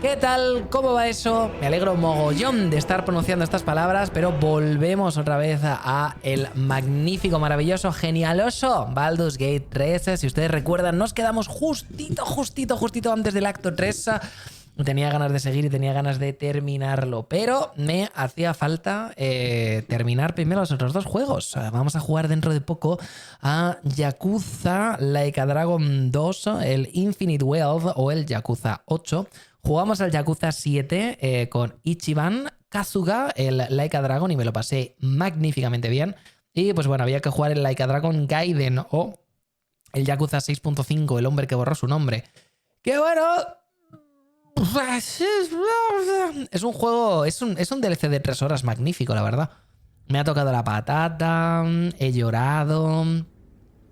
¿Qué tal? ¿Cómo va eso? Me alegro mogollón de estar pronunciando estas palabras, pero volvemos otra vez a el magnífico, maravilloso, genialoso Baldur's Gate 3. Si ustedes recuerdan, nos quedamos justito antes del acto 3. Tenía ganas de seguir y tenía ganas de terminarlo, pero me hacía falta terminar primero los otros dos juegos. Vamos a jugar dentro de poco a Yakuza Like a Dragon 2, el Infinite Wealth o el Yakuza 8. Jugamos al Yakuza 7 con Ichiban Kasuga, el Like a Dragon, y me lo pasé magníficamente bien. Y pues bueno, había que jugar el Like a Dragon Gaiden o el Yakuza 6.5, el hombre que borró su nombre. ¡Qué bueno! Es un juego, es un DLC de 3 horas magnífico, la verdad. Me ha tocado la patata, he llorado,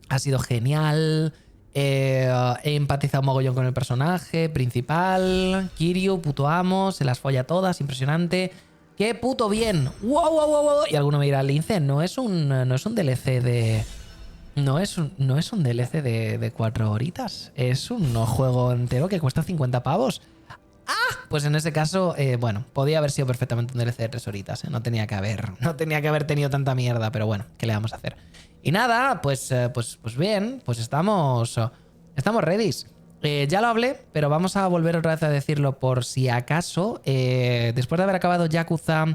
ha sido genial, he empatizado mogollón con el personaje principal, Kiryu, puto amo, se las folla todas, impresionante. ¡Qué puto bien! ¡Wow! Y alguno me dirá, Lince, no es un DLC de... No es un DLC de 4 horitas, es un juego entero que cuesta 50 pavos. Pues en ese caso, bueno, podía haber sido perfectamente un DLC de 3 horitas, ¿eh? No tenía que haber tenido tanta mierda, pero bueno, ¿qué le vamos a hacer? Y nada, pues bien, pues estamos ready. Ya lo hablé, pero vamos a volver otra vez a decirlo por si acaso. Después de haber acabado Yakuza,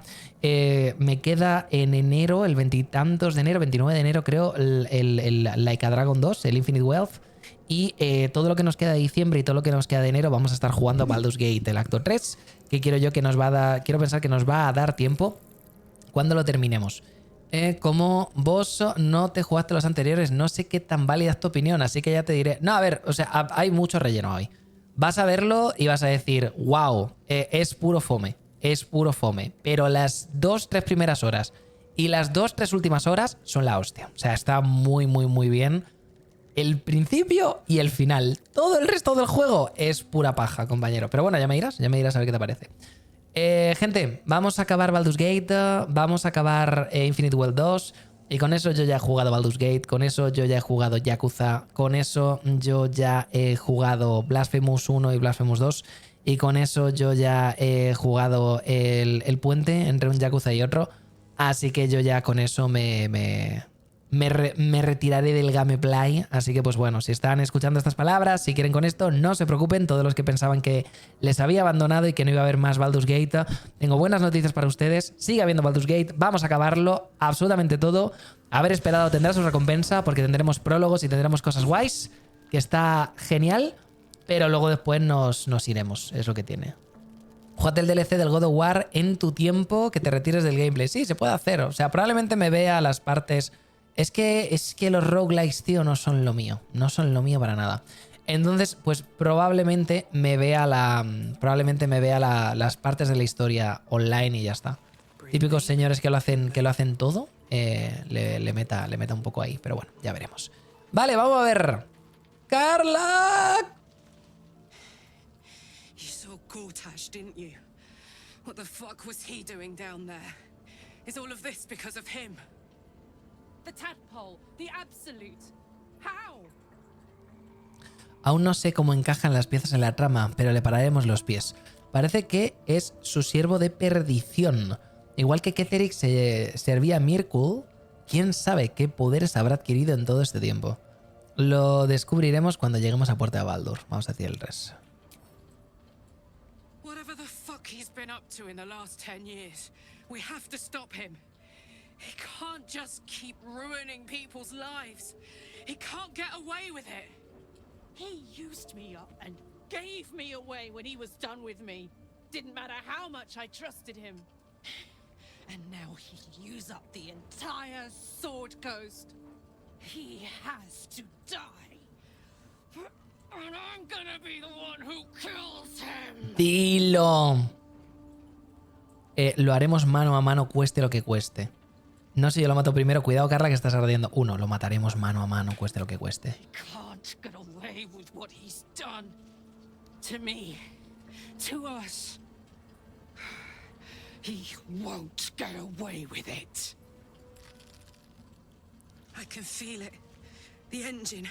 me queda en enero, el 20 y tantos de enero, 29 de enero creo, el Like a Dragon 2, el Infinite Wealth. Y todo lo que nos queda de diciembre y todo lo que nos queda de enero vamos a estar jugando Baldur's Gate, el acto 3, que quiero pensar que nos va a dar tiempo cuando lo terminemos. Como vos no te jugaste los anteriores, no sé qué tan válida es tu opinión, así que ya te diré. No, a ver, o sea, hay mucho relleno hoy. Vas a verlo y vas a decir, wow, es puro fome, pero las 2-3 primeras horas y las 2-3 últimas horas son la hostia. O sea, está muy bien. El principio y el final. Todo el resto del juego es pura paja, compañero. Pero bueno, ya me dirás a ver qué te parece. Gente, vamos a acabar Baldur's Gate, vamos a acabar Infinite Wealth 2. Y con eso yo ya he jugado Baldur's Gate, con eso yo ya he jugado Yakuza, con eso yo ya he jugado Blasphemous 1 y Blasphemous 2. Y con eso yo ya he jugado el puente entre un Yakuza y otro. Así que yo ya con eso me retiraré del gameplay. Así que pues bueno, si están escuchando estas palabras, si quieren con esto, no se preocupen. Todos los que pensaban que les había abandonado y que no iba a haber más Baldur's Gate, tengo buenas noticias para ustedes. Sigue habiendo Baldur's Gate, vamos a acabarlo, absolutamente todo. Haber esperado tendrá su recompensa, porque tendremos prólogos y tendremos cosas guays, que está genial. Pero luego después nos iremos, es lo que tiene. Júgate el DLC del God of War en tu tiempo, que te retires del gameplay. Sí, se puede hacer, o sea, probablemente me vea las partes... Es que los roguelikes, tío, no son lo mío. No son lo mío para nada. Entonces, pues probablemente me vea las partes de la historia online y ya está. Típicos señores que lo hacen todo. Le meta un poco ahí. Pero bueno, ya veremos. Vale, vamos a ver. ¡Carla! You saw Gortash, didn't you? What the fuck was he doing down there? Is all of this because of him? The tadpole, the absolute. How? Aún no sé cómo encajan las piezas en la trama, pero le pararemos los pies. Parece que es su siervo de perdición. Igual que Ketherick se servía a Mirkul, quién sabe qué poderes habrá adquirido en todo este tiempo. Lo descubriremos cuando lleguemos a Puerta de Baldur. Vamos a decir el res. Whatever the fuck he's been up to in the last 10 years, we have to stop him. He can't just keep ruining people's lives. He can't get away with it. He used me up and gave me away when he was done with me. Didn't matter how much I trusted him. And now he'll use up the entire Sword Coast. He has to die. And I'm gonna be the one who kills him. Dilo. Lo haremos mano a mano, cueste lo que cueste. No sé, yo lo mato primero. Cuidado, Carla, que estás ardiendo. Uno, lo mataremos mano a mano, cueste lo que cueste. Can't get away with what he's done to me, to us. He won't get away with it. I can feel it. The engine.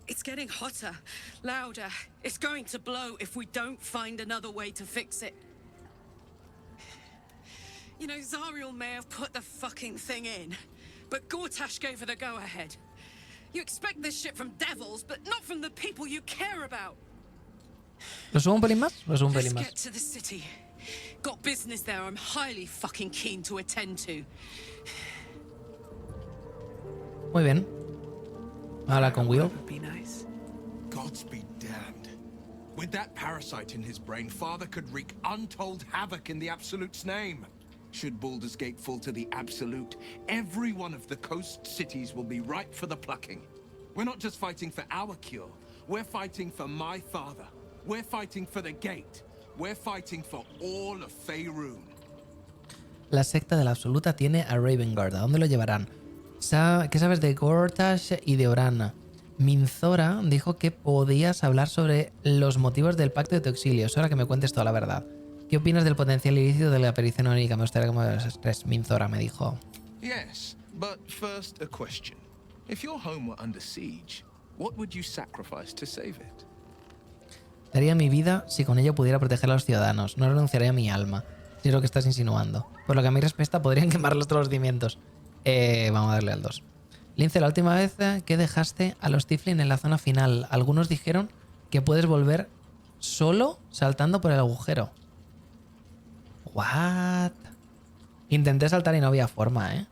It's getting hotter, louder. It's going to blow if we don't find another way to fix it. You know, Zariel may have put the fucking thing in, but Gortash gave her the go-ahead. You expect this shit from devils, but not from the people you care about. ¿Lo subo un pelín más? Lo subo un pelín Let's más. get to the city. Got business there I'm highly fucking keen to attend to. Muy bien. Habla con Will. Be nice. Gods be damned. With that parasite in his brain, Father could wreak untold havoc in the Absolute's name. Should Baldur's Gate fall to the Absolute, every one of the coast cities will be ripe for the plucking. We're not just fighting for our cure. We're fighting for my father. We're fighting for the Gate. We're fighting for all of Faerun. La secta de la Absoluta tiene a Ravengard. ¿A dónde lo llevarán? ¿Qué sabes de Gortash y de Orana? Minzora dijo que podías hablar sobre los motivos del pacto de tu exilio. Es hora que me cuentes toda la verdad. ¿Qué opinas del potencial ilícito de la pericia onórica? Me gustaría que me das estrés. Minzora me dijo. Yes, but first a question. If your home were under siege, what would you sacrifice to save it? Daría mi vida si con ello pudiera proteger a los ciudadanos. No renunciaría a mi alma. Si es lo que estás insinuando. Por lo que a mí respecta, podrían quemarlos todos los cimientos. Vamos a darle al 2. Lince, la última vez que dejaste a los Tiflin en la zona final, algunos dijeron que puedes volver solo saltando por el agujero. What? Intenté saltar y no había forma, ¿eh?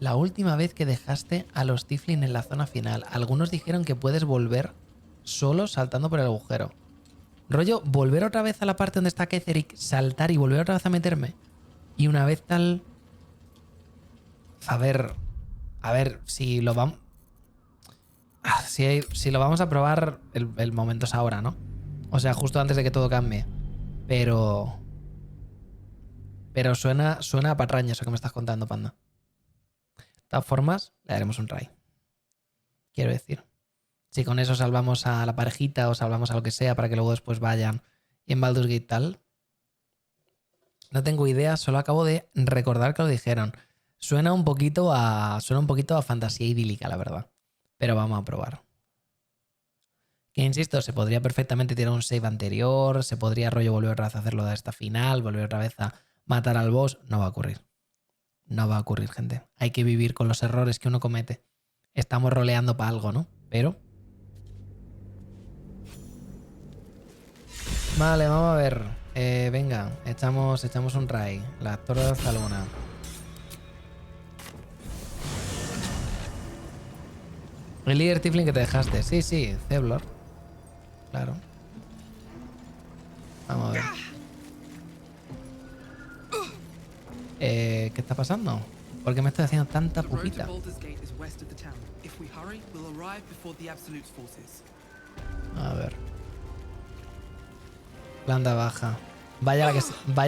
La última vez que dejaste a los Tiflin en la zona final, algunos dijeron que puedes volver solo saltando por el agujero. Rollo, volver otra vez a la parte donde está Ketherick, saltar y volver otra vez a meterme. Y una vez tal... A ver, si lo vamos... Si lo vamos a probar, el momento es ahora, ¿no? O sea, justo antes de que todo cambie. Pero suena a patraña eso que me estás contando, panda. De todas formas, le daremos un try. Quiero decir. Si con eso salvamos a la parejita o salvamos a lo que sea para que luego después vayan y en Baldur's Gate tal. No tengo idea, solo acabo de recordar que lo dijeron. Suena un poquito a fantasía idílica, la verdad. Pero vamos a probar. Que insisto, se podría perfectamente tirar un save anterior, se podría rollo volver otra vez a hacerlo de esta final, volver otra vez a matar al boss. No va a ocurrir. No va a ocurrir, gente. Hay que vivir con los errores que uno comete. Estamos roleando para algo, ¿no? Pero... Vale, vamos a ver. Venga, echamos un try. La torre de Zaluna. El líder Tiflin que te dejaste. Sí, Ceblor. Claro. Vamos a ver. ¿Qué está pasando? ¿Por qué me estoy haciendo tanta pupita? A ver. Planta baja. Vaya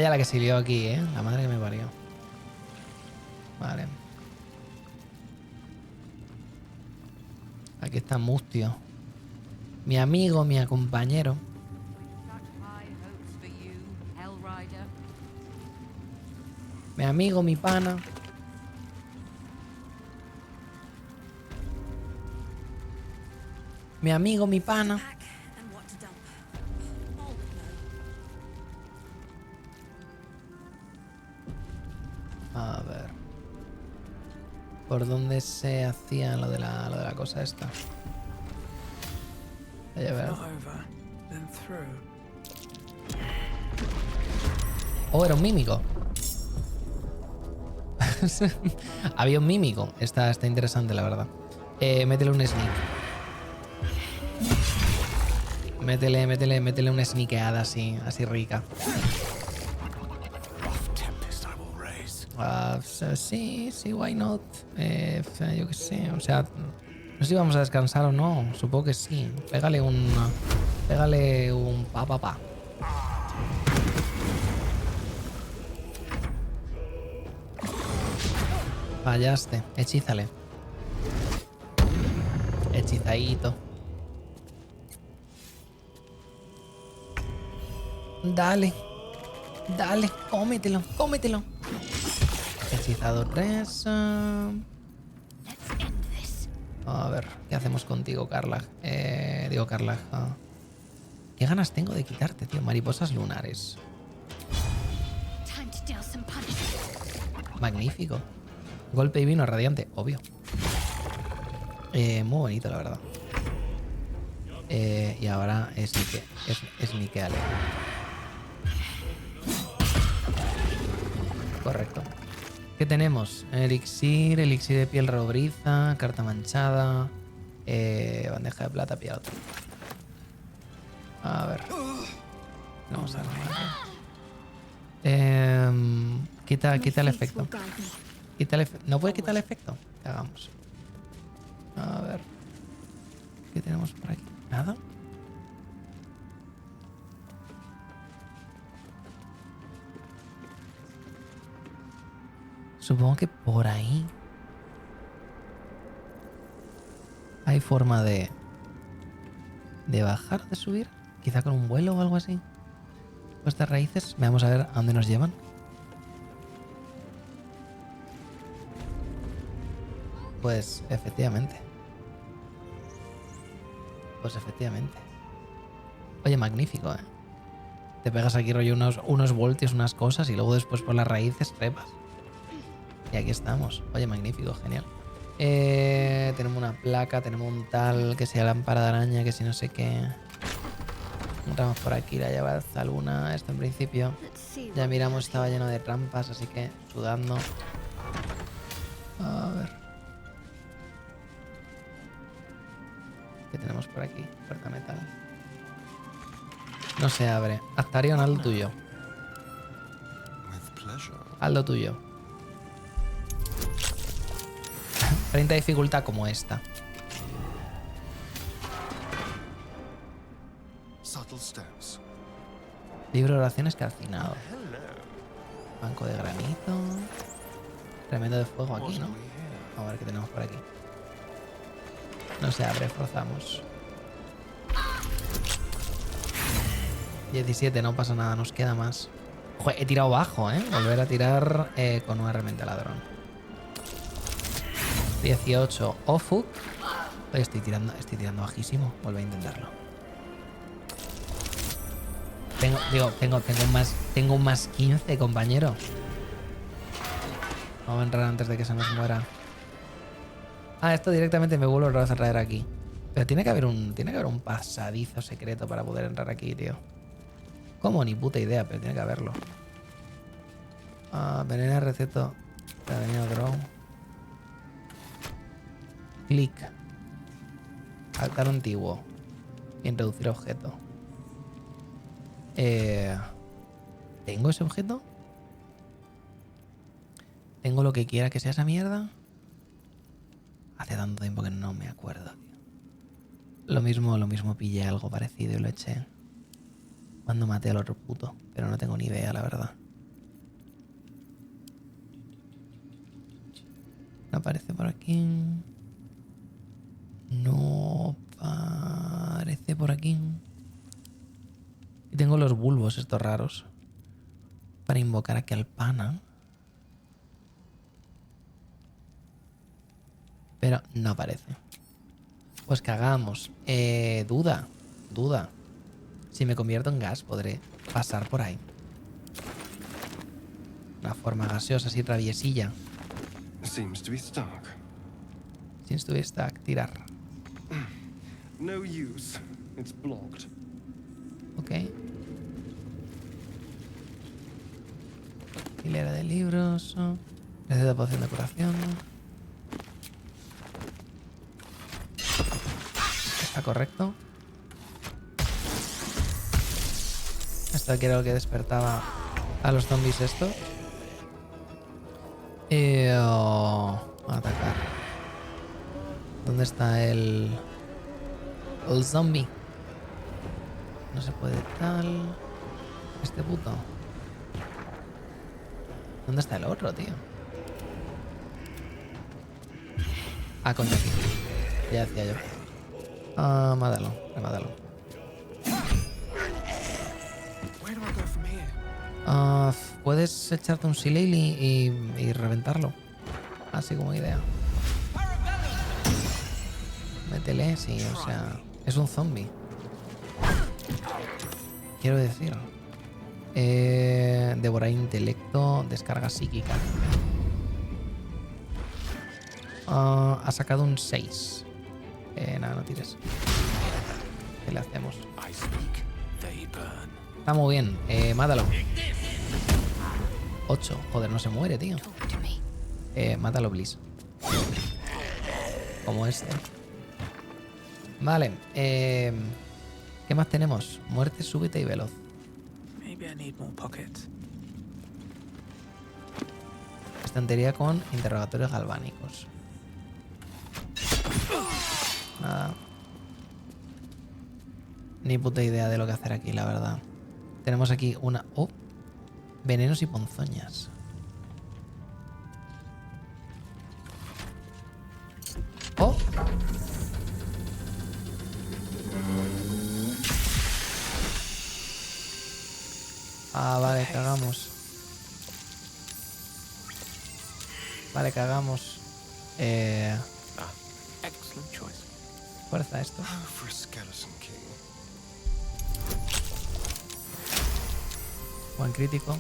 la que se lió aquí, ¿eh? La madre que me parió. Vale. Aquí está Mustio. Mi amigo, mi compañero. Mi amigo, mi pana. Mi amigo, mi pana. A ver. ¿Por dónde se hacía lo de la cosa esta? A ver. Oh, era un mímico. Había un mímico. Está interesante, la verdad. Métele un sneak. Métele una sneakeada así rica. Sí, why not? Yo qué sé, o sea, no sé si vamos a descansar o no, supongo que sí. Pégale un pa. Fallaste, hechízale. Hechizadito. Dale, cómetelo. Hechizado 3. A ver. ¿Qué hacemos contigo, Carla? Digo, Carla. ¿Qué ganas tengo de quitarte, tío? Mariposas lunares. Magnífico. Golpe divino radiante, obvio. Muy bonito, la verdad. Y ahora es Niqueale. Correcto. ¿Qué tenemos? Elixir de piel robriza, carta manchada, bandeja de plata, pilla otro. A ver. Vamos a ver. Quita el efecto. ¿No puede quitar el efecto? ¿Qué hagamos? A ver. ¿Qué tenemos por aquí? ¿Nada? Supongo que por ahí hay forma de bajar, de subir. Quizá con un vuelo o algo así. Estas raíces, vamos a ver a dónde nos llevan. Pues efectivamente. Oye, magnífico, ¿eh? Te pegas aquí rollo unos voltios, unas cosas y luego después por las raíces trepas. Y aquí estamos. Oye, magnífico, genial. Tenemos una placa, tenemos un tal que sea lámpara de araña, que si no sé qué. Entramos por aquí, la llave alza luna. Esto en principio ya miramos, estaba lleno de trampas, así que sudando. A ver. ¿Qué tenemos por aquí? Puerta metal. No se abre. Astarion, haz lo tuyo. Haz lo tuyo. 30 dificultad como esta. Libro de oraciones calcinado. Banco de granito. Tremendo de fuego aquí, ¿no? Vamos a ver qué tenemos por aquí. No se abre, forzamos. 17, no pasa nada, nos queda más. Joder, he tirado bajo, ¿eh? Volver a tirar con una herramienta ladrón. 18. Oh, fuck. Oye, estoy tirando bajísimo. Vuelve a intentarlo. Tengo un más 15, compañero. Vamos a entrar antes de que se nos muera. Ah, esto directamente me vuelvo a traer aquí. Pero tiene que haber un pasadizo secreto para poder entrar aquí, tío. ¿Cómo? Ni puta idea, pero tiene que haberlo. Venena receto. Veneno draw. Clic. Altar antiguo. Introducir objeto. ¿Tengo ese objeto? ¿Tengo lo que quiera que sea esa mierda? Hace tanto tiempo que no me acuerdo, tío. Lo mismo pillé algo parecido y lo eché cuando maté al otro puto. Pero no tengo ni idea, la verdad. No aparece por aquí. No aparece por aquí. Y tengo los bulbos estos raros para invocar aquí al pana. Pero no aparece. Pues cagamos. Duda. Si me convierto en gas, podré pasar por ahí. Una forma gaseosa así traviesilla. Seems to be stuck. Tirar. No use. It's blocked. Ok. Hilera de libros. Receta poción de curación. Está correcto. Esto que era lo que despertaba a los zombies estos. Atacar. ¿Dónde está el zombie? No se puede tal. Este puto. ¿Dónde está el otro, tío? Ah, coño, aquí. Ya decía yo. Mátalo. Puedes echarte un silale y reventarlo. Así como idea. métele, sí, o sea, es un zombie. Quiero decir. Devorar intelecto, descarga psíquica. Ha sacado un 6. Nada, no tires. ¿Qué le hacemos? Está muy bien. Mátalo. 8. Joder, no se muere, tío. Mátalo, please. Como este. Vale. ¿Qué más tenemos? Muerte súbita y veloz. Estantería con interrogatorios galvánicos. Nada. Ni puta idea de lo que hacer aquí, la verdad. Tenemos aquí una... Oh. Venenos y ponzoñas. Oh. Ah, vale, cagamos. Vale, cagamos. Fuerza esto. Buen crítico.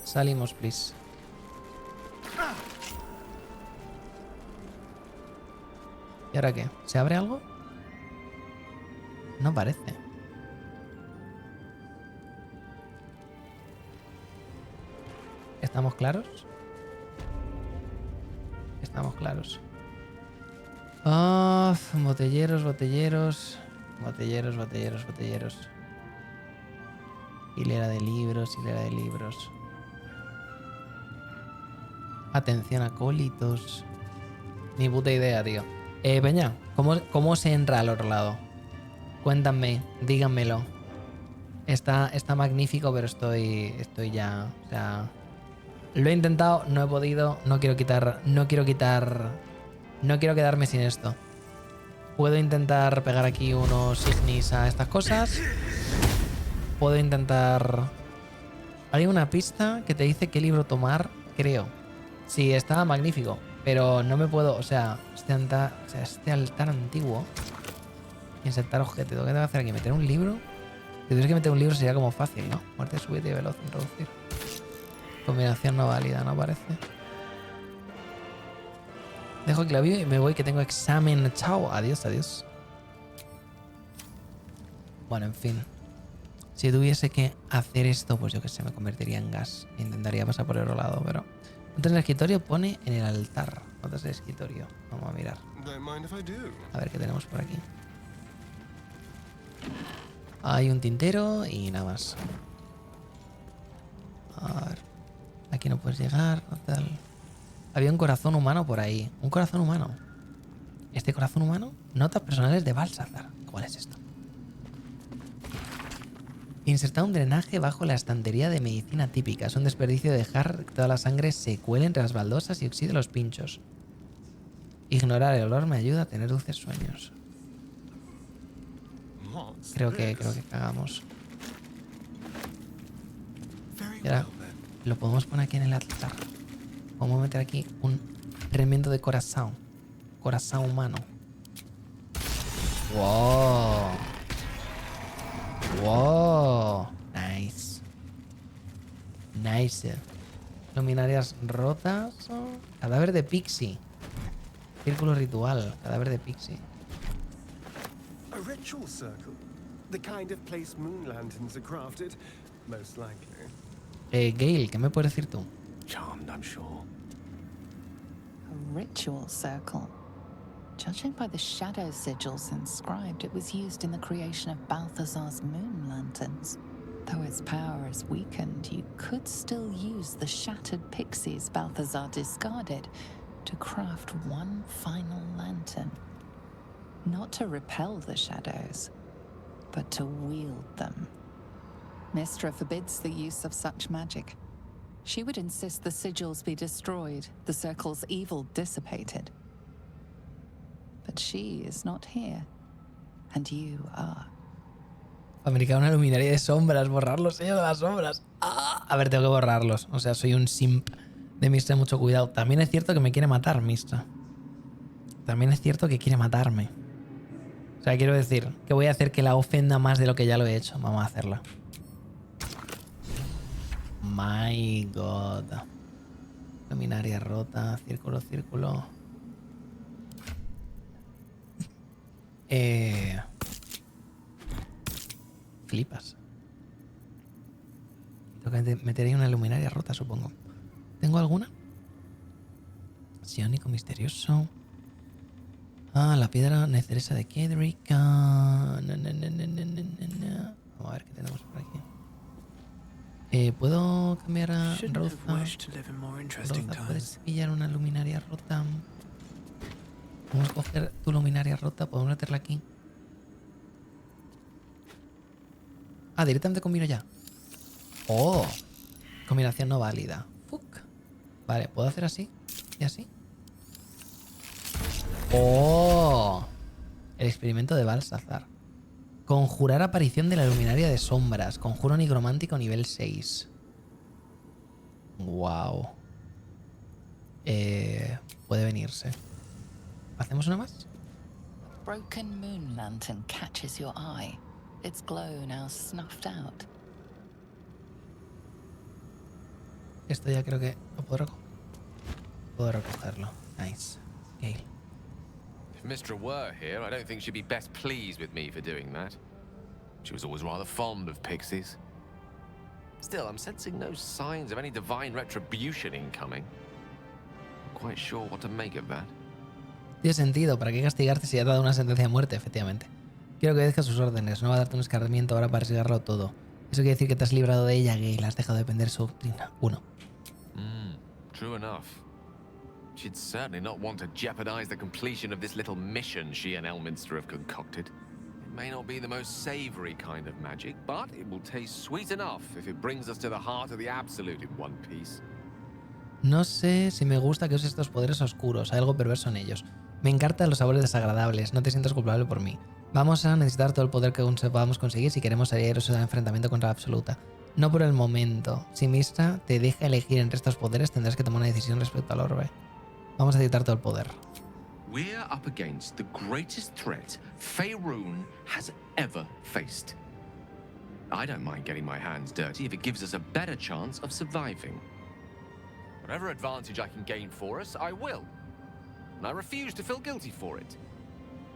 Salimos, please. ¿Y ahora qué? ¿Se abre algo? No parece. ¿Estamos claros? Estamos claros. Ah, botelleros, botelleros. Botelleros, botelleros, botelleros. Hilera de libros, hilera de libros. Atención, acólitos. Ni puta idea, tío. Peña, ¿cómo se entra al otro lado? Cuéntame, díganmelo. Está magnífico, pero estoy ya... O sea... Lo he intentado, no he podido. No quiero quedarme sin esto. Puedo intentar pegar aquí unos ignis a estas cosas. Puedo intentar... Hay una pista que te dice qué libro tomar, creo. Sí, está magnífico. Pero no me puedo... O sea, este altar antiguo. Insertar objeto. ¿Qué tengo que hacer aquí? ¿Meter un libro? Si tuviese que meter un libro sería como fácil, ¿no? Muerte súbita y veloz. Introducir. Combinación no válida, ¿no parece? Dejo clavío y me voy que tengo examen. Chao. Adiós, adiós. Bueno, en fin. Si tuviese que hacer esto, pues yo que sé, me convertiría en gas. Intentaría pasar por el otro lado, pero... Notas el escritorio pone en el altar. Notas el escritorio. Vamos a mirar. A ver qué tenemos por aquí. Hay un tintero y nada más. A ver. Aquí no puedes llegar. No tal. Había un corazón humano por ahí. Un corazón humano. ¿Este corazón humano? Notas personales de Balsazar. ¿Cuál es esto? Insertar un drenaje bajo la estantería de medicina típica. Es un desperdicio dejar que toda la sangre se cuele entre las baldosas y oxide los pinchos. Ignorar el olor me ayuda a tener dulces sueños. Creo que cagamos. Y ahora lo podemos poner aquí en el altar. Vamos a meter aquí un remiendo de corazón. Corazón humano. ¡Wow! ¡Wow! Nice. Nice. Luminarias rotas. Cadáver de Pixie. Círculo ritual. Cadáver de Pixie. A ritual circle. The kind of place moon lanterns are crafted, most likely. Gale, ¿qué me puedes decir tú? Charmed, I'm sure. A ritual circle. Judging by the shadow sigils inscribed, it was used in the creation of Balthazar's moon lanterns. Though its power is weakened, you could still use the shattered pixies Balthazar discarded to craft one final lantern. Not to repel the shadows, but to wield them. Mystra forbids the use of such magic. She would insist the sigils be destroyed, the circle's evil dissipated. But she is not here, and you are. Fabricar una luminaria de sombras, borrar los sellos de las sombras. ¡Ah! A ver, tengo que borrarlos. O sea, soy un simp de Mistra, mucho cuidado. También es cierto que me quiere matar, Mistra. También es cierto que quiere matarme. O sea, quiero decir que voy a hacer que la ofenda más de lo que ya lo he hecho. Vamos a hacerla. My God. Luminaria rota. Círculo, círculo. Flipas. Tengo que meter ahí una luminaria rota, supongo. ¿Tengo alguna? Siónico misterioso. Ah, la piedra neceresa de Kedrika. Vamos a ver qué tenemos por aquí. ¿Puedo cambiar a Rosa? Rosa, ¿puedes pillar una luminaria rota? Vamos a coger tu luminaria rota. ¿Podemos meterla aquí? Ah, directamente combino ya. Oh, combinación no válida. Fuck. Vale, ¿puedo hacer así? ¿Y así? Oh, el experimento de Balsazar. Conjurar aparición de la luminaria de sombras. Conjuro nigromántico nivel 6. Wow. Puede venirse. ¿Hacemos una más? Broken moon lantern catches your eye. Its glow now snuffed out. Esto ya creo que lo puedo recogerlo. Nice. Gale. If Mistra were here, I don't think she'd be best pleased with me for doing that. She was always rather fond of pixies. Still, I'm sensing no signs of any divine retribution incoming. I'm quite sure what to make of that. Tiene sentido. ¿Para qué castigarte si ya te ha dado una sentencia de muerte? Efectivamente. Quiero que obedezcas sus órdenes. No va a darte un escarmiento ahora para arriesgarlo todo. Eso quiere decir que te has librado de ella, Gale. Has dejado de depender de su doctrina. 1. True enough. She'd certainly not want to jeopardize the completion of this little mission she and Elminster have concocted. It may not be the most savory kind of magic, but it will taste sweet enough if it brings us to the heart of the Absolute in one piece. No sé si me gusta que uses estos poderes oscuros. Hay algo perverso en ellos. Me encantan los sabores desagradables. No te sientas culpable por mí. Vamos a necesitar todo el poder que aún podamos conseguir si queremos salir airosos al enfrentamiento contra la Absoluta. No por el momento. Si Mistra te deja elegir entre estos poderes, tendrás que tomar una decisión respecto al orbe. Vamos a necesitar todo el poder. We're up against the greatest threat Faerun has ever faced. I don't mind getting my hands dirty if it gives us a better chance of surviving. Whatever advantage I can gain for us, I will. And I refuse to feel guilty for it.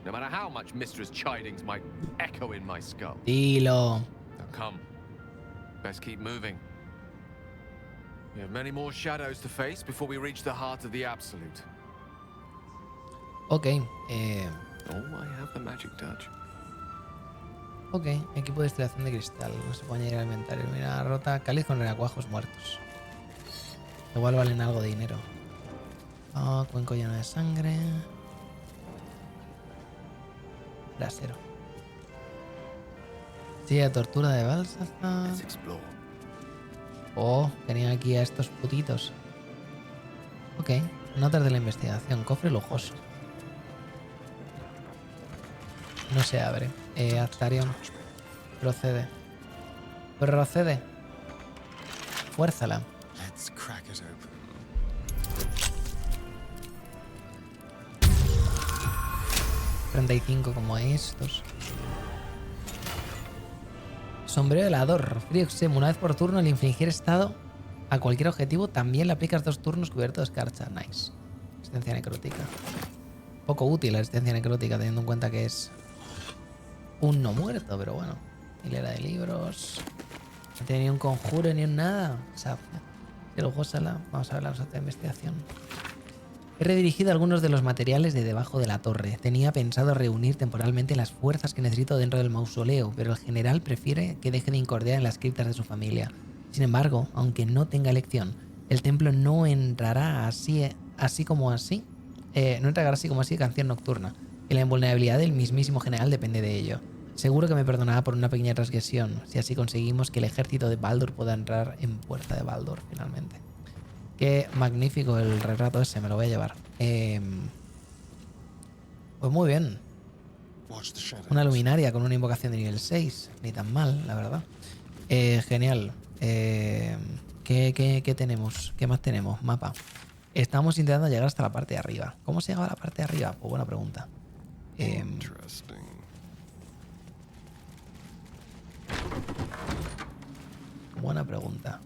No matter how much Mistra's chidings might echo in my skull. Dilo. Now come. Best keep moving. We have many more shadows to face before we reach the heart of the Absolute. Ok. Oh, I have the magic touch. Ok. Equipo de destilación de cristal. No se puede añadir al inventario. Mira, rota. Cáliz con renacuajos muertos. Igual valen algo de dinero. Oh, cuenco lleno de sangre. Brasero. Sí, a tortura de Balsazar. Let's explore. Oh, tenían aquí a estos putitos. Ok, notas de la investigación. Cofre lujoso. No se abre. Actarion. Procede. Procede. Fuérzala. Let's crack it open. $35 como estos. Sombrero helador. Frío extremo. Una vez por turno, al infligir estado a cualquier objetivo, también le aplicas 2 turnos cubierto de escarcha. Nice. Resistencia necrótica. Poco útil la resistencia necrótica, teniendo en cuenta que es un no muerto, pero bueno. Hilera de libros. No tiene ni un conjuro ni un nada. O sea, lujósala. Vamos a ver la nota de investigación. He redirigido algunos de los materiales de debajo de la torre. Tenía pensado reunir temporalmente las fuerzas que necesito dentro del mausoleo, pero el general prefiere que deje de incordiar en las criptas de su familia. Sin embargo, aunque no tenga elección, el templo no entrará así como así canción nocturna, y la invulnerabilidad del mismísimo general depende de ello. Seguro que me perdonará por una pequeña transgresión, si así conseguimos que el ejército de Baldur pueda entrar en Puerta de Baldur finalmente. Qué magnífico el retrato ese, me lo voy a llevar. Pues muy bien. Una luminaria con una invocación de nivel 6. Ni tan mal, la verdad. Genial. ¿Qué tenemos? ¿Qué más tenemos? Mapa. Estamos intentando llegar hasta la parte de arriba. ¿Cómo se llegaba a la parte de arriba? Pues buena pregunta. Interesting. Buena pregunta.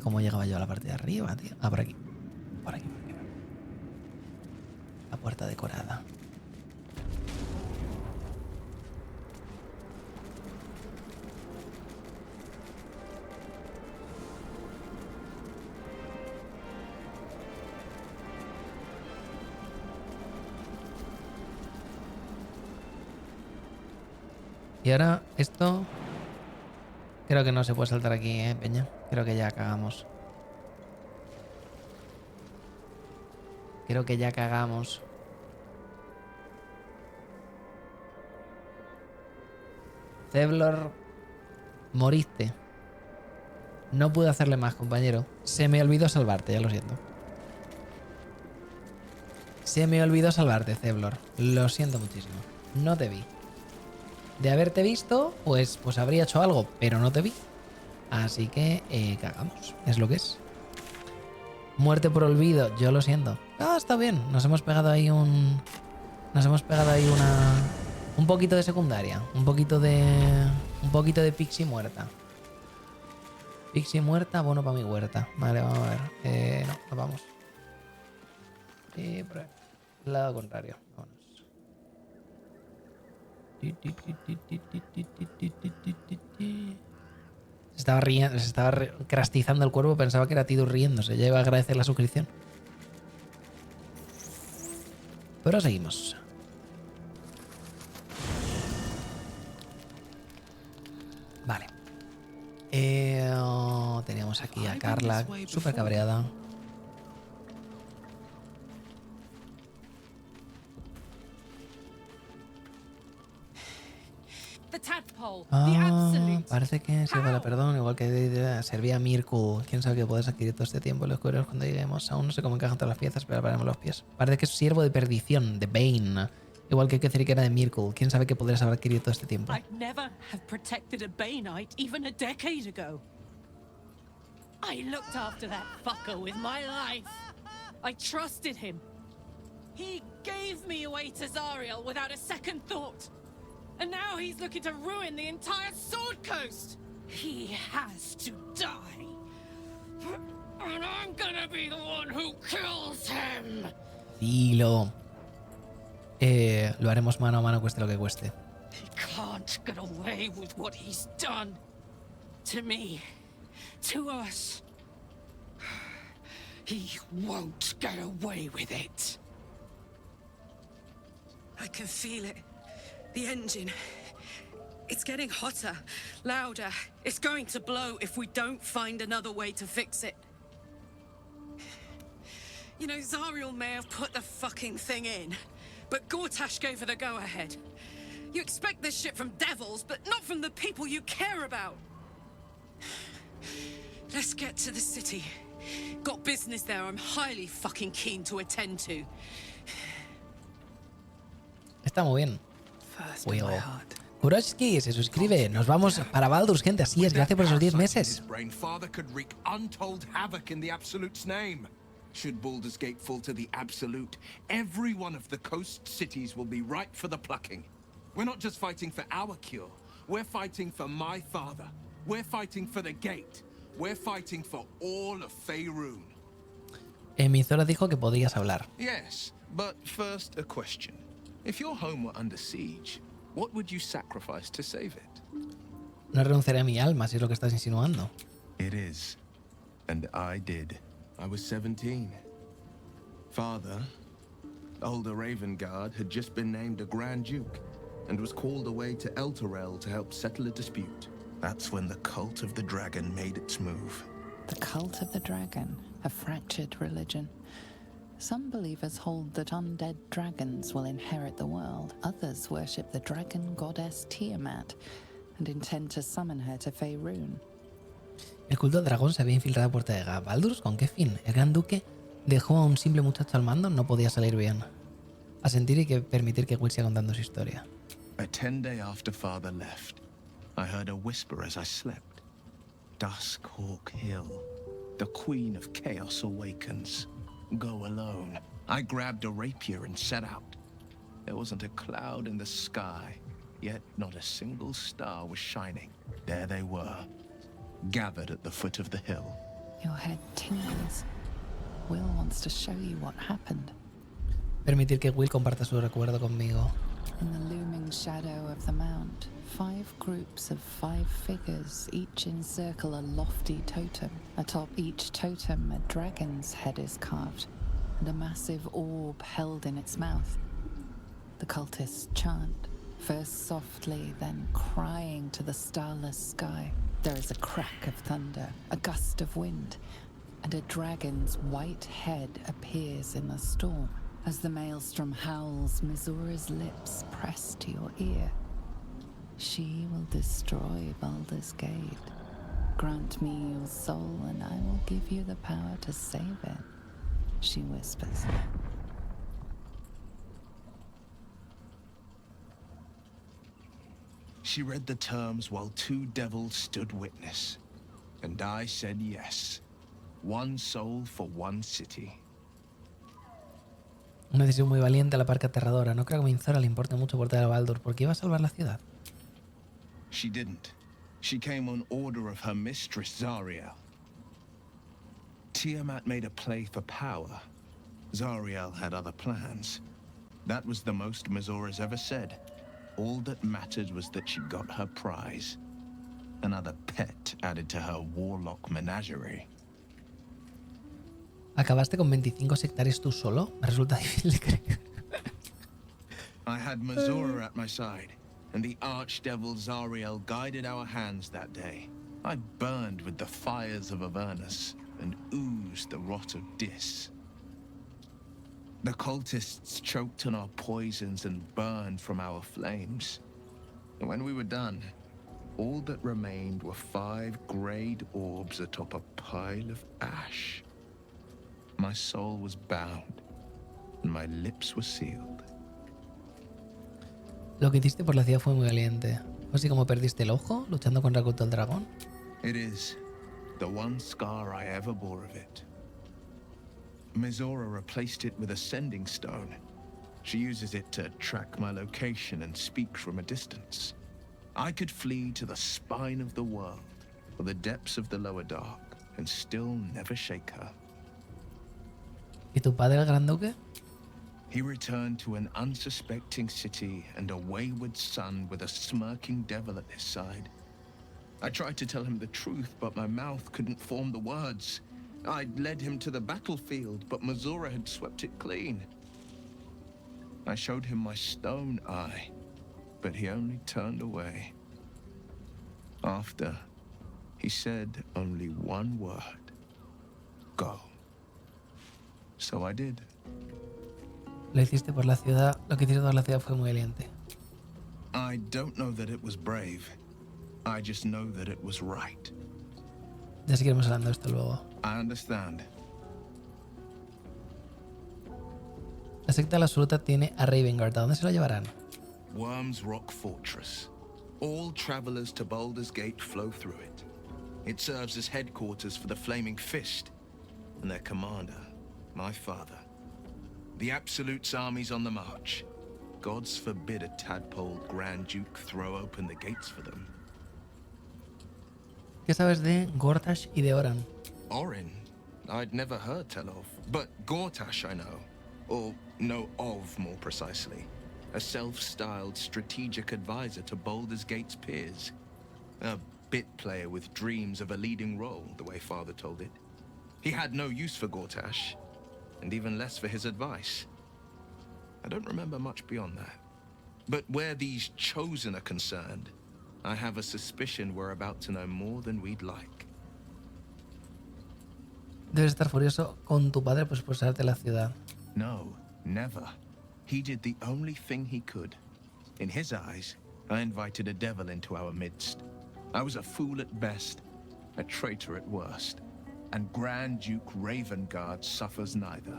¿Cómo llegaba yo a la parte de arriba, tío? Ah, por aquí. Por aquí. La puerta decorada. Y ahora esto... Creo que no se puede saltar aquí, Peña. Creo que ya cagamos. Creo que ya cagamos. Cevlor, moriste. No pude hacerle más, compañero. Se me olvidó salvarte, ya lo siento. Se me olvidó salvarte, Cevlor. Lo siento muchísimo. No te vi. De haberte visto, pues habría hecho algo, pero no te vi. Así que cagamos. Es lo que es. Muerte por olvido, yo lo siento. Ah, está bien. Nos hemos pegado ahí un poquito de secundaria. Un poquito de pixie muerta. Pixie muerta, bueno para mi huerta. Vale, vamos a ver. No, nos vamos. Por ahí. Lado contrario. Vámonos. Se estaba riendo, se estaba crastizando el cuerpo. Pensaba que era Tidus riéndose. Ya iba a agradecer la suscripción. Pero seguimos. Vale. Teníamos aquí a Carla, súper cabreada. Parece que se vale perdón, igual que servía a Mirku. Quién sabe que puedes adquirir todo este tiempo. Los cueros cuando lleguemos. Aún no sé cómo encajan todas las piezas, pero pararemos los pies. Parece que es siervo de perdición, de Bane. Igual que que era de Mirku. Quién sabe que podrías haber adquirido todo este tiempo. I'd never have protected a Baneite even a decade ago. I looked after that fucker with my life. I trusted him. He gave me away to Zariel without a second thought. And now he's looking to ruin the entire Sword Coast. He has to die. And I'm gonna be the one who kills him. Dilo. Lo haremos mano a mano, cueste lo que cueste. He can't get away with what he's done. To me. To us. He won't get away with it. I can feel it. The engine. It's getting hotter, louder. It's going to blow if we don't find another way to fix it. You know, Zariel may have put the fucking thing in, but Gortash gave her the go-ahead. You expect this shit from devils, but not from the people you care about. Let's get to the city. Got business there I'm highly fucking keen to attend to. Está muy bien. Juego. Kuroshki se suscribe. Nos vamos para Baldur, gente. Así es, gracias por esos 10 meses. Should Baldur's Gate fall to the absolute, every one of the coast cities will be ripe for the plucking. We're not just fighting for our cure. We're fighting for my father. We're fighting for the gate. We're fighting for all of Faerun. Emisora dijo que podías hablar. Yes, but first a question. If your home were under siege, what would you sacrifice to save it? No renunciaré a mi alma, si es lo que estás insinuando. It is. And I did. I was 17. Father, older Ravengard, had just been named a Grand Duke and was called away to Elturel to help settle a dispute. That's when the cult of the dragon made its move. The cult of the dragon, a fractured religion. Some believers hold that undead dragons will inherit the world. Others worship the dragon goddess Tiamat and intend to summon her to Faerun. El culto del dragón se había infiltrado a Puerta de Baldur. ¿Con qué fin? El gran duque dejó a un simple muchacho al mando. No podía salir bien. Asentir y permitir que Will siga contando su historia. A 10 day after father left, I heard a whisper as I slept. Duskhawk Hill. The Queen of Chaos awakens. Go alone. I grabbed a rapier and set out. There wasn't a cloud in the sky, yet not a single star was shining. There they were, gathered at the foot of the hill. Your head tingles. Will wants to show you what happened. Permitir que Will comparta su recuerdo conmigo. In the looming shadow of the mount, 5 groups of 5 figures each encircle a lofty totem. Atop each totem, a dragon's head is carved, and a massive orb held in its mouth. The cultists chant, first softly, then crying to the starless sky. There is a crack of thunder, a gust of wind, and a dragon's white head appears in the storm. As the maelstrom howls, Missoura's lips press to your ear. She will destroy Baldur's Gate. Grant me your soul and I will give you the power to save it, she whispers. She read the terms while 2 devils stood witness. And I said yes. 1 soul for 1 city. Una decisión muy valiente a la par que aterradora. No creo que a Minzora le importe mucho portar a Baldur porque iba a salvar la ciudad. She didn't. She came on order of her mistress, Zariel. Tiamat made a play for power. Zariel had other plans. That was the most Missoura's ever said. All that mattered was that she got her prize. Another pet added to her warlock menagerie. ¿Acabaste con 25 sectarios tú solo? Me resulta difícil de creer. I had Missoura at my side, and the archdevil Zariel guided our hands that day. I burned with the fires of Avernus, and oozed the rot of Dis. The cultists choked on our poisons and burned from our flames. And when we were done, all that remained were 5 greyed orbs atop a pile of ash. My soul was bound, and my lips were sealed. Lo que hiciste por la ciudad fue muy valiente. ¿Fue así como perdiste el ojo luchando contra el culto del dragón? It is the one scar I ever bore of it. Missoura replaced it with a sending stone. She uses it to track my location and speak from a distance. I could flee to the spine of the world, or the depths of the lower dark, and still never shake her. ¿Y tu padre, el gran duque? He returned to an unsuspecting city and a wayward son with a smirking devil at his side. I tried to tell him the truth, but my mouth couldn't form the words. I'd led him to the battlefield, but Missoura had swept it clean. I showed him my stone eye, but he only turned away. After, he said only one word. Go. So I did. Lo hiciste por la ciudad. Lo que hiciste por la ciudad fue muy valiente. I don't know that it was brave. I just know that it was right. Ya seguiremos hablando de esto luego. I understand. La secta de la absoluta tiene a Ravengard. ¿A dónde se lo llevarán? Worm's Rock Fortress. All travelers to Baldur's Gate flow through it. It serves as headquarters for the Flaming Fist and their commander, my father. The Absolute's army's on the march. Gods forbid a tadpole Grand Duke throw open the gates for them. ¿Qué sabes de Gortash y de Oran? Orin? I'd never heard tell of. But Gortash I know. Or know of, more precisely. A self-styled strategic advisor to Baldur's Gate's peers. A bit player with dreams of a leading role, the way Father told it. He had no use for Gortash, and even less for his advice. I don't remember much beyond that. But where these chosen are concerned, I have a suspicion we're about to know more than we'd like. Debes estar furioso con tu padre por expulsarte de la ciudad. No, never. He did the only thing he could. In his eyes, I invited a devil into our midst. I was a fool at best, a traitor at worst. And Grand Duke Ravengard suffers neither.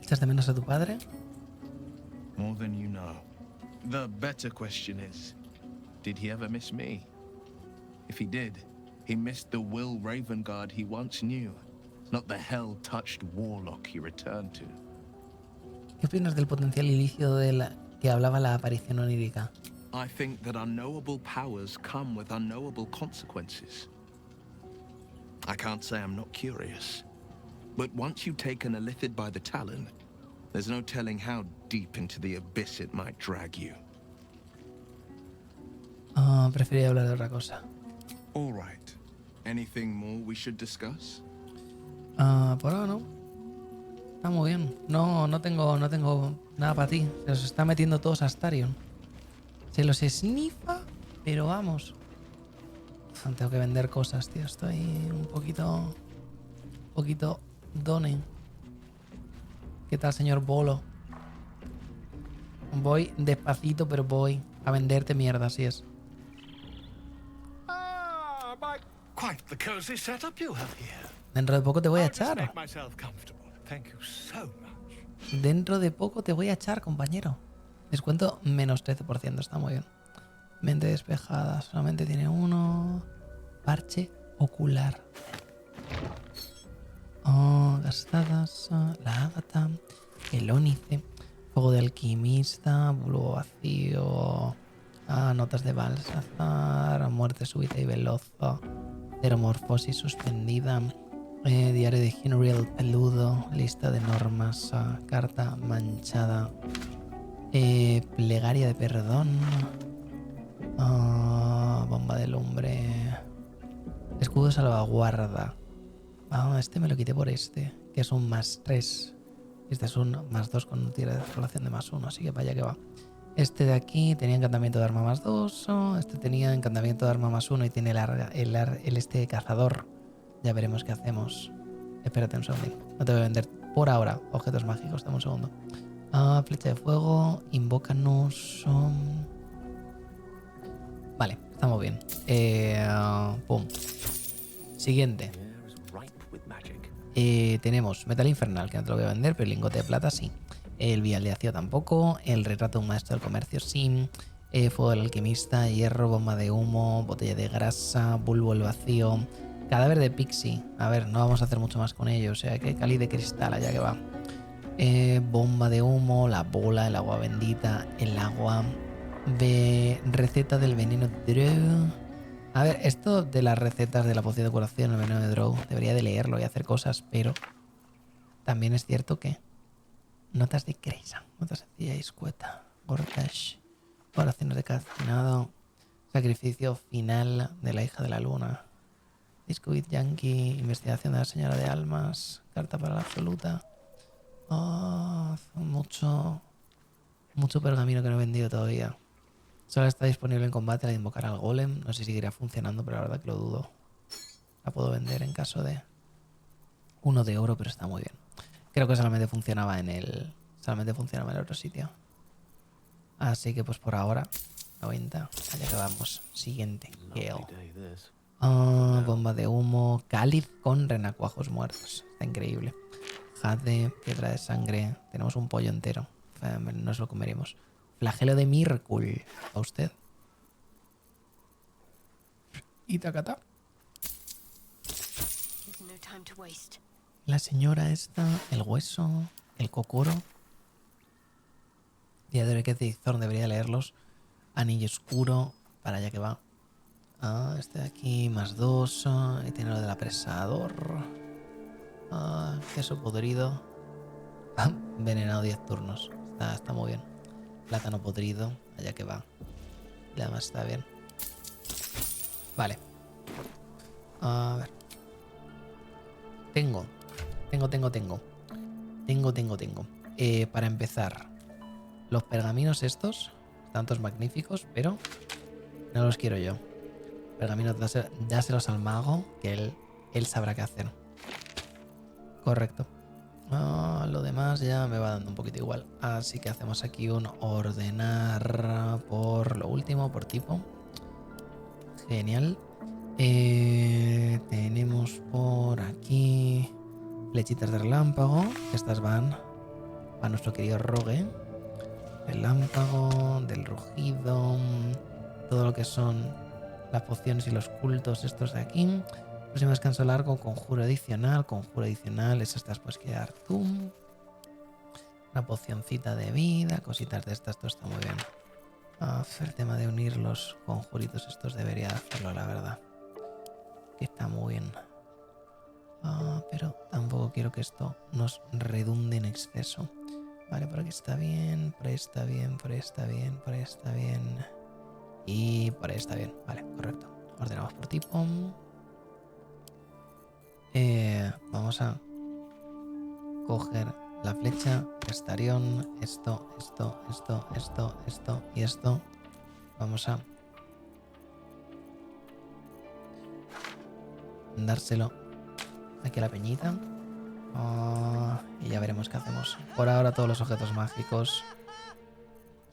¿Echas de menos a tu padre? More than you know. The better question is, did he ever miss me? If he did, he missed the Will Ravengard he once knew, not the hell-touched warlock he returned to. ¿Qué opinas del potencial ilícito del que hablaba la aparición onírica? I think that unknowable powers come with unknowable consequences. I can't say I'm not curious, but once you've taken a lithid by the talon, there's no telling how deep into the abyss it might drag you. Preferiría hablar de otra cosa. All right. Anything more we should discuss? Por ahora no. Está muy bien. No tengo nada para ti. Se los está metiendo todos a Astarion. Se los snifa, pero vamos. Tengo que vender cosas, tío. Estoy un poquito done. ¿Qué tal, señor Bolo? Voy despacito, pero voy a venderte mierda, así es. Quite the cozy setup you have here. Dentro de poco te voy a I'll just echar. make myself comfortable. Thank you so much. Dentro de poco te voy a echar, compañero. Descuento menos 13%, está muy bien. Mente despejada, solamente tiene uno. Parche ocular. Gastadas. La ágata. El ónice. Fuego de alquimista. Bulbo vacío. Notas de Balsazar. Muerte súbita y veloz. Ceromorfosis suspendida. Diario de Henry el peludo. Lista de normas. Carta manchada. Plegaria de perdón. Bomba de lumbre. Escudo de salvaguarda. Este me lo quité por este, que es un +3. Este es un +2 con un tiro de relación de +1, así que vaya que va. Este de aquí tenía encantamiento de arma +2. Este tenía encantamiento de arma +1 y tiene el este de cazador. Ya veremos qué hacemos. Espérate un segundo. No te voy a vender por ahora objetos mágicos. Dame un segundo. Flecha de fuego. Invócanos. Vale, estamos bien. Pum. Siguiente. Tenemos metal infernal, que no te lo voy a vender, pero el lingote de plata sí. El vial de ácido tampoco. El retrato de un maestro del comercio sí. Fuego del alquimista, hierro, bomba de humo, botella de grasa, bulbo el vacío, cadáver de pixie. A ver, no vamos a hacer mucho más con ello. O sea que cáliz de cristal, allá que va. Bomba de humo, la bola, el agua bendita, el agua de receta del veneno de Drow. A ver, esto de las recetas de la poción de curación, el veneno de Drow, debería de leerlo y hacer cosas, pero también es cierto que notas de Kreisa, notas sencilla y escueta, Gortash, oraciones de calcinado, sacrificio final de la hija de la luna, Disco Beat Yankee, investigación de la señora de almas, carta para la absoluta. Mucho pergamino que no he vendido todavía. Solo está disponible en combate la de invocar al golem. No sé si seguirá funcionando, pero la verdad que lo dudo. La puedo vender en caso de 1 de oro, pero está muy bien. Creo que solamente funcionaba en el otro sitio. Así que pues por ahora 90. Allá que vamos. Siguiente. Bomba de humo. Cáliz con renacuajos muertos. Está increíble. Jade, piedra de sangre. Tenemos un pollo entero. Nos lo comeremos. Flagelo de Mirkul. ¿A usted? Y tacata. La señora esta. El hueso. El cocoro. Diador que Thorn debería leerlos. Anillo oscuro. Para allá que va. Este de aquí. +2. Y tiene lo del apresador. Queso podrido. Envenenado 10 turnos. Está muy bien. Plátano podrido. Allá que va. Y además está bien. Vale. A ver. Tengo. Para empezar. Los pergaminos estos. Tantos magníficos, pero no los quiero yo. Pergaminos, dáselos al mago, que él sabrá qué hacer. Correcto. Lo demás ya me va dando un poquito igual. Así que hacemos aquí un ordenar por lo último, por tipo. Genial. Tenemos por aquí flechitas de relámpago. Estas van a nuestro querido Rogue. Relámpago, del rugido, todo lo que son las pociones y los cultos estos de aquí. Próximo descanso largo, conjuro adicional, esas te las puedes quedar tú. Una pocioncita de vida, cositas de estas, todo está muy bien. El tema de unir los conjuritos estos debería hacerlo, la verdad. Que está muy bien. Pero tampoco quiero que esto nos redunde en exceso. Vale, por aquí está bien, por ahí está bien, por ahí está bien, por ahí está bien. Y por ahí está bien. Vale, correcto. Ordenamos por tipo. Vamos a coger la flecha, Estarión, esto y esto. Vamos a dárselo aquí a la peñita. Y ya veremos qué hacemos. Por ahora todos los objetos mágicos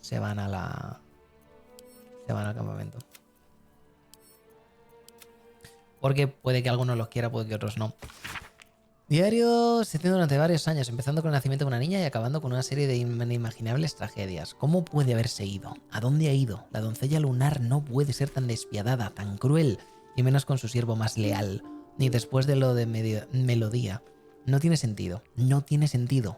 se van al campamento. Porque puede que algunos los quiera, puede que otros no. Diario se hace durante varios años, empezando con el nacimiento de una niña y acabando con una serie de inimaginables tragedias. ¿Cómo puede haberse ido? ¿A dónde ha ido? La doncella lunar no puede ser tan despiadada, tan cruel, y menos con su siervo más leal. Ni después de lo de Melodía. No tiene sentido,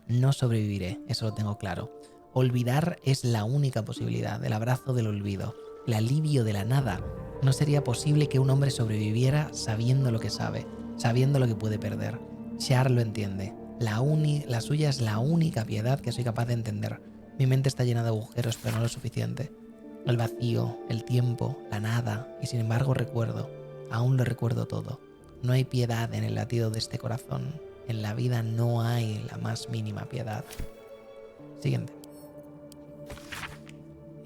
no sobreviviré, eso lo tengo claro. Olvidar es la única posibilidad, el abrazo del olvido, el alivio de la nada. No sería posible que un hombre sobreviviera sabiendo lo que sabe, sabiendo lo que puede perder. Char lo entiende. La suya es la única piedad que soy capaz de entender. Mi mente está llena de agujeros, pero no lo suficiente. El vacío, el tiempo, la nada, y sin embargo aún lo recuerdo todo. No hay piedad en el latido de este corazón. En la vida no hay la más mínima piedad. Siguiente.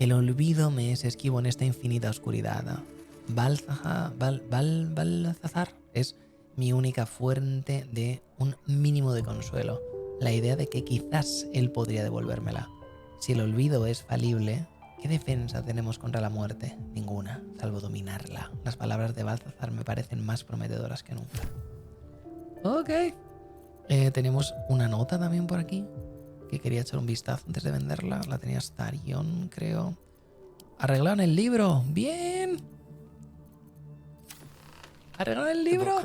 El olvido me es esquivo en esta infinita oscuridad. Balthazar es mi única fuente de un mínimo de consuelo. La idea de que quizás él podría devolvérmela. Si el olvido es falible, ¿qué defensa tenemos contra la muerte? Ninguna, salvo dominarla. Las palabras de Balthazar me parecen más prometedoras que nunca. Ok. Tenemos una nota también por aquí, que quería echar un vistazo antes de venderla. La tenía Starion, creo. Arreglaron el libro. ¡Bien! ¿Arreglaron el libro?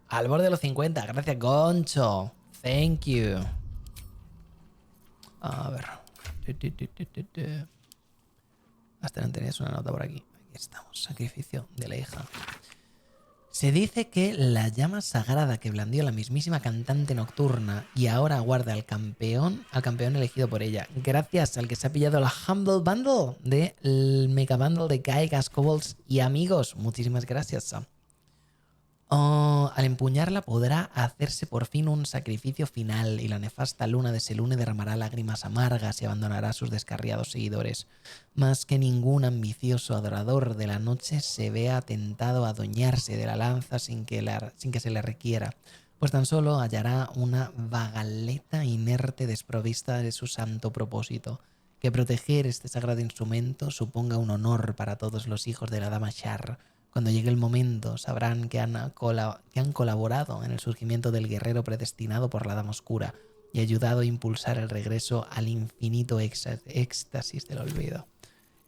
Al borde de los 50. Gracias, Goncho. Thank you. A ver. Hasta no tenías una nota por aquí. Aquí estamos. Sacrificio de la hija. Se dice que la llama sagrada que blandió la mismísima cantante nocturna y ahora aguarda al campeón elegido por ella, gracias al que se ha pillado la Humble Bundle del Mega Bundle de Gaigas, Kobolds y amigos. Muchísimas gracias, Sam. Al empuñarla podrá hacerse por fin un sacrificio final y la nefasta luna de Selune derramará lágrimas amargas y abandonará a sus descarriados seguidores. Más que ningún ambicioso adorador de la noche se vea tentado a adueñarse de la lanza sin que se le requiera, pues tan solo hallará una vagaleta inerte desprovista de su santo propósito. Que proteger este sagrado instrumento suponga un honor para todos los hijos de la Dama Shar. Cuando llegue el momento sabrán que han colaborado en el surgimiento del guerrero predestinado por la Dama Oscura y ayudado a impulsar el regreso al infinito éxtasis del olvido.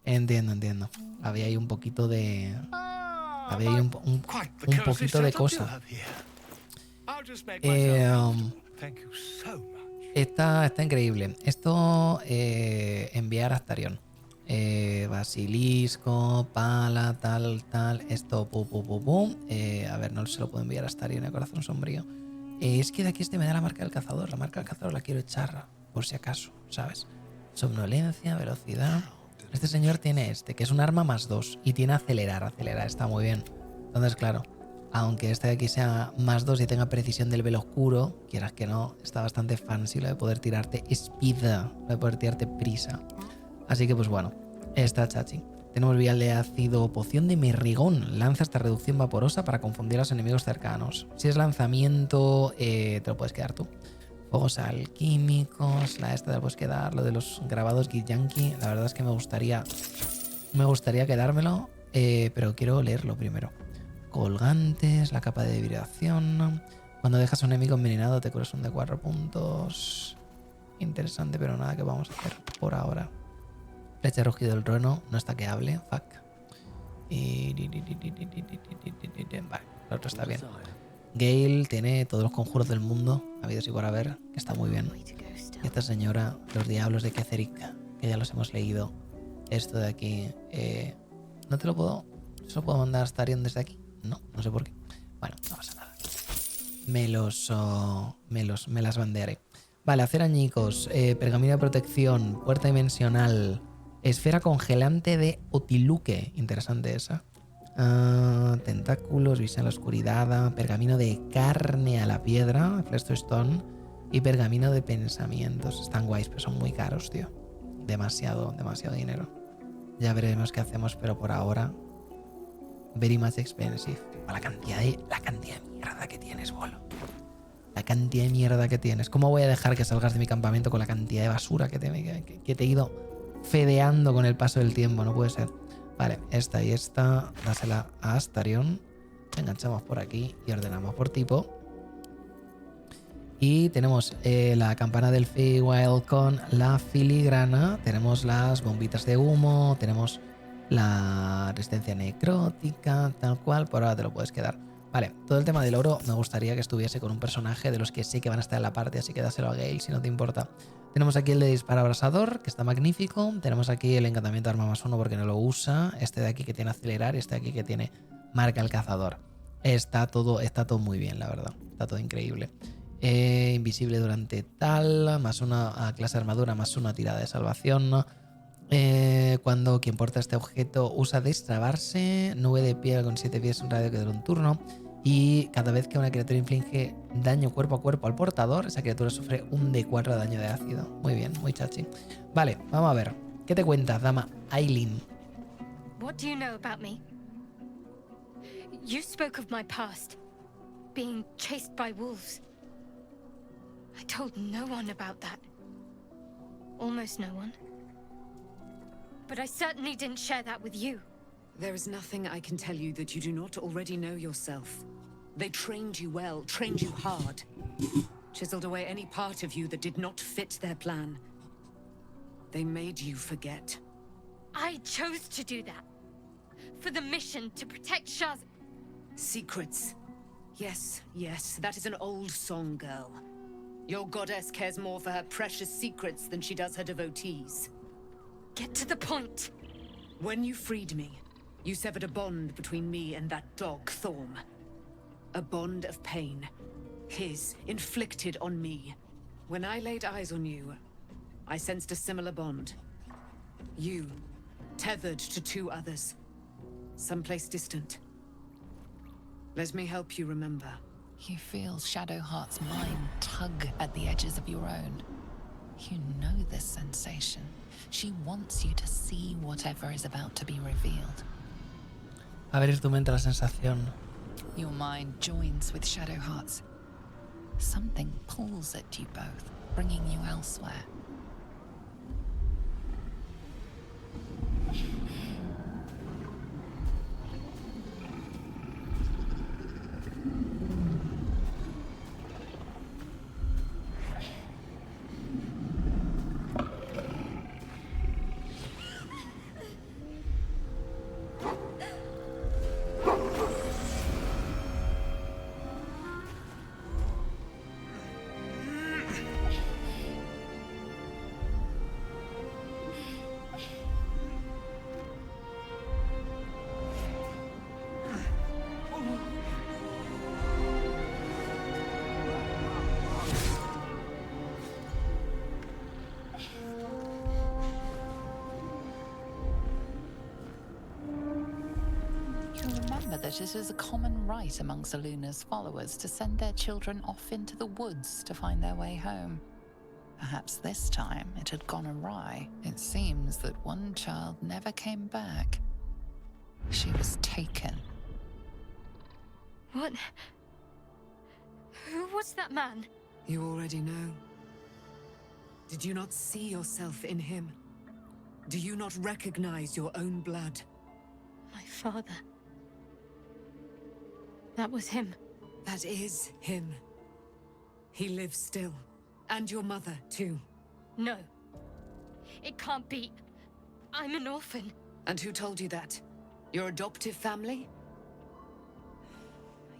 Entiendo. Había ahí un poquito de... Había ahí un poquito de cosa. Está increíble. Esto, enviar a Starion. Basilisco, pala, tal, esto, a ver, no se lo puedo enviar a Starion el corazón sombrío. Es que de aquí me da la marca del cazador. La marca del cazador la quiero echar por si acaso, ¿sabes? Somnolencia, velocidad. Este señor tiene que es un arma +2 y tiene acelerar está muy bien. Entonces, claro, aunque este de aquí sea +2 y tenga precisión del velo oscuro, quieras que no, está bastante fancy lo de poder tirarte speed, lo de poder tirarte prisa. Así que pues bueno, está chachi. Tenemos vial de ácido, poción de merrigón. Lanza esta reducción vaporosa para confundir a los enemigos cercanos. Si es lanzamiento, te lo puedes quedar tú. Fuegos alquímicos, la esta te la puedes quedar. Lo de los grabados Git Yankee, la verdad es que me gustaría quedármelo, pero quiero leerlo primero. Colgantes, la capa de vibración. Cuando dejas a un enemigo envenenado te curas un de 4 puntos. Interesante, pero nada que vamos a hacer por ahora. Flecha rugido del trueno. No está que hable. Fuck. Y... Vale, el otro está bien. Gale tiene todos los conjuros del mundo, habidos y por haber, que está muy bien. Y esta señora, los diablos de Ketheric, que ya los hemos leído. Esto de aquí, no te lo puedo... ¿Se lo puedo mandar a Astarion desde aquí? No, no sé por qué. Bueno, no pasa nada. Me las bandearé. Vale, hacer añicos, pergamino de protección, puerta dimensional, esfera congelante de Otiluque. Interesante esa. Tentáculos, visión en la oscuridad, pergamino de carne a la piedra, Stone, y pergamino de pensamientos. Están guays, pero son muy caros, tío. Demasiado dinero. Ya veremos qué hacemos, pero por ahora, very much expensive. La cantidad de mierda que tienes, bolo. La cantidad de mierda que tienes. ¿Cómo voy a dejar que salgas de mi campamento con la cantidad de basura que te he ido fedeando con el paso del tiempo? No puede ser. Vale, esta y esta, dásela a Astarion. Enganchamos por aquí y ordenamos por tipo. Y tenemos la campana del Feywild con la filigrana. Tenemos las bombitas de humo. Tenemos la resistencia necrótica, tal cual. Por ahora te lo puedes quedar. Vale, todo el tema del oro me gustaría que estuviese con un personaje de los que sé que van a estar en la parte, así que dáselo a Gale si no te importa. Tenemos aquí el de disparo abrasador, que está magnífico. Tenemos aquí el encantamiento de arma +1 porque no lo usa. Este de aquí que tiene acelerar y este de aquí que tiene marca el cazador. Está todo muy bien, la verdad. Está todo increíble. Invisible durante tal, +1 a clase de armadura, +1 a tirada de salvación. Cuando quien porta este objeto usa destrabarse, nube de piedra con 7 pies, un radio que dura un turno. Y cada vez que una criatura inflige daño cuerpo a cuerpo al portador, esa criatura sufre un D4 de daño de ácido. Muy bien, muy chachi. Vale, vamos a ver. ¿Qué te cuentas, dama Aileen? What do you know about me? You spoke of my past, being chased by wolves. I told no one about that. Almost no one. But I certainly didn't share that with you. There is nothing I can tell you that you do not already know yourself. They trained you well, trained you hard. Chiseled away any part of you that did not fit their plan. They made you forget. I chose to do that. For the mission to protect Shaz. Secrets. Yes, yes, that is an old song, girl. Your goddess cares more for her precious secrets than she does her devotees. Get to the point. When you freed me, you severed a bond between me and that dog, Thorm. A bond of pain. His, inflicted on me. When I laid eyes on you, I sensed a similar bond. You, tethered to 2 others. Someplace distant. Let me help you remember. You feel Shadowheart's mind tug at the edges of your own. You know this sensation. She wants you to see whatever is about to be revealed. A ver, es tu mente la sensación. Your mind joins with Shadowheart's. Something pulls at you both, bringing you elsewhere. That it is a common right amongst Aluna's followers to send their children off into the woods to find their way home. Perhaps this time it had gone awry. It seems that one child never came back. She was taken. What? Who was that man? You already know. Did you not see yourself in him? Do you not recognize your own blood? My father. That was him. That is him. He lives still. And your mother, too. No. It can't be. I'm an orphan. And who told you that? Your adoptive family?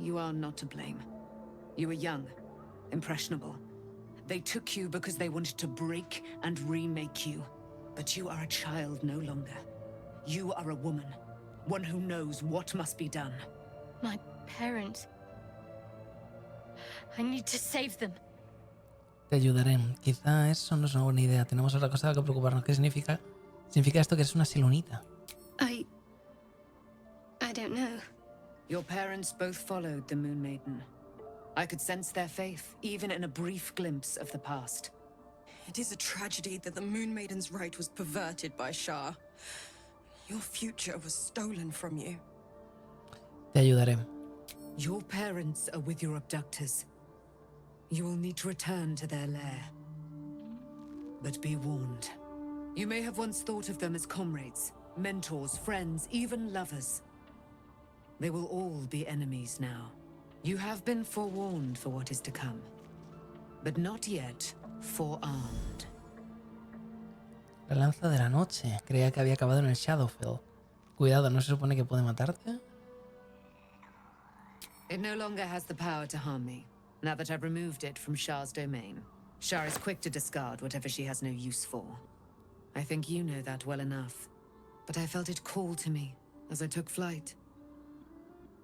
You are not to blame. You were young, impressionable. They took you because they wanted to break and remake you. But you are a child no longer. You are a woman, one who knows what must be done. My parents. I need to save them. Te ayudaré. Quizá eso no es una buena idea. Tenemos otra cosa de la que preocuparnos. ¿Qué significa? Significa esto que eres una silonita. I don't know. Your parents both followed the Moon Maiden. I could sense their faith, even in a brief glimpse of the past. It is a tragedy that the Moon Maiden's right was perverted by Shah. Your future was stolen from you. Te ayudaré. Your parents are with your abductors. You will need to return to their lair. But be warned. You may have once thought of them as comrades, mentors, friends, even lovers. They will all be enemies now. You have been forewarned for what is to come, but not yet forearmed. La lanza de la noche. Creía que había acabado en el Shadowfell. Cuidado, ¿no se supone que puede matarte? It no longer has the power to harm me, now that I've removed it from Shah's domain. Shah is quick to discard whatever she has no use for. I think you know that well enough. But I felt it call to me as I took flight.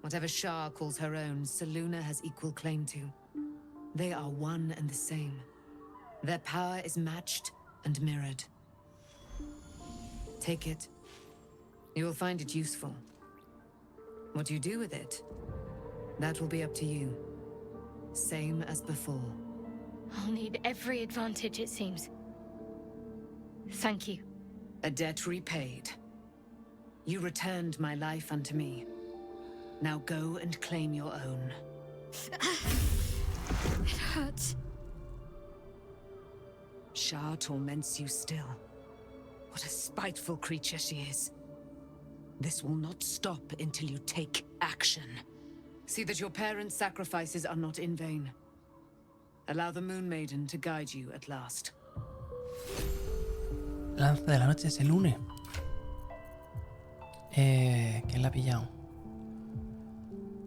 Whatever Shah calls her own, Selûne has equal claim to. They are one and the same. Their power is matched and mirrored. Take it. You will find it useful. What you do with it, that will be up to you. Same as before. I'll need every advantage, it seems. Thank you. A debt repaid. You returned my life unto me. Now go and claim your own. It hurts. Shah torments you still. What a spiteful creature she is. This will not stop until you take action. See that your parents' sacrifices are not in vain. Allow the Moon Maiden to guide you at last. Lanza de la noche se une. ¿Quién la ha pillado?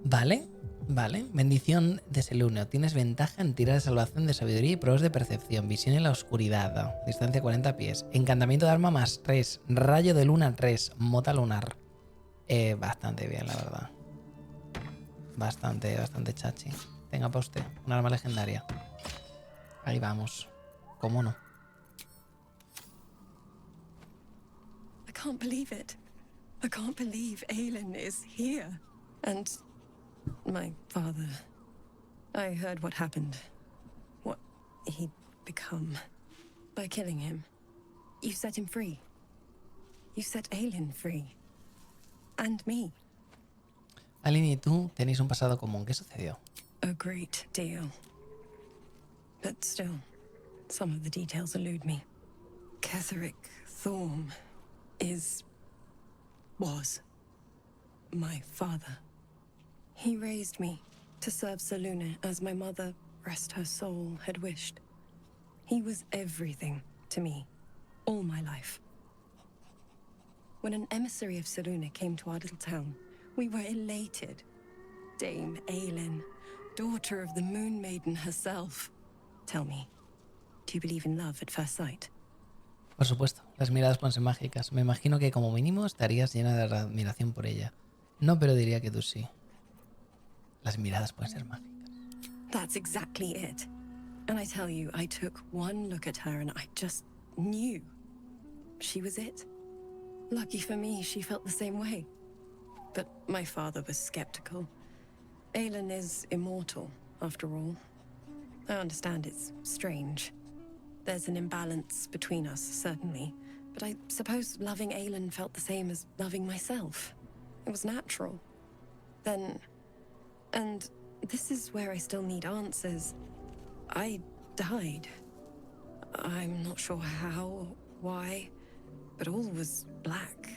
Vale, vale. Bendición de Selûne. Tienes ventaja en tirar de salvación, de sabiduría y pruebas de percepción. Visión en la oscuridad. Distancia 40 pies. Encantamiento de arma más 3. Rayo de luna 3. Mota lunar. Bastante bien, la verdad. Bastante chachi. Tenga para usted. Un arma legendaria. Ahí vamos. ¿Cómo no? I can't believe it. I can't believe Aelin is here. And my father. I heard what happened. What he'd become. By killing him. You set him free. You set Aelin free. And me. Aline y tú tenéis un pasado común. ¿Qué sucedió? A great deal. But still, some of the details elude me. Ketheric Thorm was my father. He raised me to serve Selûne as my mother, rest her soul, had wished. He was everything to me, all my life. When an emissary of Selûne came to our little town, we were elated. Dame Aelin, daughter of the Moon Maiden herself. Tell me, do you believe in love at first sight? Por supuesto, las miradas pueden ser mágicas. Me imagino que como mínimo estarías llena de admiración por ella. No, pero diría que tú sí. Las miradas pueden ser mágicas. That's exactly it. And I tell you, I took one look at her and I just knew. She was it. Lucky for me, she felt the same way. But my father was skeptical. Aelin is immortal, after all. I understand it's strange. There's an imbalance between us, certainly. But I suppose loving Aelin felt the same as loving myself. It was natural. Then... And this is where I still need answers. I died. I'm not sure how, why, but all was black.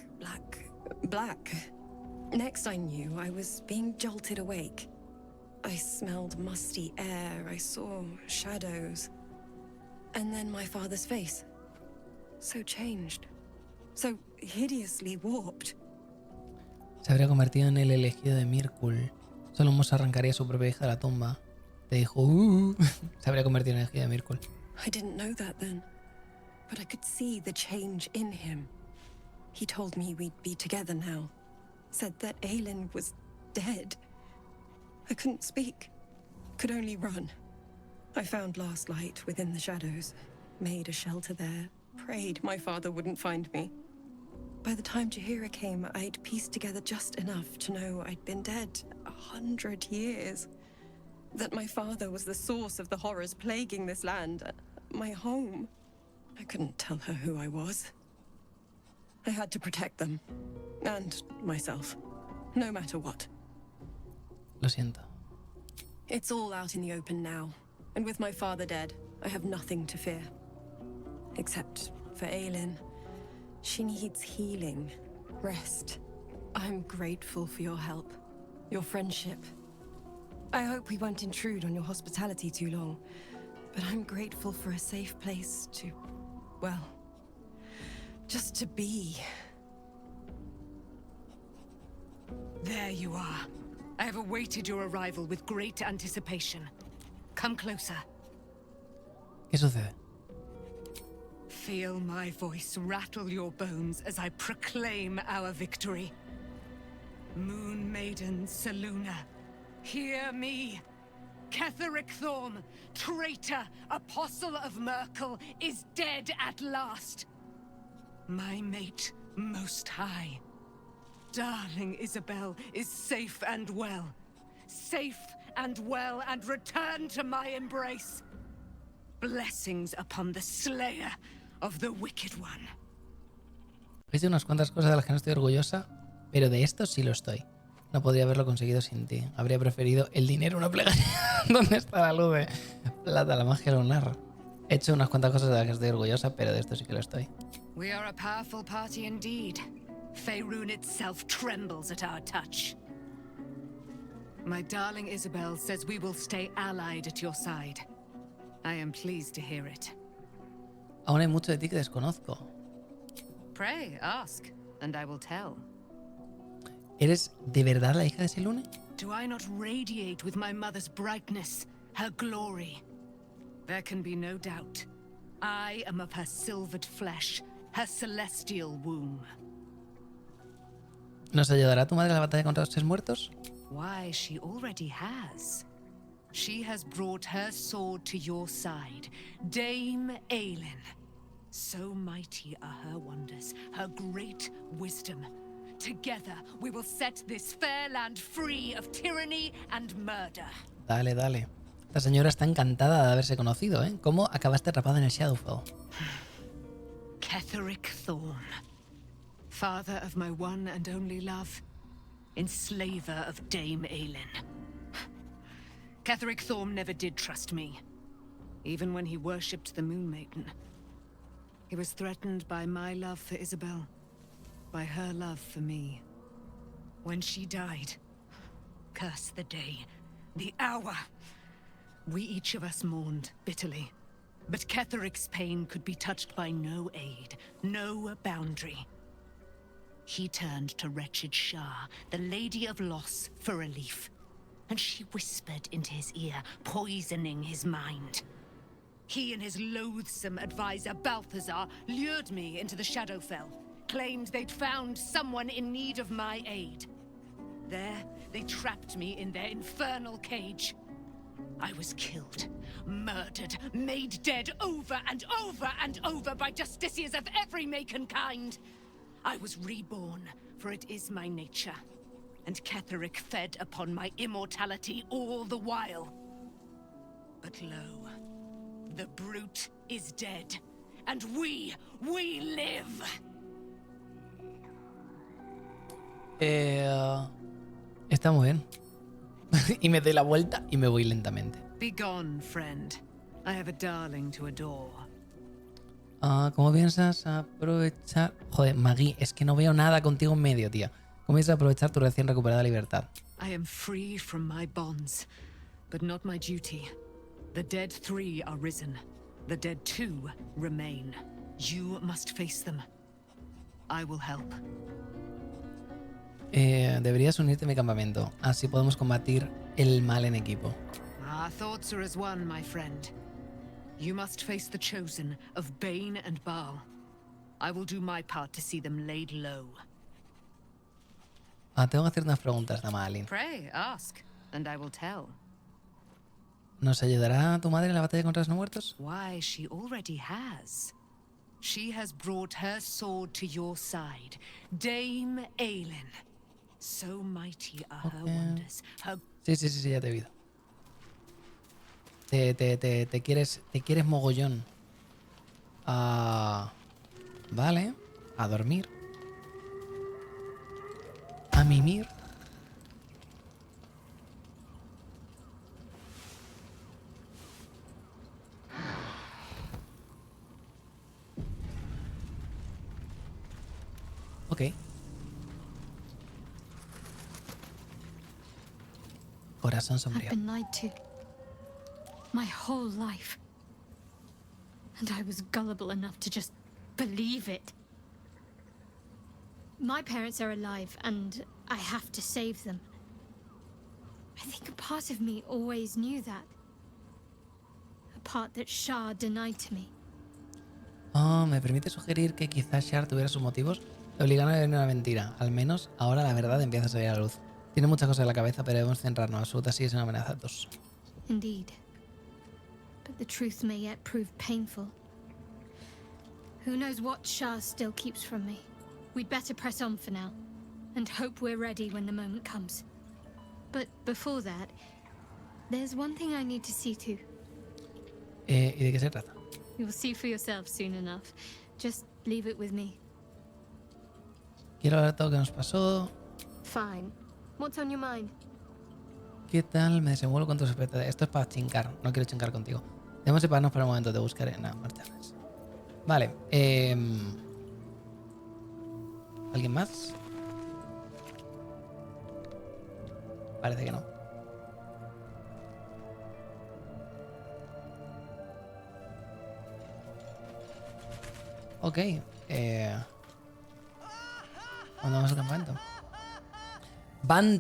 Next I knew, I was being jolted awake. I smelled musty air, I saw shadows. And then my father's face. So changed. So hideously warped. Se habría convertido en el elegido de Mirkul. Solomos arrancaría a su propia hija de la tumba. Te dijo, se habría convertido en el elegido de Mirkul. I didn't know that then, but I could see the change in him. He told me we'd be together now. Said that Aelin was dead. I couldn't speak. Could only run. I found last light within the shadows. Made a shelter there. Prayed my father wouldn't find me. By the time Jaheira came, I'd pieced together just enough to know I'd been dead 100 years. That my father was the source of the horrors plaguing this land. My home. I couldn't tell her who I was. I had to protect them. And myself. No matter what. Lo siento. It's all out in the open now. And with my father dead, I have nothing to fear. Except for Aelin. She needs healing. Rest. I'm grateful for your help. Your friendship. I hope we won't intrude on your hospitality too long. But I'm grateful for a safe place to... well... just to be. There you are. I have awaited your arrival with great anticipation. Come closer. ¿Qué sucede? Feel my voice rattle your bones as I proclaim our victory. Moon Maiden Selûne, hear me. Ketheric Thorm, traitor, apostle of Merkel, is dead at last. My mate, most high. Darling Isabel is safe and well. Safe and well and returned to my embrace. Blessings upon the slayer of the wicked one. Hice unas cuantas cosas de las que no estoy orgullosa, pero de esto sí lo estoy. No podría haberlo conseguido sin ti. Habría preferido el dinero a una plegaria. ¿Dónde está la luz de plata, la magia lunar? He hecho unas cuantas cosas de las que estoy orgullosa, pero de esto sí que lo estoy. We are a powerful party indeed. Faerun itself trembles at our touch. My darling Isabel says we will stay allied at your side. I am pleased to hear it. Aún hay mucho de ti que desconozco. Pray, ask, and I will tell. ¿Eres de verdad la hija de Selûne? Do I not radiate with my mother's brightness, her glory? There can be no doubt. I am of her silvered flesh, her celestial womb. ¿Nos ayudará tu madre a la batalla contra los tres muertos? Why, she already has. She has brought her sword to your side, Dame Aelin. So mighty are her wonders, her great wisdom. Together we will set this fair land free of tyranny and murder. Dale, dale. Esta señora está encantada de haberse conocido, ¿eh? ¿Cómo acabaste atrapado en el Shadowfell? Ketheric Thorm, father of my one and only love, enslaver of Dame Aelin. Ketheric Thorm never did trust me, even when he worshipped the Moon Maiden. He was threatened by my love for Isabel, by her love for me. When she died, curse the day, the hour. We each of us mourned bitterly, but Ketheric's pain could be touched by no aid, no boundary. He turned to wretched Shah, the Lady of Loss, for relief, and she whispered into his ear, poisoning his mind. He and his loathsome advisor, Balthazar, lured me into the Shadowfell, claimed they'd found someone in need of my aid. There, they trapped me in their infernal cage. I was killed, murdered, made dead over and over and over by justiciars of every make and kind. I was reborn, for it is my nature. And Ketheric fed upon my immortality all the while. But lo, the brute is dead, and we live! Está muy bien. Y me doy la vuelta y me voy lentamente. Be gone, friend. I have a darling to adore. ¿Cómo piensas aprovechar...? Joder, Maggie, es que no veo nada contigo en medio, tía. ¿Cómo piensas aprovechar tu recién recuperada libertad? I am free from my bonds, but not my duty. The dead 3 are risen. The dead 2 remain. You must face them. I will help. Deberías unirte a mi campamento. Así podemos combatir el mal en equipo. Our thoughts are as one, my friend. You must face the chosen of Bane and Baal. I will do my part to see them laid low. Tengo que hacer unas preguntas, dama Alin. Pray, ask, and I will tell. ¿Nos ayudará tu madre en la batalla contra los no muertos? Why, she already has. She has brought her sword to your side, Dame Aelin. So mighty are her wonders. Her... Sí, ya te he oído. Te quieres mogollón. Vale. A dormir. A mimir. Ok. Corazón I've sombrío. been lied to. My whole life. And I was gullible enough to just believe it. My parents are alive, and I have to save them. I think a part of me always knew that. A part that Shah denied to me. Me permite sugerir que quizás Shar tuviera sus motivos. Le obligaron a vivir una mentira. Al menos ahora la verdad empieza a salir a la luz. Tiene muchas cosas en la cabeza, pero debemos centrarnos. Absoluta sí es una amenaza a todos. Indeed. But the truth may yet prove painful. Who knows what Shah still keeps from me? We'd better press on for now, and hope we're ready when the moment comes. But before that, there's one thing I need to see to. ¿Y de qué se trata? You'll see for yourself soon enough. Just leave it with me. Quiero hablar de todo lo que nos pasó. Fine. What's on your mind? ¿Qué tal me desenvuelvo con tus expectativas? Esto es para chingar. No quiero chingar contigo. Debemos separarnos por el momento. Te buscaré. Nada, marcharles. Vale. ¿Alguien más? Parece que no. Ok. Vamos al campamento.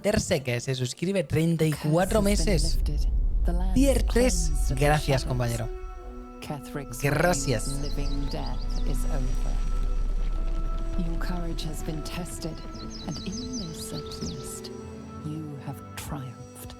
Tercer, que se suscribe 34 meses. Tier 3. Gracias, compañero. Gracias. Your courage has been tested, and in this at least, you have triumphed.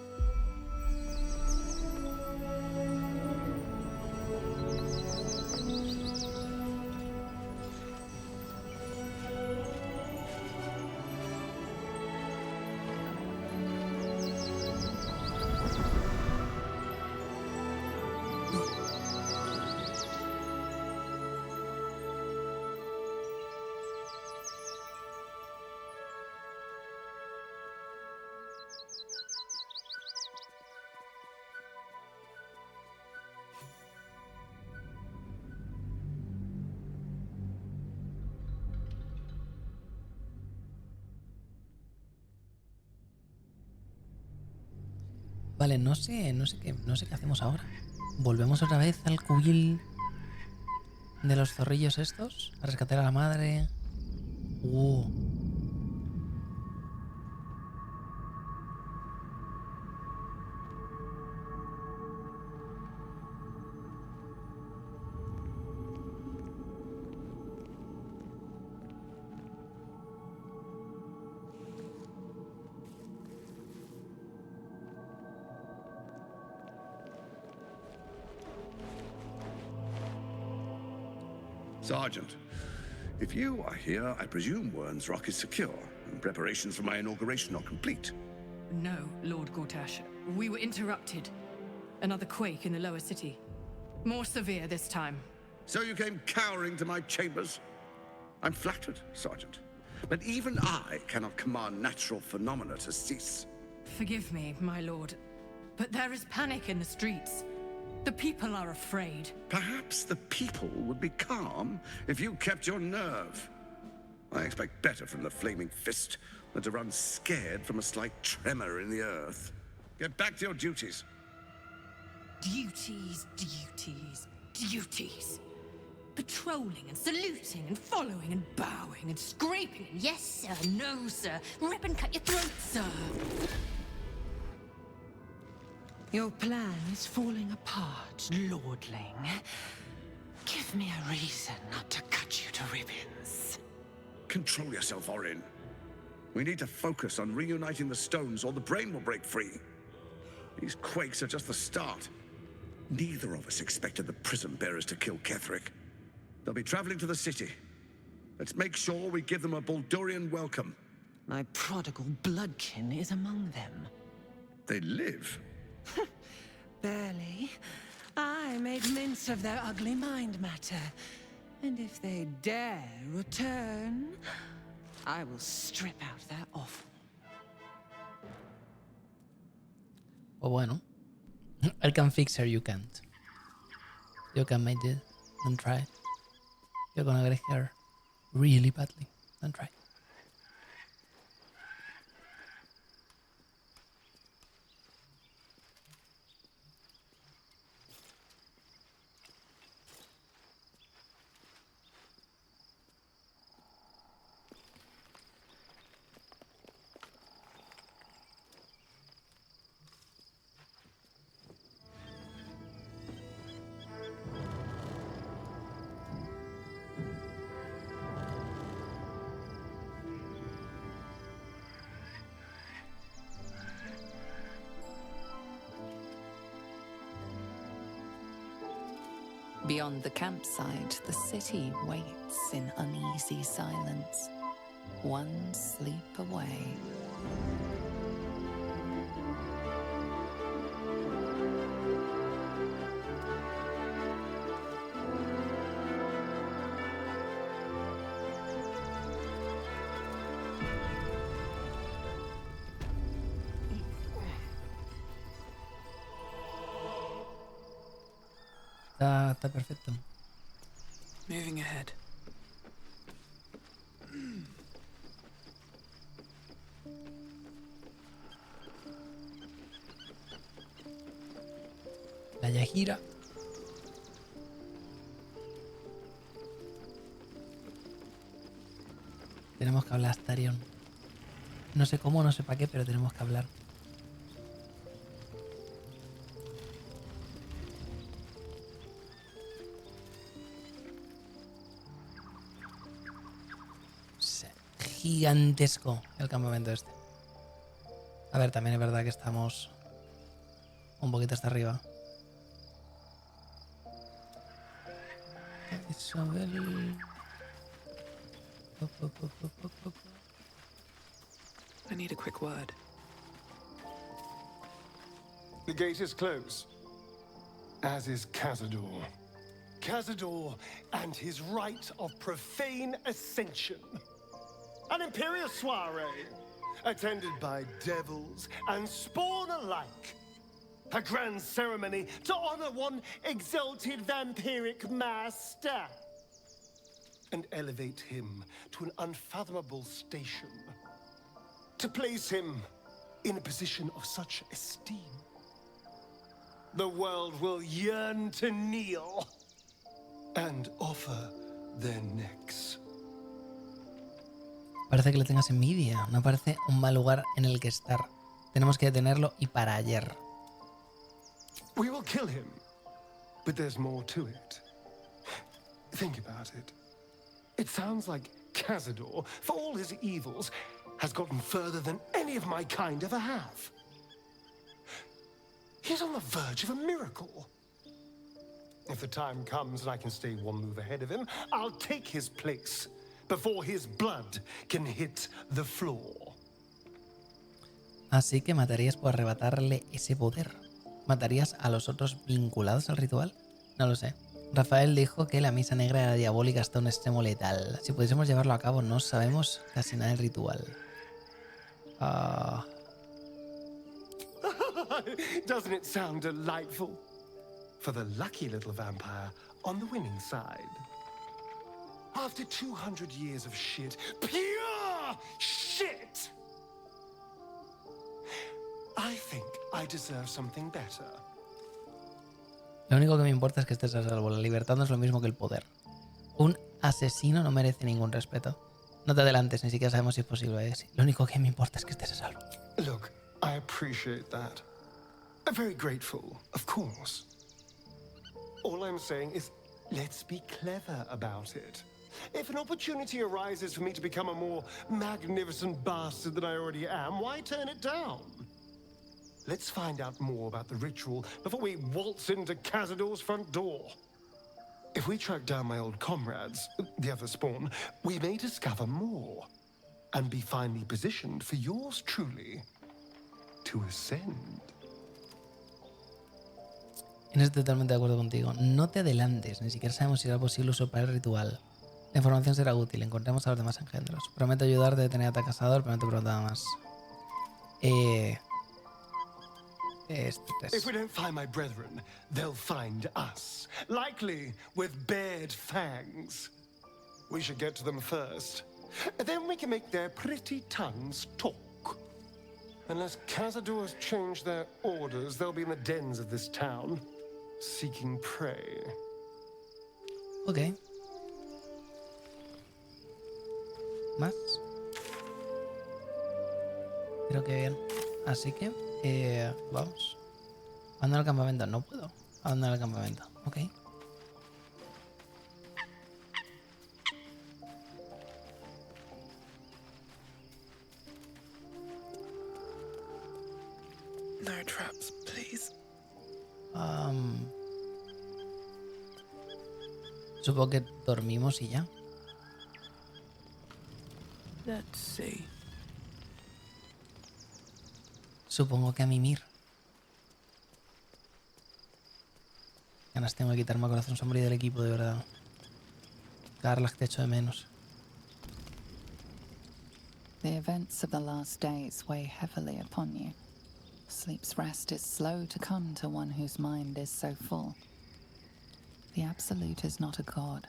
Vale, no sé qué hacemos ahora. ¿Volvemos otra vez al cubil de los zorrillos estos? ¿A rescatar a la madre? Sergeant, if you are here, I presume Wern's Rock is secure, and preparations for my inauguration are complete. No, Lord Gortash. We were interrupted. Another quake in the lower city. More severe this time. So you came cowering to my chambers? I'm flattered, Sergeant. But even I cannot command natural phenomena to cease. Forgive me, my lord, but there is panic in the streets. The people are afraid. Perhaps the people would be calm if you kept your nerve. I expect better from the flaming fist than to run scared from a slight tremor in the earth. Get back to your duties. Duties, duties, duties. patrolling and saluting and following and bowing and scraping and yes sir, no sir, rip and cut your throat, sir. Your plan is falling apart, lordling. Give me a reason not to cut you to ribbons. Control yourself, Orin. We need to focus on reuniting the stones or the brain will break free. These quakes are just the start. Neither of us expected the prison bearers to kill Ketherick. They'll be traveling to the city. Let's make sure we give them a Baldurian welcome. My prodigal bloodkin is among them. They live. Barely. I made mince of their ugly mind matter. And if they dare return, I will strip out their offal. Pues bueno. I can fix her, you can't. You can make it. Don't try. You're gonna get her really badly. Don't try. Beyond the campsite, the city waits in uneasy silence, one sleep away. Está perfecto. Moving ahead. La Yajira. Tenemos que hablar, Astarion. No sé cómo, no sé para qué, pero tenemos que hablar. Gigantesco el campamento este. A ver, también es verdad que estamos un poquito hasta arriba. I need a quick word. The gate is closed, as is Cazador. Cazador and his rite of profane ascension. An imperial soiree, attended by devils and spawn alike. A grand ceremony to honor one exalted vampiric master. And elevate him to an unfathomable station. To place him in a position of such esteem. The world will yearn to kneel and offer their necks. Parece que le tengas envidia. No parece un mal lugar en el que estar. Tenemos que detenerlo y para ayer. We will kill him, but there's more to it. Think about it. It sounds like Cazador, for all his evils, has gotten further than any of my kind ever have. He's on the verge of a miracle. If the time comes and I can stay one move ahead of him, I'll take his place before his blood can hit the floor. Así que matarías por arrebatarle ese poder. ¿Matarías a los otros vinculados al ritual? No lo sé. Rafael dijo que la misa negra era diabólica hasta un extremo letal. Si pudiésemos llevarlo a cabo, no sabemos casi nada del ritual. Doesn't it sound delightful? For the lucky little vampire on the winning side. After 200 years of shit, pure shit, I think I deserve something better. Lo único que me importa es que estés a salvo. La libertad no es lo mismo que el poder. Un asesino no merece ningún respeto. No te adelantes, ni siquiera sabemos si es posible. Lo único que me importa es que estés a salvo. Look, I appreciate that. I'm very grateful, of course. All I'm saying is, let's be clever about it. If an opportunity arises for me to become a more magnificent bastard than I already am, why turn it down? Let's find out more about the ritual before we waltz into Cazador's front door. If we track down my old comrades, the other spawn, we may discover more and be finally positioned for yours truly to ascend. En esto totalmente de acuerdo contigo. No te adelantes, ni siquiera sabemos si será posible usurpar el ritual. La información será útil, encontremos a los demás engendros. Prometo ayudarte a detener a tu cazador, pero no te prometo nada más. If we don't find my brethren, they'll find us. Likely with bared fangs. We should get to them first. Then we can make their pretty tongues talk. Unless Cazador has changed their orders, they'll be in the dens of this town, seeking prey. Ok. ¿Más? Creo que bien. Así que, vamos. Abandonar el campamento. No puedo. Abandonar el campamento. Ok. No traps, please. Supongo que dormimos y ya. Let's see. Supongo que a mimir. Ganas tengo de quitarme el corazón sombrío del equipo, de verdad. Carla, te echo de menos. The events of the last days weigh heavily upon you. Sleep's rest is slow to come to one whose mind is so full. The Absolute is not a god,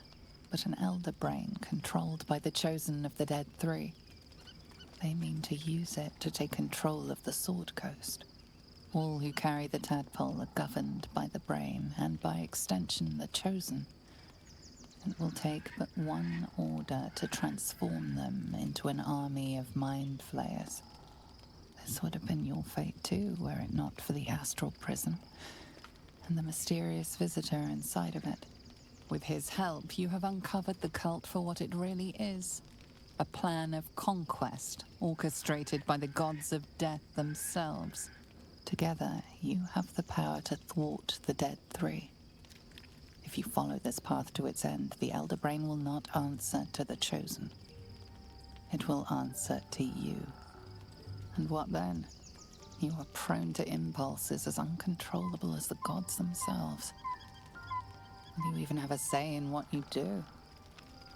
but an elder brain controlled by the chosen of the Dead Three. They mean to use it to take control of the Sword Coast. All who carry the tadpole are governed by the brain, and by extension the chosen. It will take but one order to transform them into an army of mind flayers. This would have been your fate too, were it not for the astral prison and the mysterious visitor inside of it. With his help, you have uncovered the cult for what it really is. A plan of conquest orchestrated by the gods of death themselves. Together, you have the power to thwart the Dead Three. If you follow this path to its end, the Elder Brain will not answer to the Chosen. It will answer to you. And what then? You are prone to impulses as uncontrollable as the gods themselves. Will you even have a say in what you do?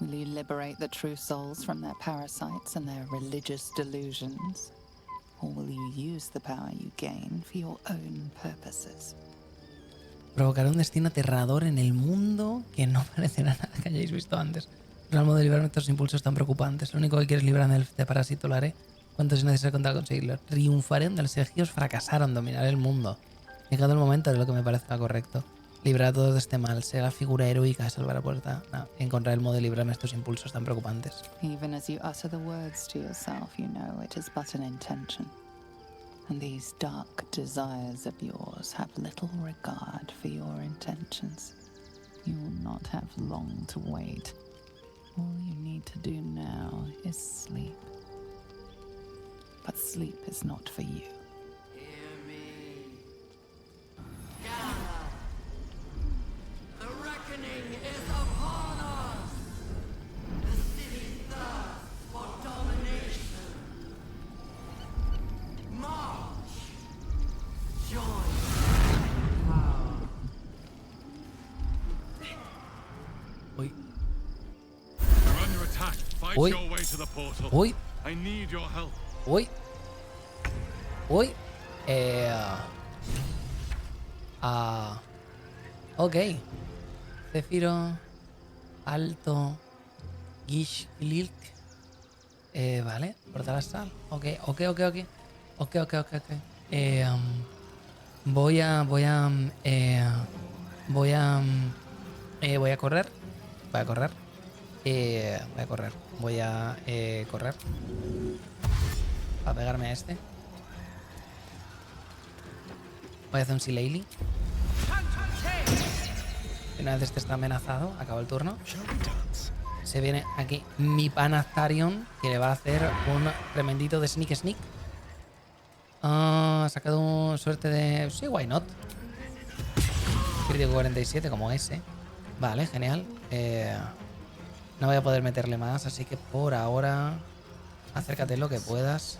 Will you liberate the true souls from their parasites and their religious delusions? Or will you use the power you gain for your own purposes? Provocará un destino aterrador en el mundo que no parecerá nada que hayáis visto antes. No al modo de librar nuestros impulsos tan preocupantes. Lo único que quieres librar de este parásito lo haré cuanto es necesario contra conseguirlo. Triunfaré donde los elegidos fracasaron, dominaré el mundo. Llegado el momento de lo que me parezca correcto. Librar a todos de este mal, ser la figura heroica de salvar la puerta. No, encontrar el modo de librarme de estos impulsos tan preocupantes. Even as you utter the words to yourself, you know it is but an intention. And these dark desires of yours have little regard for your intentions. You will not have long to wait. All you need to do now is sleep. But sleep is not for you. Hear me. The reckoning is upon us! The city thirsts for domination. March! Join power. Uy. You're under attack. Fight Uy. your way to the portal. Uy. I need your help. Uy. Uy. Ok. Céfiro. Alto. Gish. Lilk. Vale. Portal astral. Ok. Voy a correr. Voy a correr. Voy a correr. Voy a correr. Para pegarme a este. Voy a hacer un Sileili. Una vez este está amenazado, acaba el turno. Se viene aquí mi pana Tharion, que le va a hacer un tremendito de Sneak Sneak. Ha sacado una suerte de... Sí, why not. Crítico 47 como ese. Vale, genial. No voy a poder meterle más, así que por ahora acércate lo que puedas.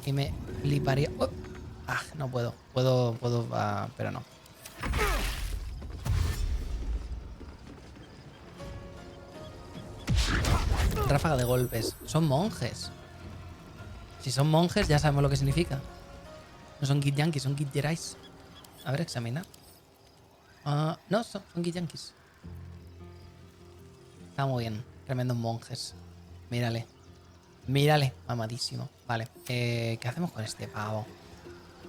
Y me fliparía... ¡Oh! Ah, no puedo. Puedo, pero no. Ráfaga de golpes. Son monjes. Si son monjes ya sabemos lo que significa. No son Kid Yankees, son Kid Jerais. A ver, examina. No, son Kid Yankees. Está muy bien. Tremendos monjes. Mírale. Mírale. Mamadísimo. Vale. ¿Qué hacemos con este pavo?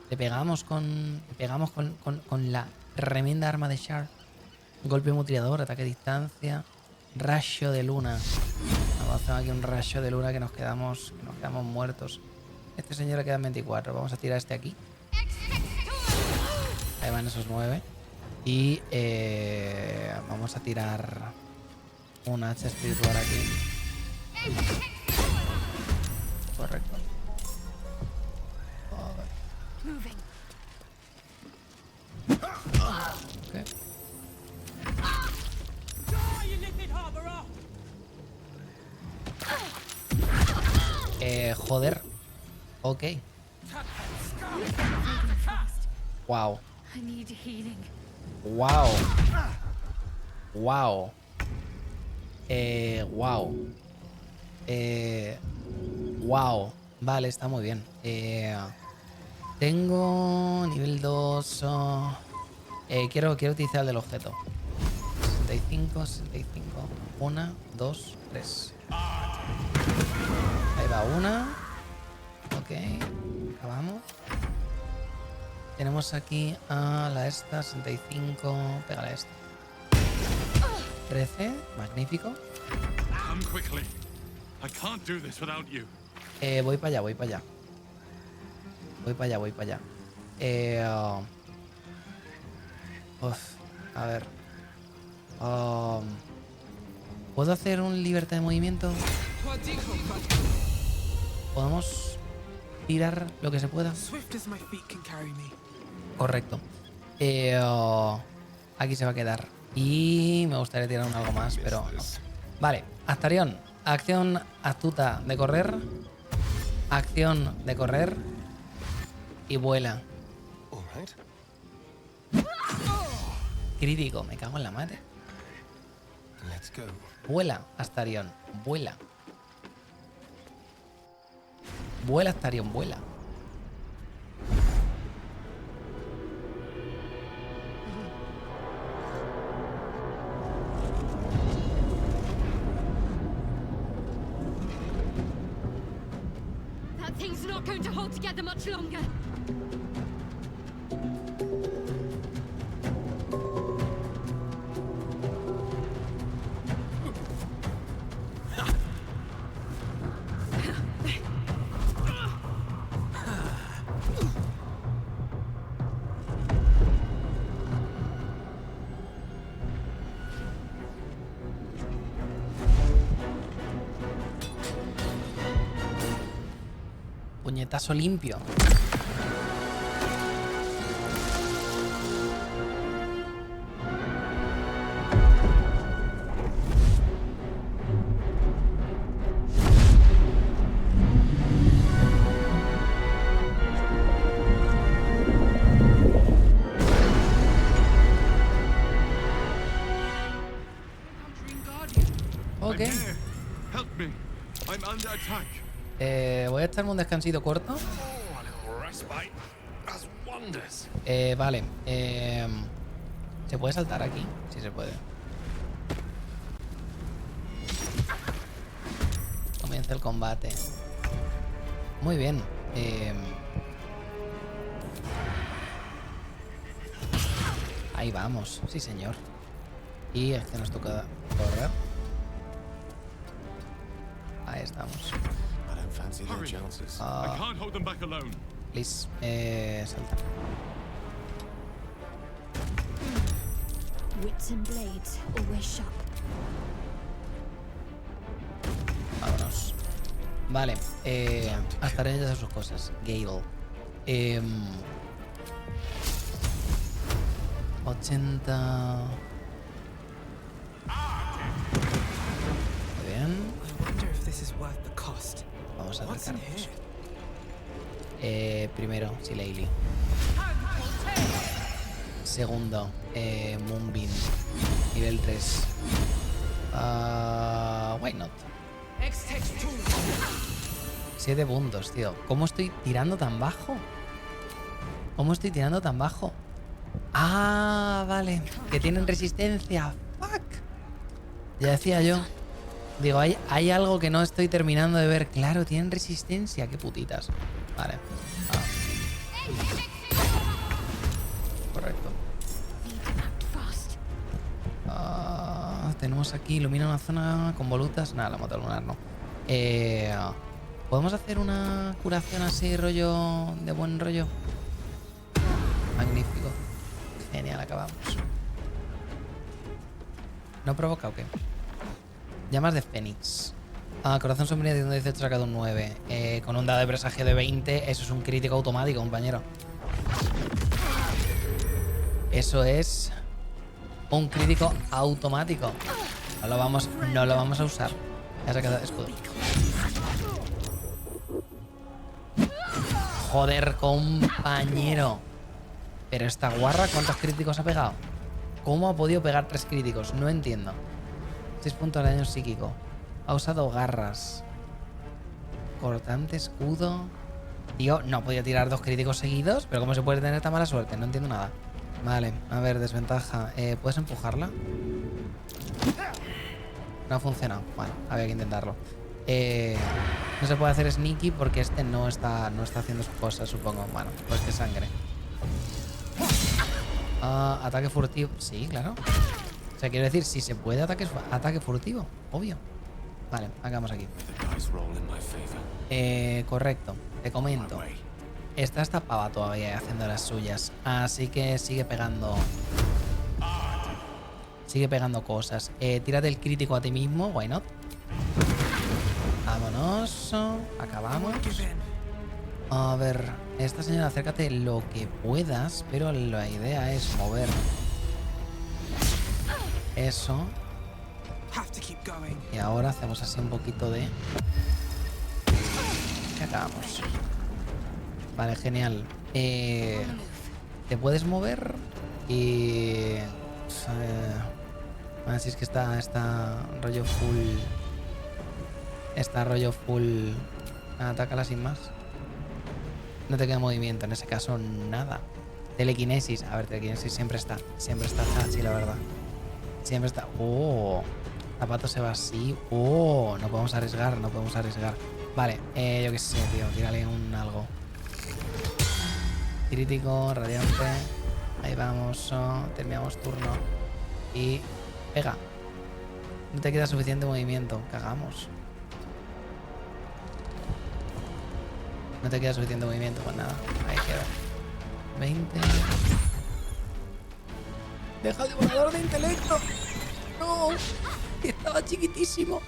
Le pegamos con la tremenda arma de Shard. Golpe mutilador, ataque a distancia. Rayo de luna. Vamos a hacer aquí un rayo de luna que nos quedamos muertos. Este señor le quedan 24. Vamos a tirar este aquí. Ahí van esos 9. Y vamos a tirar un hacha espiritual aquí. Correcto. Okay. Joder. Ok. Wow. Wow. Wow. Wow. Wow. Vale, está muy bien. Tengo nivel 2. Quiero utilizar el del objeto. 65, 65. 1, 2, 3. Ahí va una. Ok. Acabamos. Tenemos aquí a la esta. 65. Pégale a esta. 13. Magnífico. Voy para allá, voy para allá. Voy para allá, voy para allá. A ver. ¿Puedo hacer un libertad de movimiento? ¿Podemos tirar lo que se pueda? Correcto. Aquí se va a quedar. Y me gustaría tirar algo más, pero no. Vale, Astarion. Acción astuta de correr. Acción de correr. Y vuela. Crítico, me cago en la madre. Vuela, Astarion, vuela. Vuela, Astarion, vuela. That thing's not going to hold together much longer. Puñetazo limpio. Ok. Voy a echarme un descansito corto. Vale. ¿Se puede saltar aquí? Sí se puede. Comienza el combate. Muy bien. Ahí vamos. Sí, señor. Y es que nos toca correr. chances. I can't hold them back alone. Please, salta. Wits and blades, always sharp. Vámonos. Vale, hasta ahora ya sus cosas. Gable. 80. Muy bien. Vamos a acercarnos. Primero, Sileili. Segundo, Moonbeam. Nivel 3. Why not? 7 puntos, tío. ¿Cómo estoy tirando tan bajo? ¿Cómo estoy tirando tan bajo? Ah, vale. Que tienen resistencia. Fuck. Ya decía yo. Digo, hay algo que no estoy terminando de ver. Claro, tienen resistencia. Qué putitas. Vale. Correcto. Tenemos aquí, ilumina una zona con volutas. Nada, la moto lunar no. ¿Podemos hacer una curación así, rollo de buen rollo? Magnífico. Genial, acabamos. ¿No provoca o qué? Llamas de Fénix. Corazón sombrío de 18 sacado un 9. Con un dado de presagio de 20, eso es un crítico automático, compañero. Eso es un crítico automático. No lo vamos a usar. Ya se ha quedado escudo. Joder, compañero. Pero esta guarra, ¿cuántos críticos ha pegado? ¿Cómo ha podido pegar 3 críticos? No entiendo. 6 puntos de daño psíquico. Ha usado garras. Cortante, escudo. Tío, no podía tirar 2 críticos seguidos. Pero ¿cómo se puede tener tan mala suerte? No entiendo nada. Vale, a ver, desventaja. ¿Puedes empujarla? No ha funcionado. Bueno, había que intentarlo. No se puede hacer sneaky porque este no está haciendo sus cosas, supongo. Bueno, pues que sangre. Ataque furtivo. Sí, claro. O sea, quiero decir, si se puede ataque furtivo. Obvio. Vale, hagamos aquí. Correcto. Te comento. Está pava todavía haciendo las suyas. Así que sigue pegando. Sigue pegando cosas. Tírate el crítico a ti mismo. Why not? Vámonos. Acabamos. A ver. Esta señora, acércate lo que puedas. Pero la idea es mover. Eso. Y ahora hacemos así un poquito de... Y acabamos. Vale, genial. Te puedes mover y... así es que está rollo full. Está rollo full. Atácala sin más. No te queda movimiento, en ese caso nada. Telequinesis. A ver, telequinesis siempre está. Siempre está Hachi, la verdad. Siempre está. Oh, zapato se va así. Oh, no podemos arriesgar, no podemos arriesgar. Vale, yo qué sé, tío. Tírale un algo. Crítico, radiante. Ahí vamos. Terminamos turno. Y pega. No te queda suficiente movimiento. Cagamos. No te queda suficiente movimiento, pues nada. Ahí queda. 20. ¡Deja el devorador de intelecto! ¡No! Que estaba chiquitísimo.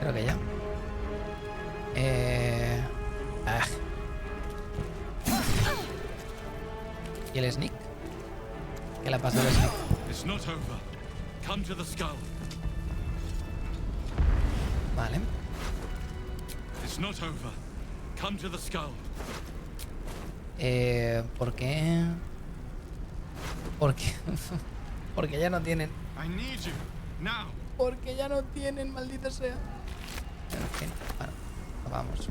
Creo que ya. ¿Y el sneak? ¿Qué le ha pasado al sneak? It's not over. Come to the skull. Vale. It's not over. Come to the skull. ¿Por qué? ¿Por qué? Porque ya no tienen. I need you now. Porque ya no tienen, maldito sea. En fin, bueno, vamos.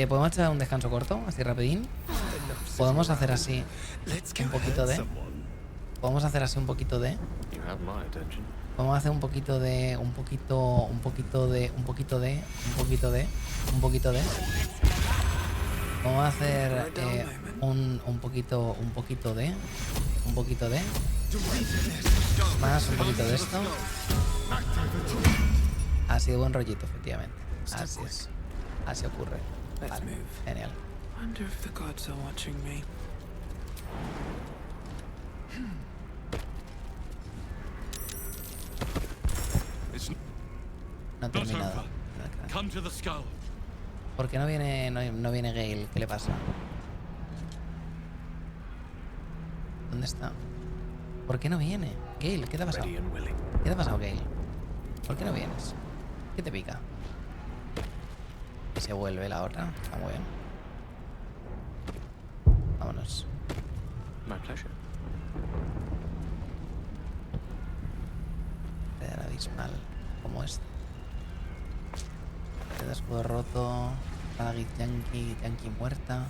¿Podemos echar un descanso corto? Así rapidín. Podemos hacer así un poquito de... Podemos hacer así un poquito de... Vamos a hacer un poquito de... Un poquito de... Vamos a hacer un poquito de... un poquito de... Más, un poquito de esto. Ha sido buen rollito, efectivamente. Así es. Así ocurre. Vale, genial. Wonder if the gods are watching me. No ha terminado. Come to the skull. ¿Por qué no viene Gale? ¿Qué le pasa? ¿Dónde está? ¿Por qué no viene? Gale, ¿qué te ha pasado? ¿Qué te ha pasado, Gale? ¿Por qué no vienes? ¿Qué te pica? Y se vuelve la otra. Está muy bien. Vámonos. My pleasure. Pedal abismal. Como este. Queda escudo roto. Cada yankee muerta.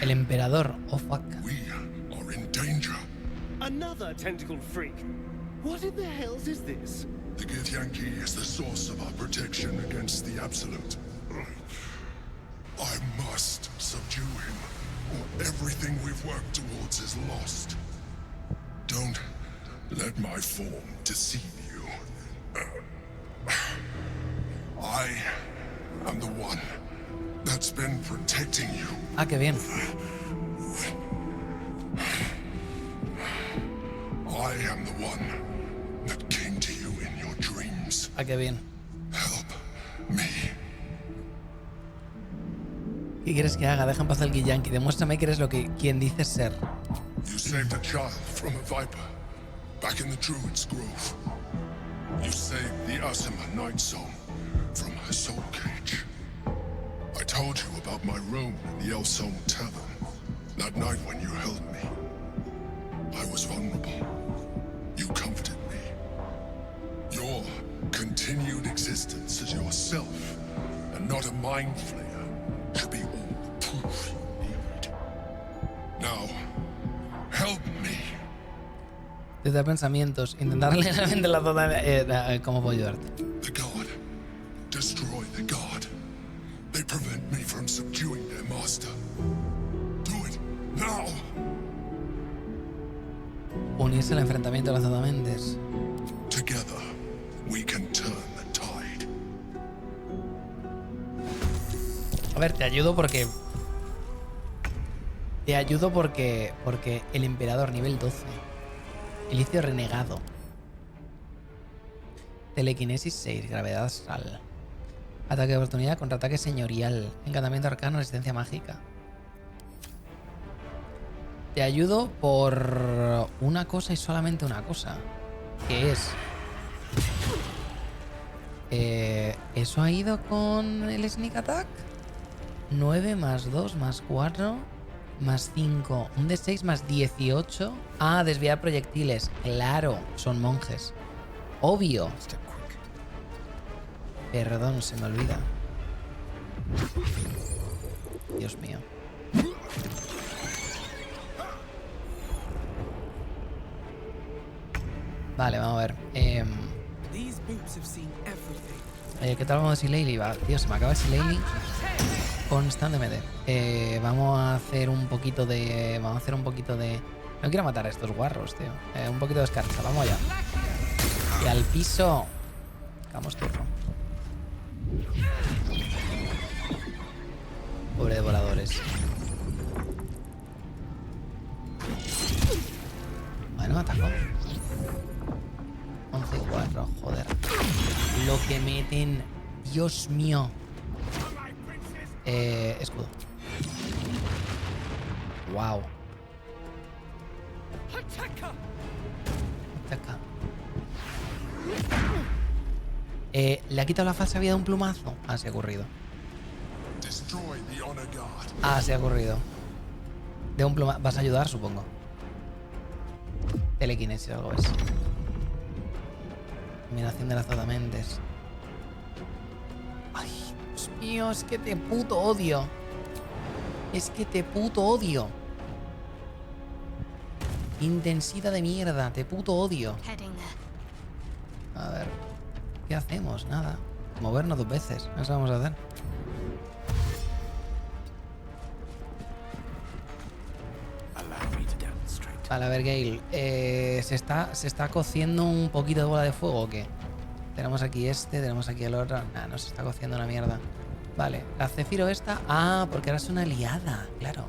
El emperador. Oh fuck. Another tentacle freak. What in the hells is this? The Githyanki is the source of our protection against the Absolute. I must subdue him, or everything we've worked towards is lost. Don't let my form deceive you. I am the one that's been protecting you. Ah, qué bien. I am the one that came to you in your dreams. Ah, qué bien. Help me. ¿Qué quieres que haga? Deja en paz al Githyanki. Demuéstrame que eres quien dices ser. You saved a child from a viper back in the Druid's Grove. You saved the Asima Night Zone from her soul cage. I told you about my room in the Elfsong Tavern that night when you held me. I was vulnerable. You comforted me. Your continued existence as yourself and not a mind flayer should be all the proof you need. Now, help me. Desde pensamientos. Intentar legalmente la zona. ¿Cómo puedo ayudarte? The god. Destroy the god. They prevent me from subduing their master. Do it now. Unirse al enfrentamiento de las Adamentes. Together, we can turn the tide. A ver, te ayudo porque el emperador nivel 12. Elicio renegado. Telequinesis 6, gravedad astral. Ataque de oportunidad, contraataque señorial. Encantamiento arcano, resistencia mágica. Te ayudo por una cosa y solamente una cosa. Que es... ¿eso ha ido con el sneak attack? 9 más 2 más 4 más 5. Un de 6 más 18. Ah, desviar proyectiles. Claro, son monjes. Obvio. Perdón, se me olvida. Dios mío. Vale, vamos a ver. ¿Qué tal vamos a decir Laylee? Va, tío, se me acaba de decir Laylee constantemente. Vamos a hacer un poquito de... No quiero matar a estos guarros, tío. Un poquito de escarcha, vamos allá. Y al piso. Vamos, turro. Pobre devoradores. Bueno, atacó. 11 y 4, joder. Lo que meten. Dios mío. Escudo. Wow. ¿Le ha quitado la falsa vida de un plumazo? Ah, se ha ocurrido. Ah, se ha ocurrido. De un plumazo. ¿Vas a ayudar, supongo? Telequinesis, algo es. Combinación de las azadamentes. Ay, Dios mío, es que te puto odio. Es que te puto odio. Intensidad de mierda, te puto odio. A ver, ¿qué hacemos? Nada. Movernos 2 veces, eso vamos a hacer. Vale, a ver, Gale. ¿Se está cociendo un poquito de bola de fuego o qué? Tenemos aquí este, tenemos aquí el otro. Nah, no se está cociendo una mierda. Vale, la Cefiro esta. Ah, porque ahora es una aliada, claro.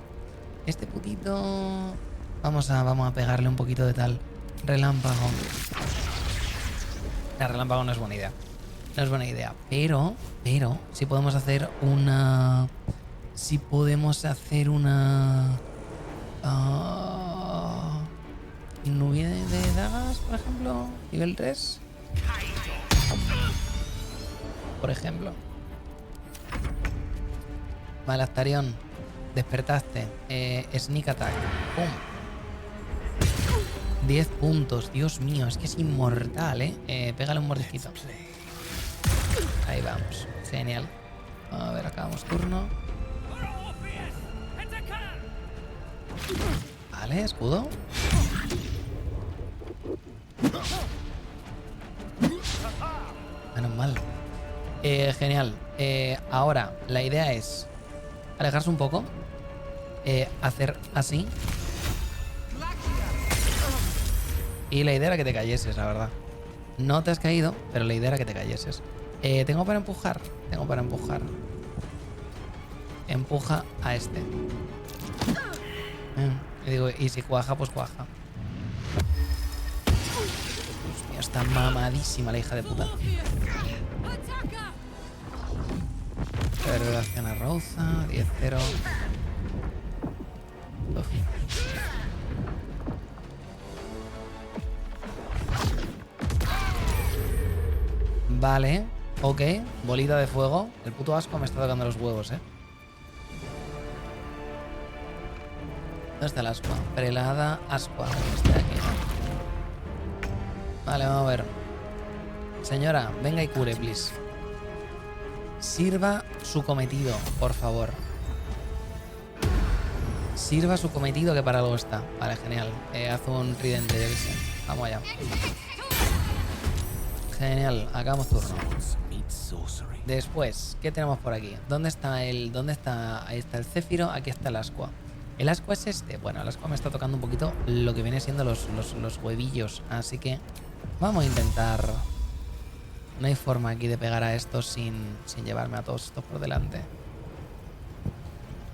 Este putito... Vamos a pegarle un poquito de tal. Relámpago. La relámpago no es buena idea. No es buena idea. Pero, si podemos hacer una... Si podemos hacer una... Nube de dagas, por ejemplo. Nivel 3. Por ejemplo. Vale, Astarion. Despertaste. Sneak attack. Pum. 10 puntos. Dios mío, es que es inmortal, ¿eh? Pégale un mordisquito. Ahí vamos. Genial. A ver, acabamos turno. Vale, escudo. Menos mal. Genial. Ahora, la idea es alejarse un poco. Hacer así. Y la idea era que te cayeses, la verdad. No te has caído, pero la idea era que te cayeses. Tengo para empujar. Tengo para empujar. Empuja a este. Y digo, y si cuaja, pues cuaja. Dios mío, está mamadísima la hija de puta. Revelación a Rosa, 10-0. Vale, ok. Bolita de fuego. El puto asco me está tocando los huevos, ¿eh? ¿Dónde está el ascua? Prelada ascua. Este de aquí. Vale, vamos a ver. Señora, venga y cure, please. Sirva su cometido, por favor. Sirva su cometido, que para algo está. Vale, genial. Haz un tridente, yo que sé. Vamos allá. Genial, acabamos turno. Después, ¿qué tenemos por aquí? ¿Dónde está el...? ¿Dónde está? Ahí está el Céfiro, aquí está el ascua. ¿El ascua es este? Bueno, el ascua me está tocando un poquito lo que viene siendo los huevillos. Así que vamos a intentar... No hay forma aquí de pegar a estos sin llevarme a todos estos por delante.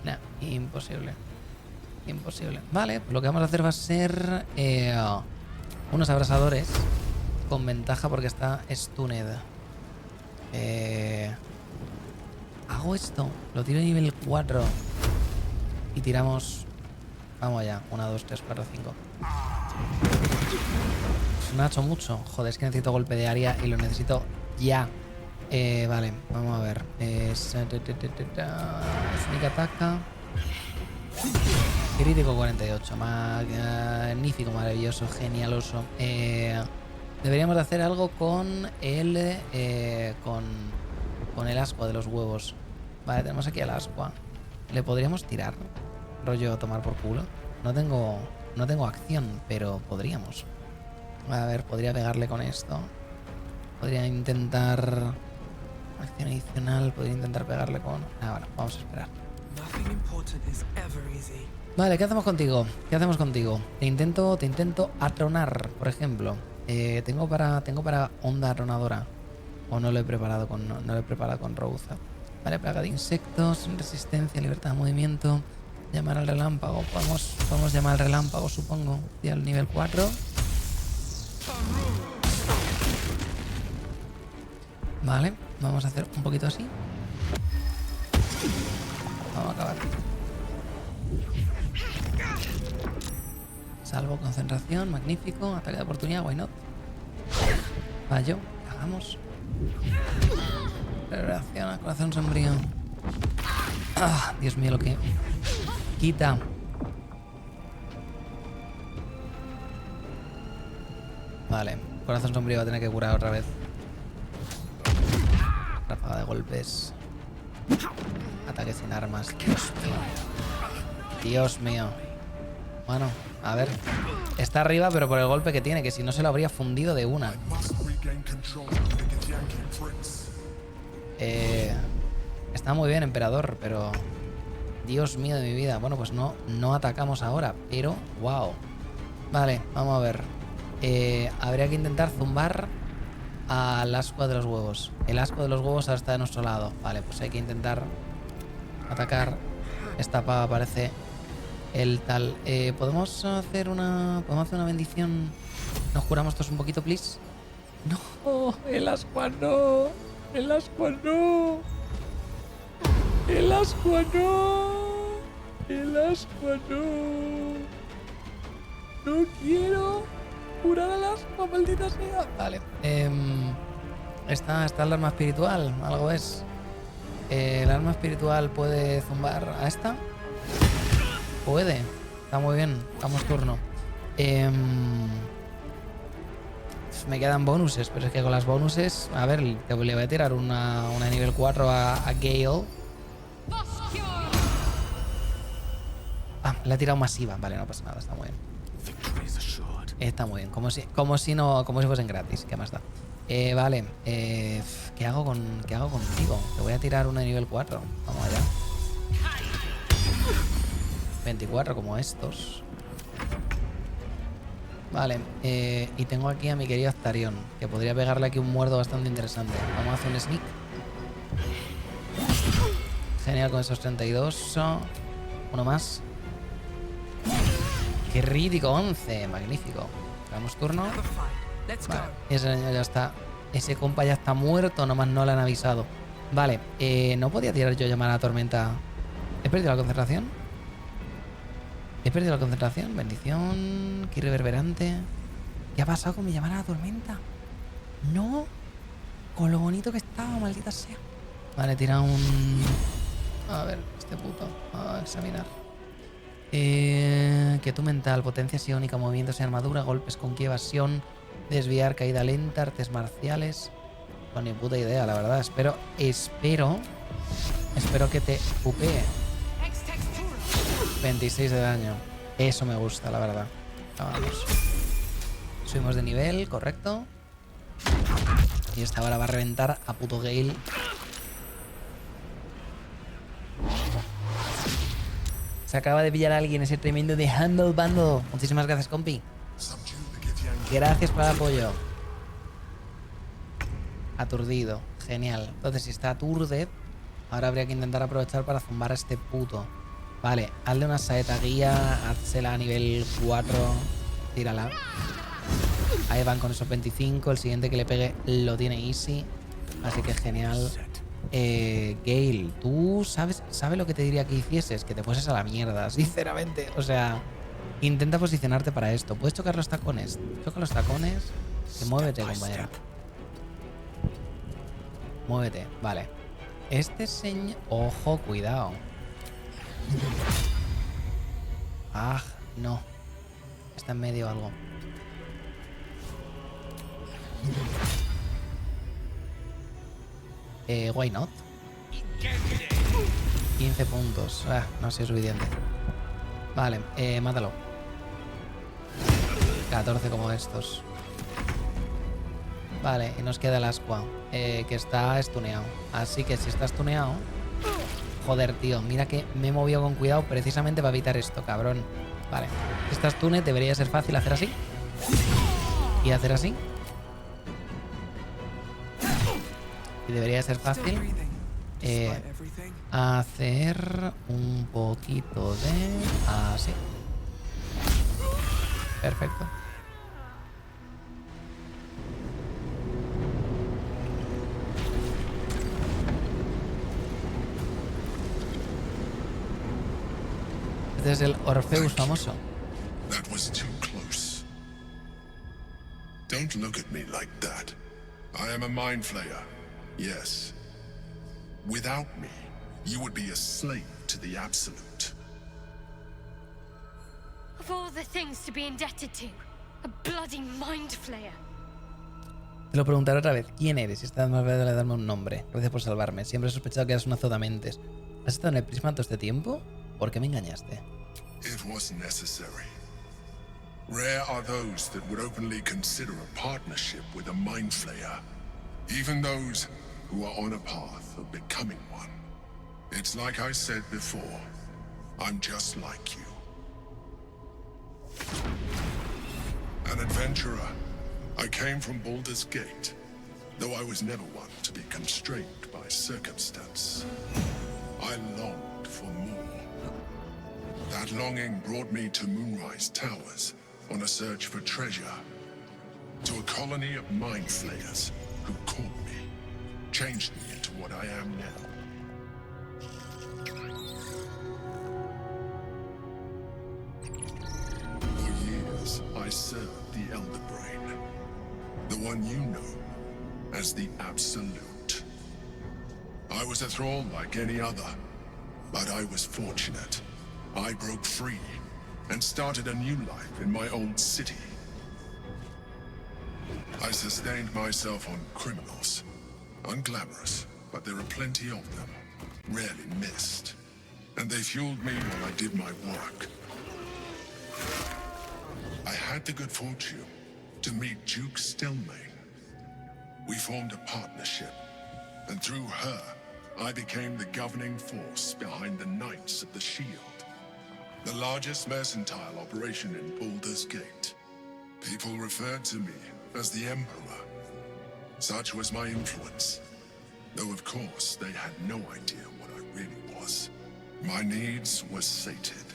Nah, imposible. Imposible. Vale, pues lo que vamos a hacer va a ser... unos abrasadores con ventaja porque está stunned. Hago esto. Lo tiro a nivel 4. Y tiramos... Vamos allá. 1, 2, 3, 4, 5. Me ha hecho mucho. Joder, es que necesito golpe de área y lo necesito ya. Vale, vamos a ver. Sneak ataca. Crítico 48. Magnífico, maravilloso, genialoso. Deberíamos de hacer algo con el... con el ascua de los huevos. Vale, tenemos aquí el ascua. ¿Le podríamos tirar? Rollo a tomar por culo. No tengo acción, pero podríamos. A ver, podría pegarle con esto. Podría intentar... Acción adicional. Podría intentar pegarle con... Bueno, vamos a esperar. Vale, ¿qué hacemos contigo? ¿Qué hacemos contigo? Te intento atronar, por ejemplo. Tengo para onda atronadora. O no lo he preparado con Rosa. Vale, plaga de insectos, resistencia, libertad de movimiento. Llamar al relámpago. Podemos llamar al relámpago, supongo. Y al nivel 4. Vale, vamos a hacer un poquito así. Vamos a acabar. Salvo concentración, magnífico. Ataque de oportunidad, why not. Fallo, hagamos. Reacción a corazón sombrío. Ah, Dios mío, lo que quita. Vale, corazón sombrío va a tener que curar otra vez. Ráfaga de golpes. Ataque sin armas. Dios mío. Dios mío. Bueno, a ver. Está arriba, pero por el golpe que tiene, que si no se lo habría fundido de una. Está muy bien, emperador, pero... Dios mío de mi vida. Bueno, pues no atacamos ahora, pero... ¡Wow! Vale, vamos a ver. Habría que intentar zumbar al asco de los huevos. El asco de los huevos ahora está de nuestro lado. Vale, pues hay que intentar atacar. Esta pava parece el tal. ¿Podemos hacer una bendición? Nos curamos todos un poquito, please. No, el ascua no. El ascua no. El ascua no. El ascua no. No quiero curar al ascua, maldita sea. Vale. Está el arma espiritual. Algo es. El arma espiritual puede zumbar a esta. Puede. Está muy bien. Vamos turno. Me quedan bonuses, pero es que con las bonuses... A ver, le voy a tirar una nivel 4 a Gale. Ah, le ha tirado masiva. Vale, no pasa nada. Está muy bien. Está muy bien. Como si fuesen gratis. ¿Qué más da? Vale. ¿Qué hago contigo? Te voy a tirar una de nivel 4. Vamos allá. 24 como estos. Vale. Y tengo aquí a mi querido Astarion, que podría pegarle aquí un muerdo bastante interesante. Vamos a hacer un sneak. Genial con esos 32. Uno más. ¡Qué crítico! 11. Magnífico. Damos turno. Vale. Ese ya está. Ese compa ya está muerto, nomás no le han avisado. Vale. No podía tirar yo llamar a la tormenta. ¿He perdido la concentración? ¿He perdido la concentración? Bendición. Qué reverberante. ¿Qué ha pasado con mi llamada a la tormenta? No. Con lo bonito que estaba, maldita sea. Vale, tira un... A ver, este puto. A examinar. Quietud mental, potencia psiónica, movimientos en armadura, golpes con ki evasión, desviar, caída lenta, artes marciales. No, ni puta idea, la verdad. Espero que te upee. 26 de daño. Eso me gusta, la verdad. Vamos. Subimos de nivel, correcto. Y esta ahora va a reventar a puto Gale. Se acaba de pillar a alguien ese tremendo de Humble Bundle. Muchísimas gracias, compi. Gracias por el apoyo. Aturdido. Genial. Entonces, si está aturded, ahora habría que intentar aprovechar para zumbar a este puto. Vale, hazle una saeta guía, hazsela a nivel 4, tírala. Ahí van con esos 25, el siguiente que le pegue lo tiene easy. Así que genial. Gale, tú sabes lo que te diría que hicieses, que te fueses a la mierda, sinceramente. O sea, intenta posicionarte para esto. Puedes chocar los tacones. Choca los tacones. Y muévete, compañero. Muévete, vale. Este señor... Ojo, cuidado. Ah, no. Está en medio algo. Why not? 15 puntos. Ah, no ha sido suficiente. Vale, mátalo. 14 como estos. Vale, y nos queda el ascua, que está stuneado. Así que si está stuneado... Joder, tío, mira que me he movido con cuidado precisamente para evitar esto, cabrón. Vale, si estás stune debería ser fácil hacer así. Y hacer así. Y debería ser fácil hacer un poquito de así. Perfecto. Este es el Orpheus famoso. That was too close. Don't look at me like that. I am a mind flayer, yes. Without me, you would be a slave to the absolute. Of all the things to be indebted to, a bloody mind flayer. Te lo preguntaré otra vez. ¿Quién eres? Si estás más vez de darme un nombre. Gracias por salvarme. Siempre he sospechado que eras una azotamentes. ¿Has estado en el prisma todo este tiempo? ¿Por qué me engañaste? It was necessary. Rare are those that would openly consider a partnership with a mind flayer. Even those who are on a path of becoming one. It's like I said before. I'm just like you. An adventurer. I came from Baldur's Gate, though I was never one to be constrained by circumstance. I longed for more. That longing brought me to Moonrise Towers on a search for treasure, to a colony of mind flayers who caught me, changed me into what I am now. For years, I served the Elder Brain, the one you know as the Absolute. I was a thrall like any other, but I was fortunate. I broke free and started a new life in my old city. I sustained myself on criminals. Unglamorous, but there are plenty of them, rarely missed. And they fueled me while I did my work. I had the good fortune to meet Duke Stelmane. We formed a partnership, and through her, I became the governing force behind the Knights of the Shield, the largest mercantile operation in Baldur's Gate. People referred to me as the Emperor. Such was my influence, though of course they had no idea what I really was. My needs were sated.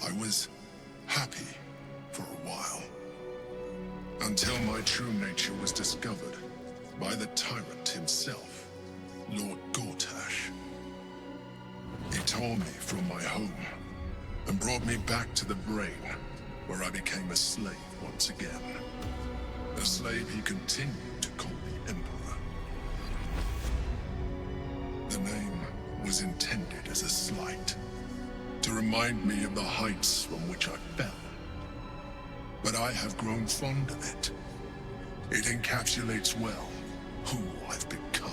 I was happy for a while, until my true nature was discovered by the tyrant himself, Lord Gortash. He tore me from my home and brought me back to the Brain, where I became a slave once again. A slave he continued to call the Emperor. The name was intended as a slight, to remind me of the heights from which I fell. But I have grown fond of it. It encapsulates well who I've become.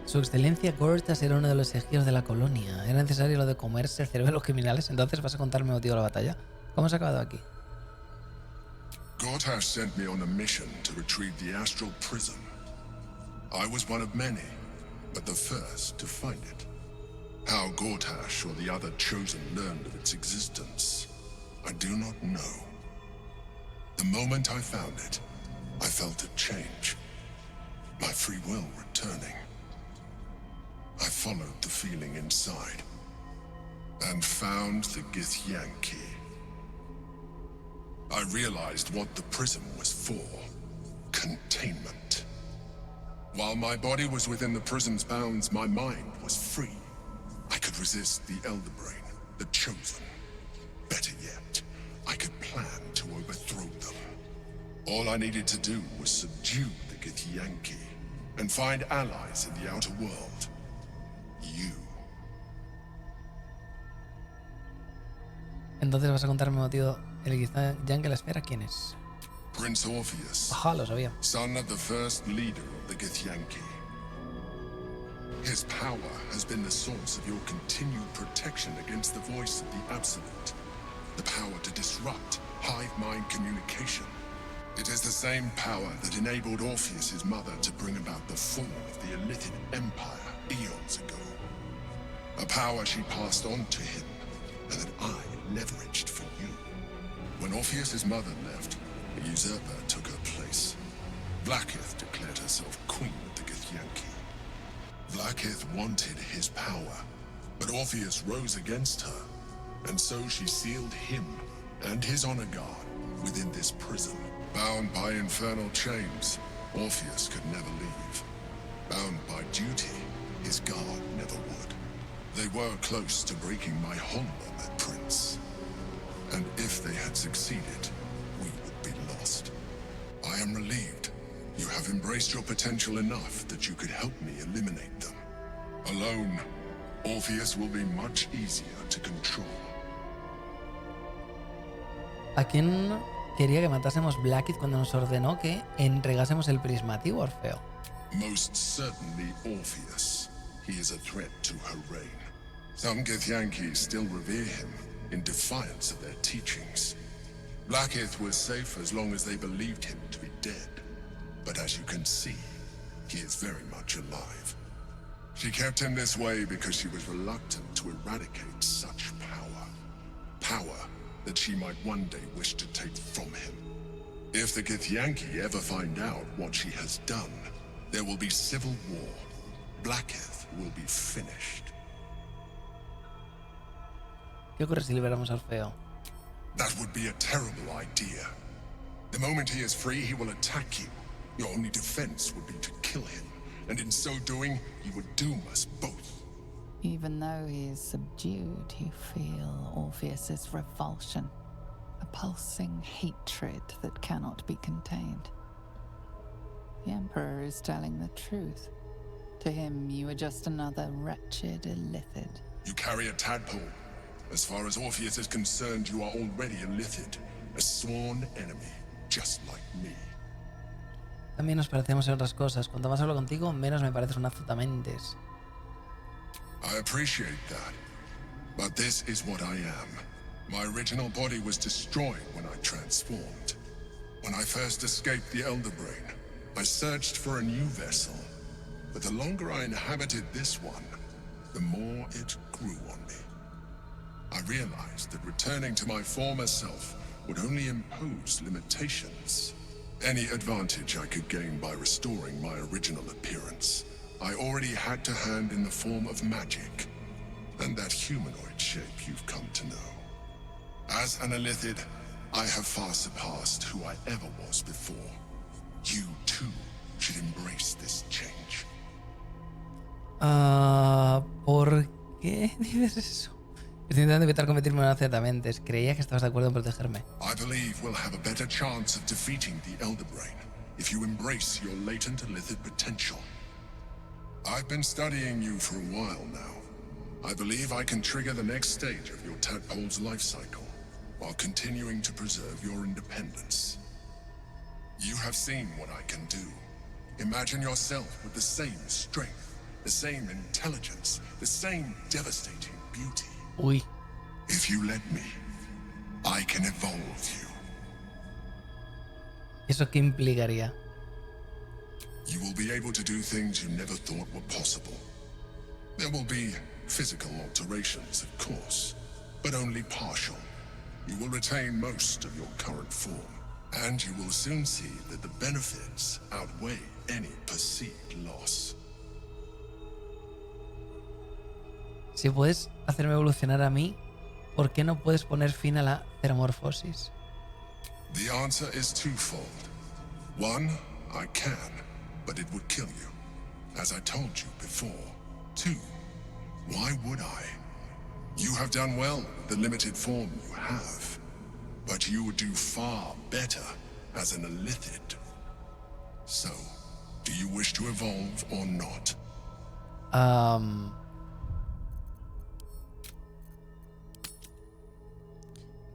Su excelencia Gortash era uno de los elegidos de la colonia. Era necesario lo de comerse el cerebro de los criminales. Entonces vas a contarme el motivo de la batalla. ¿Cómo se ha acabado aquí? Gortash sent me on a mission to retrieve the astral prism. I was one of many, but the first to find it. How Gortash or the other chosen learned of its existence, I do not know. The moment I found it, I felt a change. My free will returning. I followed the feeling inside and found the Githyanki. I realized what the prism was for. Containment. While my body was within the prism's bounds, my mind was free. I could resist the Elder Brain, the Chosen. Better yet, I could plan to overthrow them. All I needed to do was subdue the Githyanki and find allies in the outer world. You. Entonces vas a contarme el motivo. El Githyanki de la esfera, ¿quién es? Prince Orpheus. Ajá, lo sabía. Son of the first leader of the Githyanki. His power has been the source of your continued protection against the voice of the Absolute. The power to disrupt hive mind communication. It is the same power that enabled Orpheus's mother to bring about the fall of the Illithid Empire eons ago. A power she passed on to him, and that I leveraged for you. When Orpheus's mother left, a usurper took her place. Blackith declared herself queen of the Githyanki. Blackith wanted his power, but Orpheus rose against her, and so she sealed him and his honor guard within this prison. Bound by infernal chains, Orpheus could never leave. Bound by duty, his guard never would. They were close to breaking my hold on that prince. And if they had succeeded, am relieved. You have embraced your potential enough that you could help me eliminate them. Alone, Orpheus will be much easier to control. ¿A quién quería que matásemos Blackheath cuando nos ordenó que entregásemos el prismático, Orfeo? Most certainly Orpheus. He is a threat to her reign. Some Githyanki still revere him in defiance of their teachings. Blackheath was safe as long as they believed him to be dead. But as you can see, he is very much alive. She kept him this way because she was reluctant to eradicate such power. Power that she might one day wish to take from him. If the Githyanki ever find out what she has done, there will be civil war. Blackheath will be finished. ¿Qué ocurre si liberamos a Orfeo? That would be a terrible idea. The moment he is free, he will attack you. Your only defense would be to kill him, and in so doing, he would doom us both. Even though he is subdued, you feel Orpheus's revulsion, a pulsing hatred that cannot be contained. The Emperor is telling the truth. To him, you are just another wretched illithid. You carry a tadpole. As far as Orpheus is concerned, you are already a illithid, a sworn enemy, just like me. También nos parecemos en otras cosas. Cuanto más hablo contigo, menos me pareces un azotamentes. I appreciate that, but this is what I am. My original body was destroyed when I transformed. When I first escaped the Elder Brain, I searched for a new vessel, but the longer I inhabited this one, the more it grew on me. I realized that returning to my former self would only impose limitations. Any advantage I could gain by restoring my original appearance, I already had to hand in the form of magic, and that humanoid shape you've come to know. As an illithid, I have far surpassed who I ever was before. You, too, should embrace this change. ¿Por qué dices eso? Estoy intentando evitar convertirme en un azotamentes. Creía que estabas de acuerdo en protegerme. I believe we'll have a better chance of defeating the Elder Brain if you embrace your latent illithid potential. I've been studying you for a while now. I believe I can trigger the next stage of your tadpole's life cycle, while continuing to preserve your independence. You have seen what I can do. Imagine yourself with the same strength, the same intelligence, the same devastating beauty. Uy. If you let me, I can evolve you. ¿Eso qué implicaría? You will be able to do things you never thought were possible. There will be physical alterations, of course, but only partial. You will retain most of your current form, and you will soon see that the benefits outweigh any perceived loss. Si puedes hacerme evolucionar a mí, ¿por qué no puedes poner fin a la ceromorfosis? The answer is twofold. One, I can, but it would kill you, as I told you before. Two, why would I? You have done well with the limited form you have, but you would do far better as an illithid. So, do you wish to evolve or not?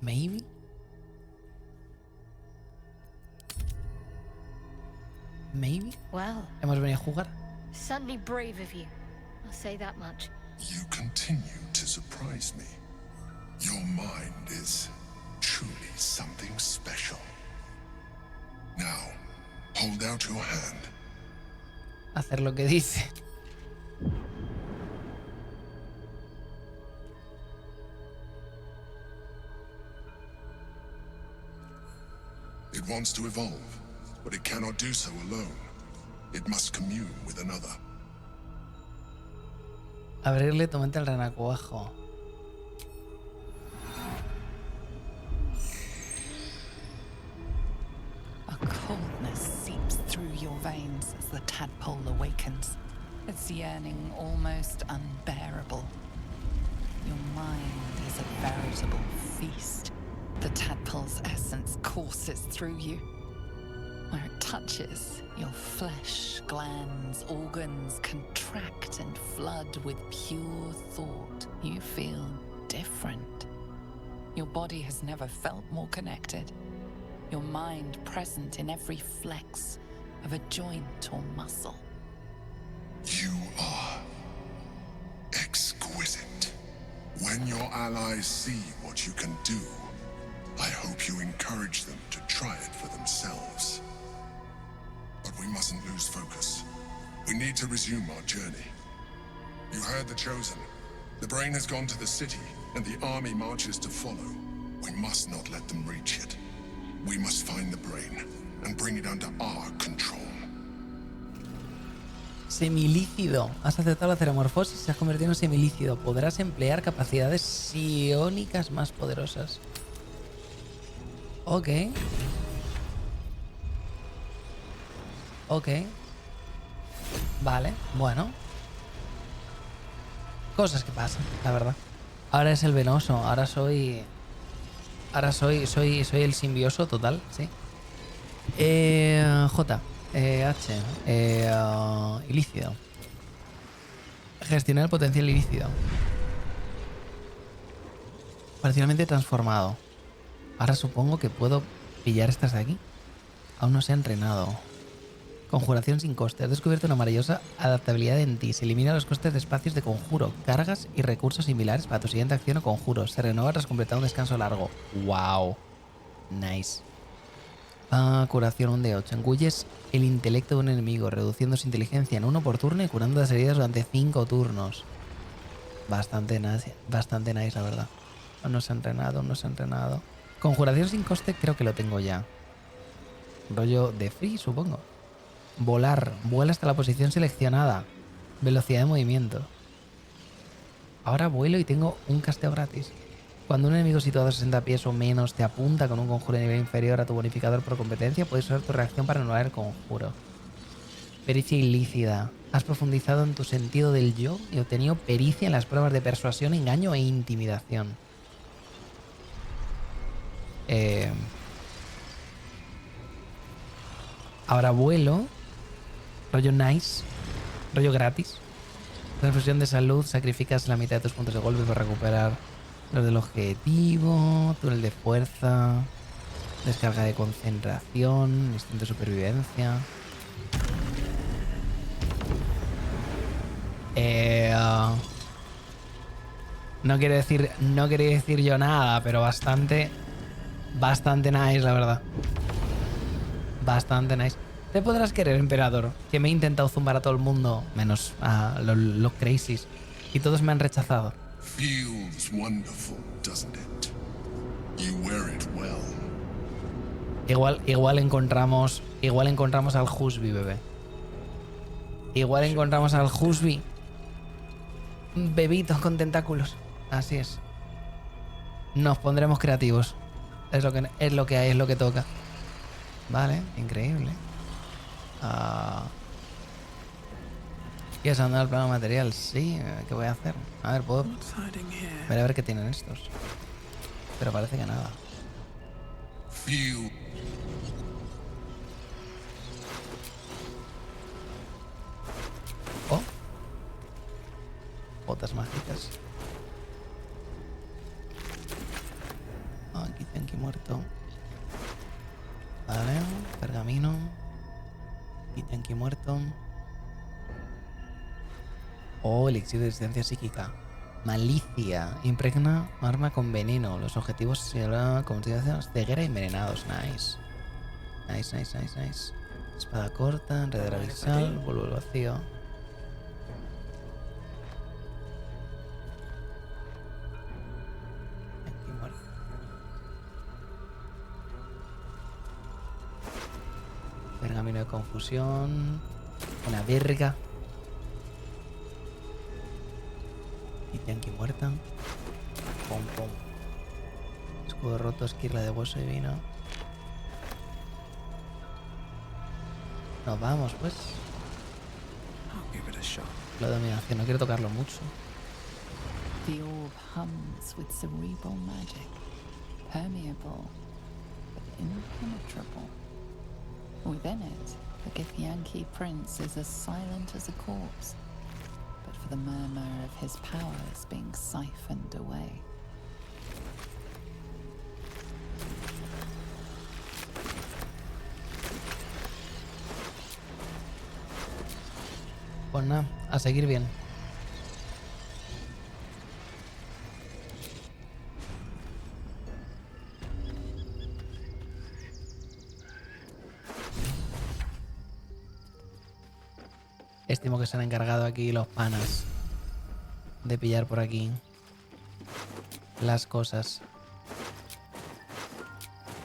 Maybe. Maybe. Well, Hemos venido a jugar. certainly brave of you. I'll say that much. You continue to surprise me. Your mind is truly something special. Now, hold out your hand. Hacer lo que dice. It wants to evolve, but it cannot do so alone. It must commune with another. Abrirle tu mente al renacuajo. A coldness seeps through your veins as the tadpole awakens, its yearning almost unbearable. Your mind is a veritable feast. The tadpole's essence courses through you, where it touches, your flesh, glands, organs contract and flood with pure thought. You feel different. Your body has never felt more connected. Your mind present in every flex of a joint or muscle. You are exquisite. When your allies see what you can do, I hope you encourage them to try it for themselves. But we mustn't lose focus. We need to resume our journey. You heard the Chosen. The brain has gone to the city, and the army marches to follow. We must not let them reach it. We must find the brain and bring it under our control. Semilíquido. Has aceptado la ceramorfosis y se has convertido en semilíquido. Podrás emplear capacidades psiónicas más poderosas. Ok. Ok. Vale, bueno. Cosas que pasan, la verdad. Ahora es el venoso, ahora soy el simbioso total, sí. J. H. Ilícido. Gestionar el potencial ilícido. Parcialmente transformado. Ahora supongo que puedo pillar estas de aquí. Aún no se ha entrenado. Conjuración sin coste. Has descubierto una maravillosa adaptabilidad en ti. Se elimina los costes de espacios de conjuro, cargas y recursos similares para tu siguiente acción o conjuro. Se renueva tras completar un descanso largo. ¡Wow! Nice. Curación 1 de 8. Engulles el intelecto de un enemigo, reduciendo su inteligencia en 1 por turno y curando las heridas durante 5 turnos. Bastante nice, la verdad. No se ha entrenado, no se ha entrenado. Conjuración sin coste creo que lo tengo ya. Rollo de free, supongo. Volar. Vuela hasta la posición seleccionada. Velocidad de movimiento. Ahora vuelo y tengo un casteo gratis. Cuando un enemigo situado a 60 pies o menos te apunta con un conjuro de nivel inferior a tu bonificador por competencia, puedes usar tu reacción para anular el conjuro. Pericia ilícita. Has profundizado en tu sentido del yo y obtenido pericia en las pruebas de persuasión, engaño e intimidación. Ahora vuelo. Rollo nice. Rollo gratis. Transfusión de salud. Sacrificas la mitad de tus puntos de golpe para recuperar los del objetivo. Túnel de fuerza. Descarga de concentración. Instinto de supervivencia. No quiero decir yo nada, pero bastante nice, la verdad. Bastante nice. Te podrás querer, emperador, que me he intentado zumbar a todo el mundo, menos a los crazies, y todos me han rechazado. Feels wonderful, doesn't it? You wear it well. Igual encontramos al Husby, bebé. Igual encontramos al Husby. Bebitos con tentáculos. Así es. Nos pondremos creativos. Es lo que hay, es lo que toca. Vale, increíble. ¿Quieres andar al plano material? Sí, ¿qué voy a hacer? A ver, puedo ver a ver qué tienen estos. Pero parece que nada. Oh. Botas mágicas. Aquí tengo que muerto. Vale, pergamino. Y tenki muerto. Oh, elixir de resistencia psíquica. Malicia. Impregna arma con veneno. Los objetivos se hablan como ceguera y envenenados. Nice. Nice. Espada corta, enredadera abisal, vuelvo al vacío. Tenki muerto. Pergamino de confusión. Una verga. Y Yankee muerta. Pom pom. Escudo roto, esquirla de hueso y vino. Nos vamos, pues. La dominación, no quiero tocarlo mucho. The orb hums with cerebral magic. Permeable, but impenetrable. Within it, the Githyanki prince is as silent as a corpse, but for the murmur of his powers being siphoned away. Pues nada, a seguir bien. Estimo que se han encargado aquí los panas de pillar por aquí las cosas.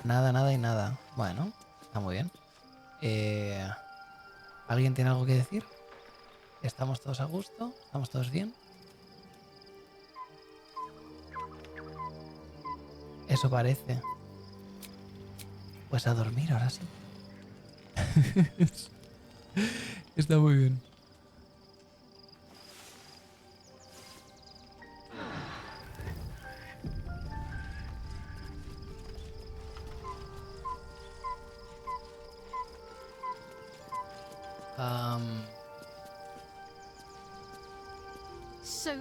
Nada, nada y nada. Bueno, está muy bien. ¿Alguien tiene algo que decir? ¿Estamos todos a gusto? ¿Estamos todos bien? Eso parece. Pues a dormir ahora sí. Está muy bien. So,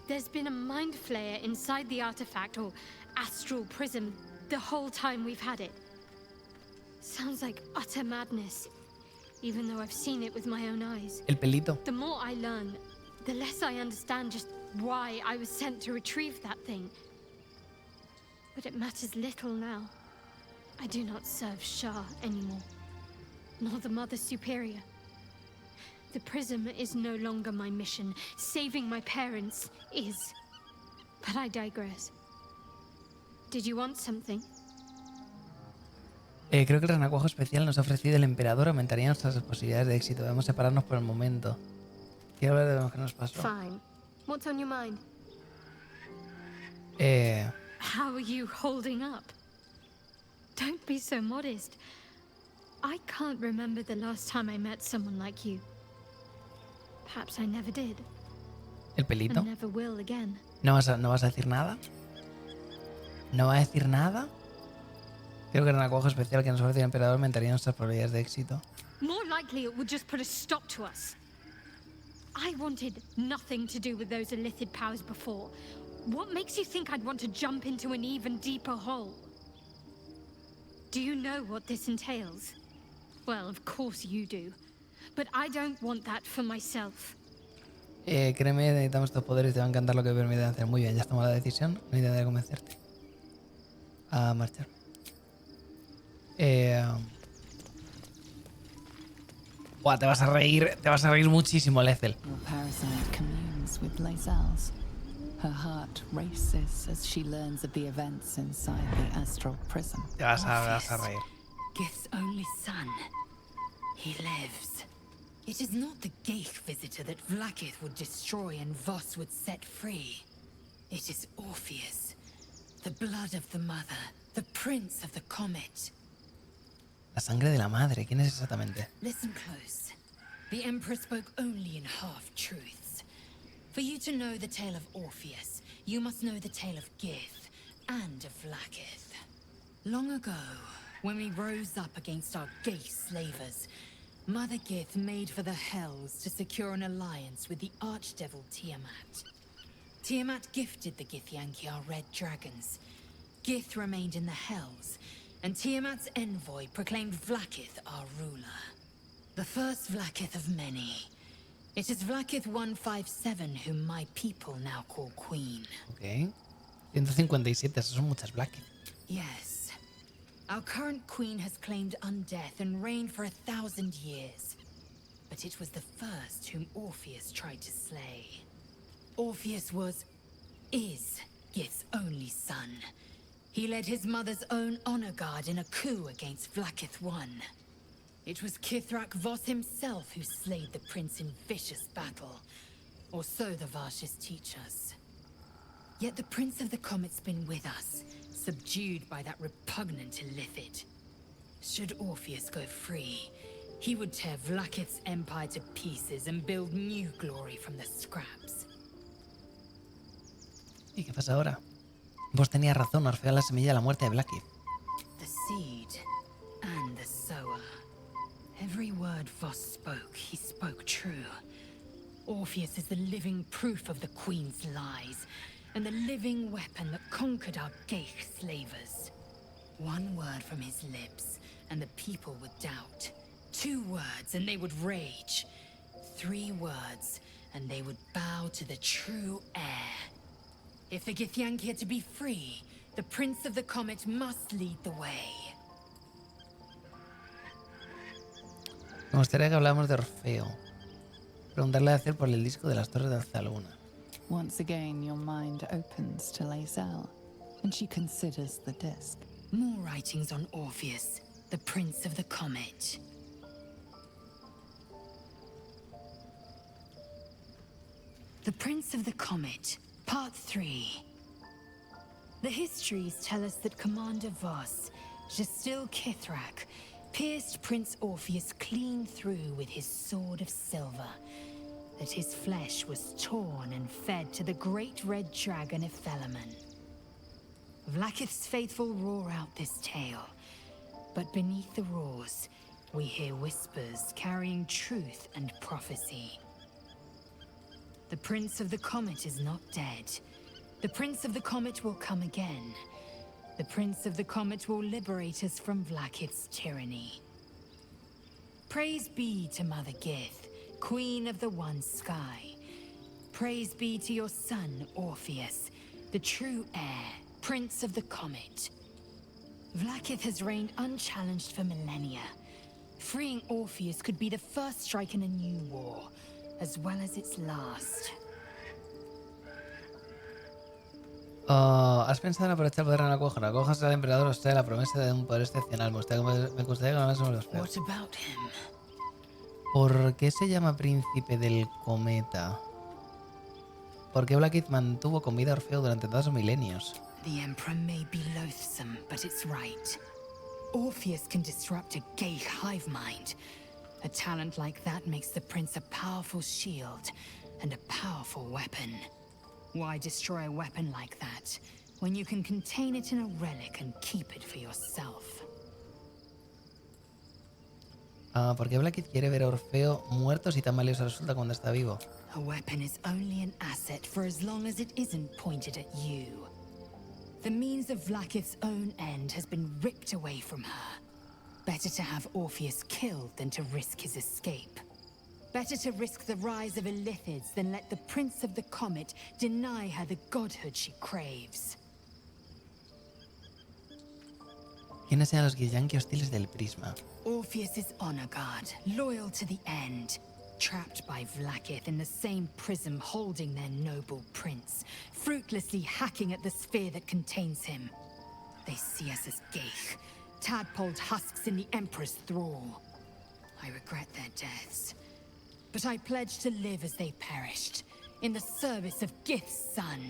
there's been a mind flayer inside the artifact or astral prism the whole time we've had it. Sounds like utter madness, even though I've seen it with my own eyes. El pelito. The more I learn, the less I understand just why I was sent to retrieve that thing. But it matters little now. I do not serve Shah anymore, nor the Mother Superior. The prism is no longer my mission. Saving my parents is. But I digress. Did you want something? Creo que el renacuajo especial nos ha ofrecido el emperador aumentaría nuestras posibilidades de éxito. Debemos separarnos por el momento. Quiero hablar de lo que nos pasó. Fine. What's on your mind? How are you holding up? Don't be so modest. I can't remember the last time I met someone like you. Perhaps I never did. ¿El pelito? And never will again. ¿No vas a decir nada? ¿No va a decir nada? Creo que el renacuajo especial que nos ofrece el emperador aumentaría nuestras probabilidades de éxito. More likely it would just put a stop to us. I wanted nothing to do with those illicit powers before. What makes you think I'd want to jump into an even deeper hole? Do you know what this entails? Well, of course you do. But I don't want that for myself. Créeme, necesitamos estos poderes y te va a encantar lo que permite hacer. Muy bien, ya has tomado la decisión. No intentaré convencerte. A marchar. Buah, te vas a reír muchísimo, Lethel. Your parasite communes with Lazelle's. Her heart races as she learns of the events inside the astral prism. Te vas a reír. Gith's only son. He lives. It is not the Geich visitor that Vlaakith would destroy and Voss would set free. It is Orpheus, the blood of the mother, the prince of the comet. La sangre de la madre, ¿quién es exactamente? Listen close. The Emperor spoke only in half-truths. For you to know the tale of Orpheus, you must know the tale of Gith and of Vlaakith. Long ago, when we rose up against our Geich slavers, Mother Gith made for the Hells to secure an alliance with the archdevil Tiamat. Tiamat gifted the Githyanki our red dragons. Gith remained in the Hells, and Tiamat's envoy proclaimed Vlaakith our ruler. The first Vlaakith of many. It is Vlaakith 157 whom my people now call Queen. Ok. 157, esas son muchas Vlaakith. Yes. Our current queen has claimed undeath and reigned for 1,000 years. But it was the first whom Orpheus tried to slay. Orpheus is Gith's only son. He led his mother's own honor guard in a coup against Vlaakith I. It was Kithrak Voss himself who slayed the prince in vicious battle. Or so the Varshis teach us. Yet the Prince of the Comet's been with us, subdued by that repugnant illithid. Should Orpheus go free, he would tear Vlaakith's empire to pieces and build new glory from the scraps. ¿Y qué pasa ahora? Vos tenías razón, Orfeo la semilla de la muerte de Vlaakith. The seed and the sower. Lord Voss spoke, he spoke true. Orpheus is the living proof of the Queen's lies, and the living weapon that conquered our Geich slavers. One word from his lips, and the people would doubt. 2 words, and they would rage. 3 words, and they would bow to the true heir. If the Githyanki are to be free, the Prince of the Comet must lead the way. Me gustaría que habláramos de Orfeo. Preguntarle a hacer por el disco de las Torres de Alzaluna. Once again, your mind opens to Lae'zel, and she considers the disc. More writings on Orpheus, the Prince of the Comet. The Prince of the Comet, Part 3. The histories tell us that Commander Voss, Gestil Kithrak, pierced Prince Orpheus clean through with his sword of silver, that his flesh was torn and fed to the great red dragon Ephelemon. Vlaakith's faithful roar out this tale, but beneath the roars, we hear whispers carrying truth and prophecy. The Prince of the Comet is not dead. The Prince of the Comet will come again. The Prince of the Comet will liberate us from Vlaakith's tyranny. Praise be to Mother Gith, Queen of the One Sky. Praise be to your son, Orpheus, the true heir, Prince of the Comet. Vlaakith has reigned unchallenged for millennia. Freeing Orpheus could be the first strike in a new war, as well as its last. ¿Has pensado en aprovechar el poder en la coja? La coja será el emperador, o sea, la promesa de un poder excepcional. Me gustaría que hablásemos de los peores. What about him? ¿Por qué se llama príncipe del cometa? ¿Por qué Blackheath mantuvo con vida a Orfeo durante 2 milenios? The Emperor may be loathsome, but it's right. Orpheus can disrupt a Geich hive mind. A talent like that makes the prince a powerful shield and a powerful weapon. Why destroy a weapon like that when you can contain it in a relic and keep it for yourself? ¿Por qué Blackheath quiere ver a Orfeo muerto si tan valioso resulta cuando está vivo? A weapon is only an asset for as long as it isn't pointed at you. The means of Vlaakith's own end has been ripped away from her. Better to have Orpheus killed than to risk his escape. Better to risk the rise of Illithids than let the Prince of the Comet deny her the godhood she craves. ¿Quiénes eran los Githyanki hostiles del Prisma? Orpheus is honor guard, loyal to the end. Trapped by Vlaakith in the same prism holding their noble prince, fruitlessly hacking at the sphere that contains him. They see us as Geich, tadpoled husks in the Emperor's thrall. I regret their deaths, but I pledge to live as they perished, in the service of Gith's son.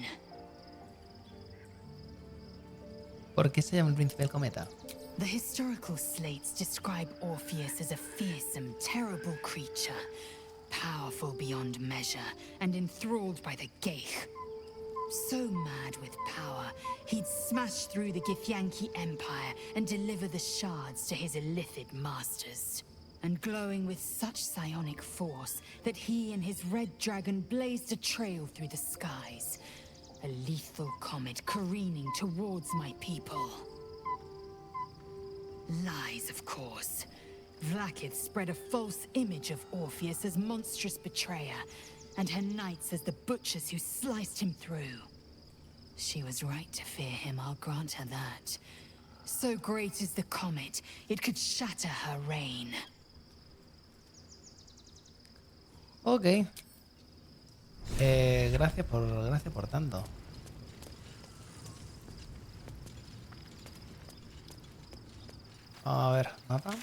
¿Por qué se llama el príncipe del cometa? The historical slates describe Orpheus as a fearsome, terrible creature, powerful beyond measure and enthralled by the Geich. So mad with power, he'd smash through the Githyanki Empire and deliver the shards to his Illithid masters. And glowing with such psionic force that he and his red dragon blazed a trail through the skies. A lethal comet careening towards my people. Lies, of course. Vlaakith spread a false image of Orpheus as monstrous betrayer, and her knights as the butchers who sliced him through. She was right to fear him, I'll grant her that. So great is the comet, it could shatter her reign. Ok. Gracias por tanto. A ver, mapa.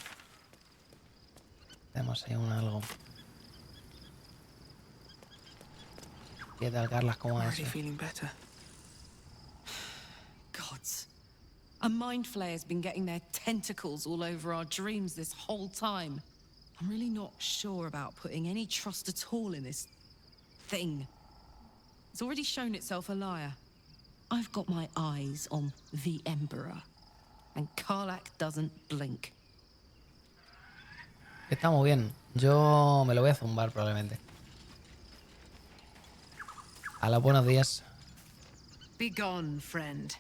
Tenemos ahí algo. ¿Qué tal, Carlas? ¿Cómo vas? Feeling better. Gods. A mind flayer's been getting their tentacles all over our dreams this whole time. I'm really not sure about putting any trust at all in this thing. It's already shown itself a liar. I've got my eyes on the Emperor, and Karlach doesn't blink. Está muy bien. Yo me lo voy a zumbar probablemente. Hola, buenos días. Be gone, friend.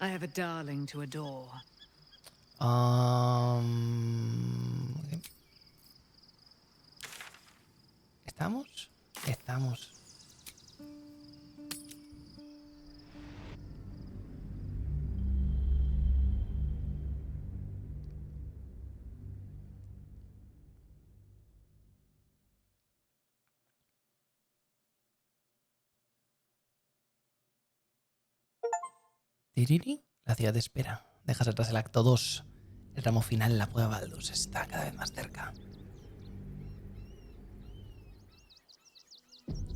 I have a darling to adore. ¿Estamos? Estamos. Tiriri, la ciudad espera. Dejas atrás el acto 2. El tramo final, la prueba Baldur, está cada vez más cerca.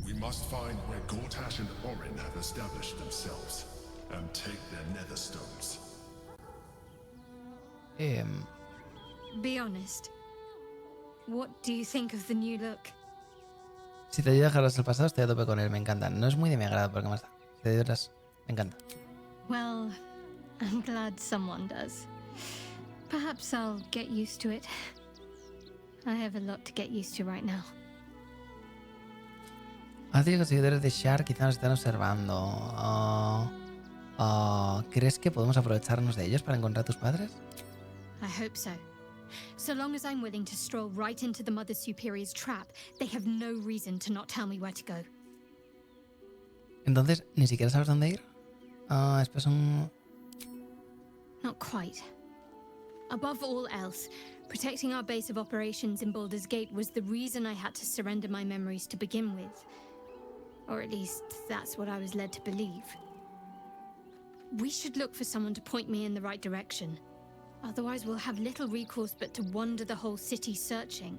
We must find where Gortash and Orin have established themselves and take their nether stones. Be honest. What do you think of the new look? Si te ayuda a dejarlas el pasado, estoy a tope con él, me encanta. No es muy de mi agrado, porque más da. Si te ayudas, me encanta. Well, I'm glad someone does. Perhaps I'll get used to it. I have a lot to get used to right now. Has dicho que los seguidores de Shar quizá nos están observando. ¿Crees que podemos aprovecharnos de ellos para encontrar a tus padres? I hope so. So long as I'm willing to stroll right into the Mother Superior's trap, they have no reason to not tell me where to go. Entonces, ¿ni siquiera sabes dónde ir? Espera un... Not quite. Above all else, protecting our base of operations in Baldur's Gate was the reason I had to surrender my memories to begin with. Or at least, that's what I was led to believe. We should look for someone to point me in the right direction. Otherwise, we'll have little recourse but to wander the whole city searching.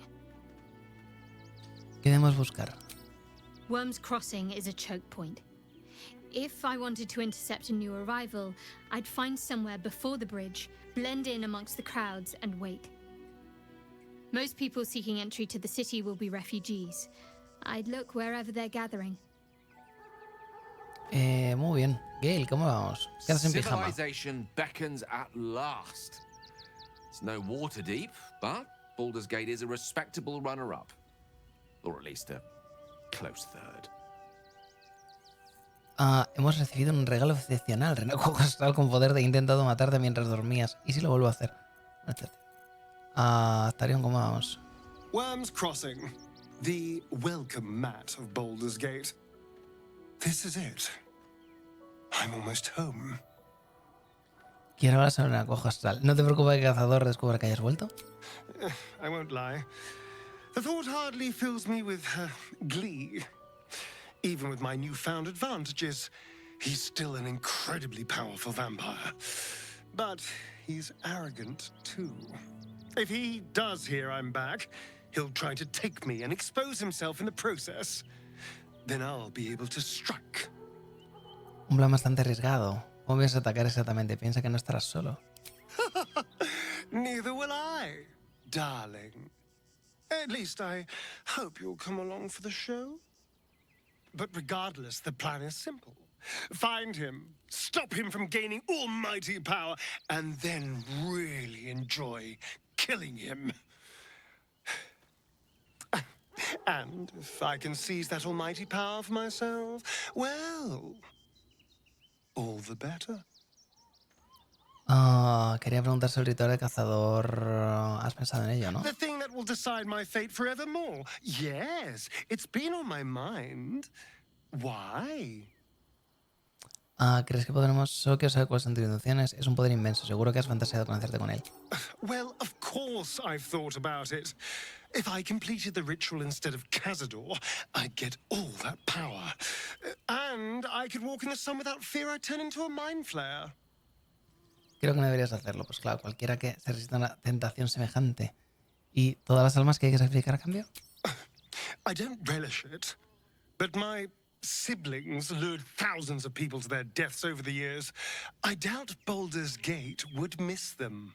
¿Qué debemos buscar? Worm's Crossing is a choke point. If I wanted to intercept a new arrival, I'd find somewhere before the bridge, blend in amongst the crowds, and wait. Most people seeking entry to the city will be refugees. I'd look wherever they're gathering. Muy bien. Gale, ¿cómo vamos? ¿Qué haces en pijama? Civilization beckons at last. It's no water deep, but Baldur's Gate is a respectable runner-up. Or at least a close third. Hemos recibido un regalo excepcional. Renacuajo astral con poder de intentado matarte mientras dormías. ¿Y si lo vuelvo a hacer? Tarion, ¿cómo vamos? Worm's Crossing, the welcome mat of Baldur's Gate. This is it. I'm almost home. Quiero hablar sobre Renacuajo astral. ¿No te preocupa que el cazador descubra que hayas vuelto? I won't lie. The thought hardly fills me with glee. Even with my newfound advantages, he's still an incredibly powerful vampire. But he's arrogant too. If he does hear I'm back, he'll try to take me and expose himself in the process. Then I'll be able to strike. Un plan bastante arriesgado. ¿Cómo piensas atacar exactamente? Piensa que no estarás solo. Neither will I, darling. At least I hope you'll come along for the show. But regardless, the plan is simple. Find him, stop him from gaining almighty power, and then really enjoy killing him. And if I can seize that almighty power for myself, well, all the better. Quería preguntar sobre el ritual de cazador. ¿Has pensado en ello, no? The thing that will decide my fate forevermore. Yes, it's been on my mind. Why? ¿Crees que podremos...? Solo quiero saber cuáles son tus intenciones. Es un poder inmenso. Seguro que has fantaseado con hacerte con él. Well, of course I've thought about it. If I completed the ritual instead of Cazador, I'd get all that power. And I could walk in the sun without fear I'd turn into a mind flare. Creo que no deberías hacerlo. Pues claro, cualquiera que se resista a una tentación semejante. ¿Y todas las almas que hay que sacrificar a cambio? I don't relish it. But my siblings lured thousands of people to their deaths over the years. I doubt Baldur's Gate would miss them.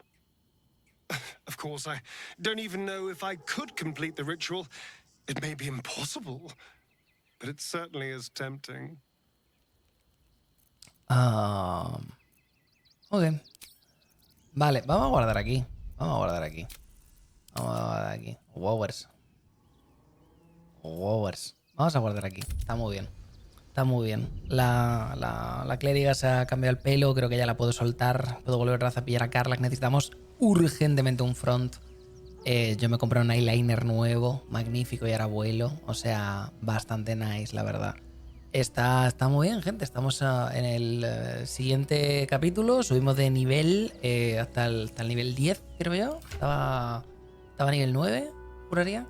Of course, I don't even know if I could complete the ritual. It may be impossible, but it certainly is tempting. Ok. Vale, vamos a guardar aquí. Vamos a guardar aquí. Wowers. Juegos. Vamos a guardar aquí. Está muy bien. Está muy bien. La clériga se ha cambiado el pelo. Creo que ya la puedo soltar. Puedo volver a pillar a Carla. Necesitamos urgentemente un front. Yo me compré un eyeliner nuevo. Magnífico y ahora vuelo. O sea, bastante nice, la verdad. Está muy bien, gente. Estamos en el siguiente capítulo. Subimos de nivel hasta el nivel 10, creo yo. Estaba a nivel 9, juraría.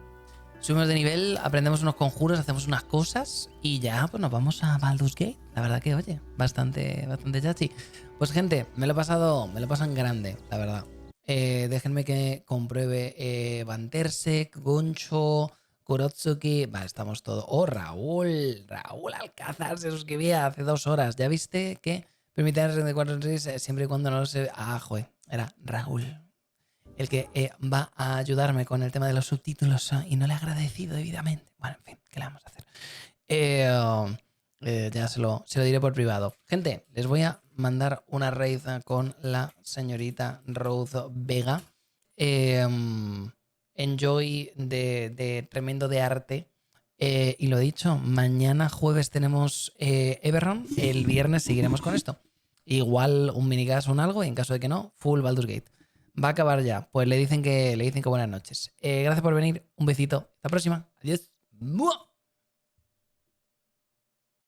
Subimos de nivel, aprendemos unos conjuros, hacemos unas cosas y ya pues nos vamos a Baldur's Gate. La verdad que, oye, bastante chachi. Pues gente, me lo he pasado en grande, la verdad. Déjenme que compruebe Tercer, Goncho, Kurotsuki. Vale, estamos todos. Oh, Raúl Alcázar se suscribía hace 2 horas. ¿Ya viste que permite 64 siempre y cuando no se... Ah, joder, era Raúl. El que va a ayudarme con el tema de los subtítulos y no le he agradecido debidamente. Bueno, en fin, ¿qué le vamos a hacer? Ya se lo diré por privado. Gente, les voy a mandar una raid con la señorita Rose Vega. Enjoy de tremendo de arte. Y lo dicho, mañana jueves tenemos Everrun. El viernes seguiremos con esto. Igual un minigas o un algo y en caso de que no, full Baldur's Gate. Va a acabar ya. Pues le dicen que buenas noches. Gracias por venir. Un besito. Hasta la próxima. Adiós. ¡Mua!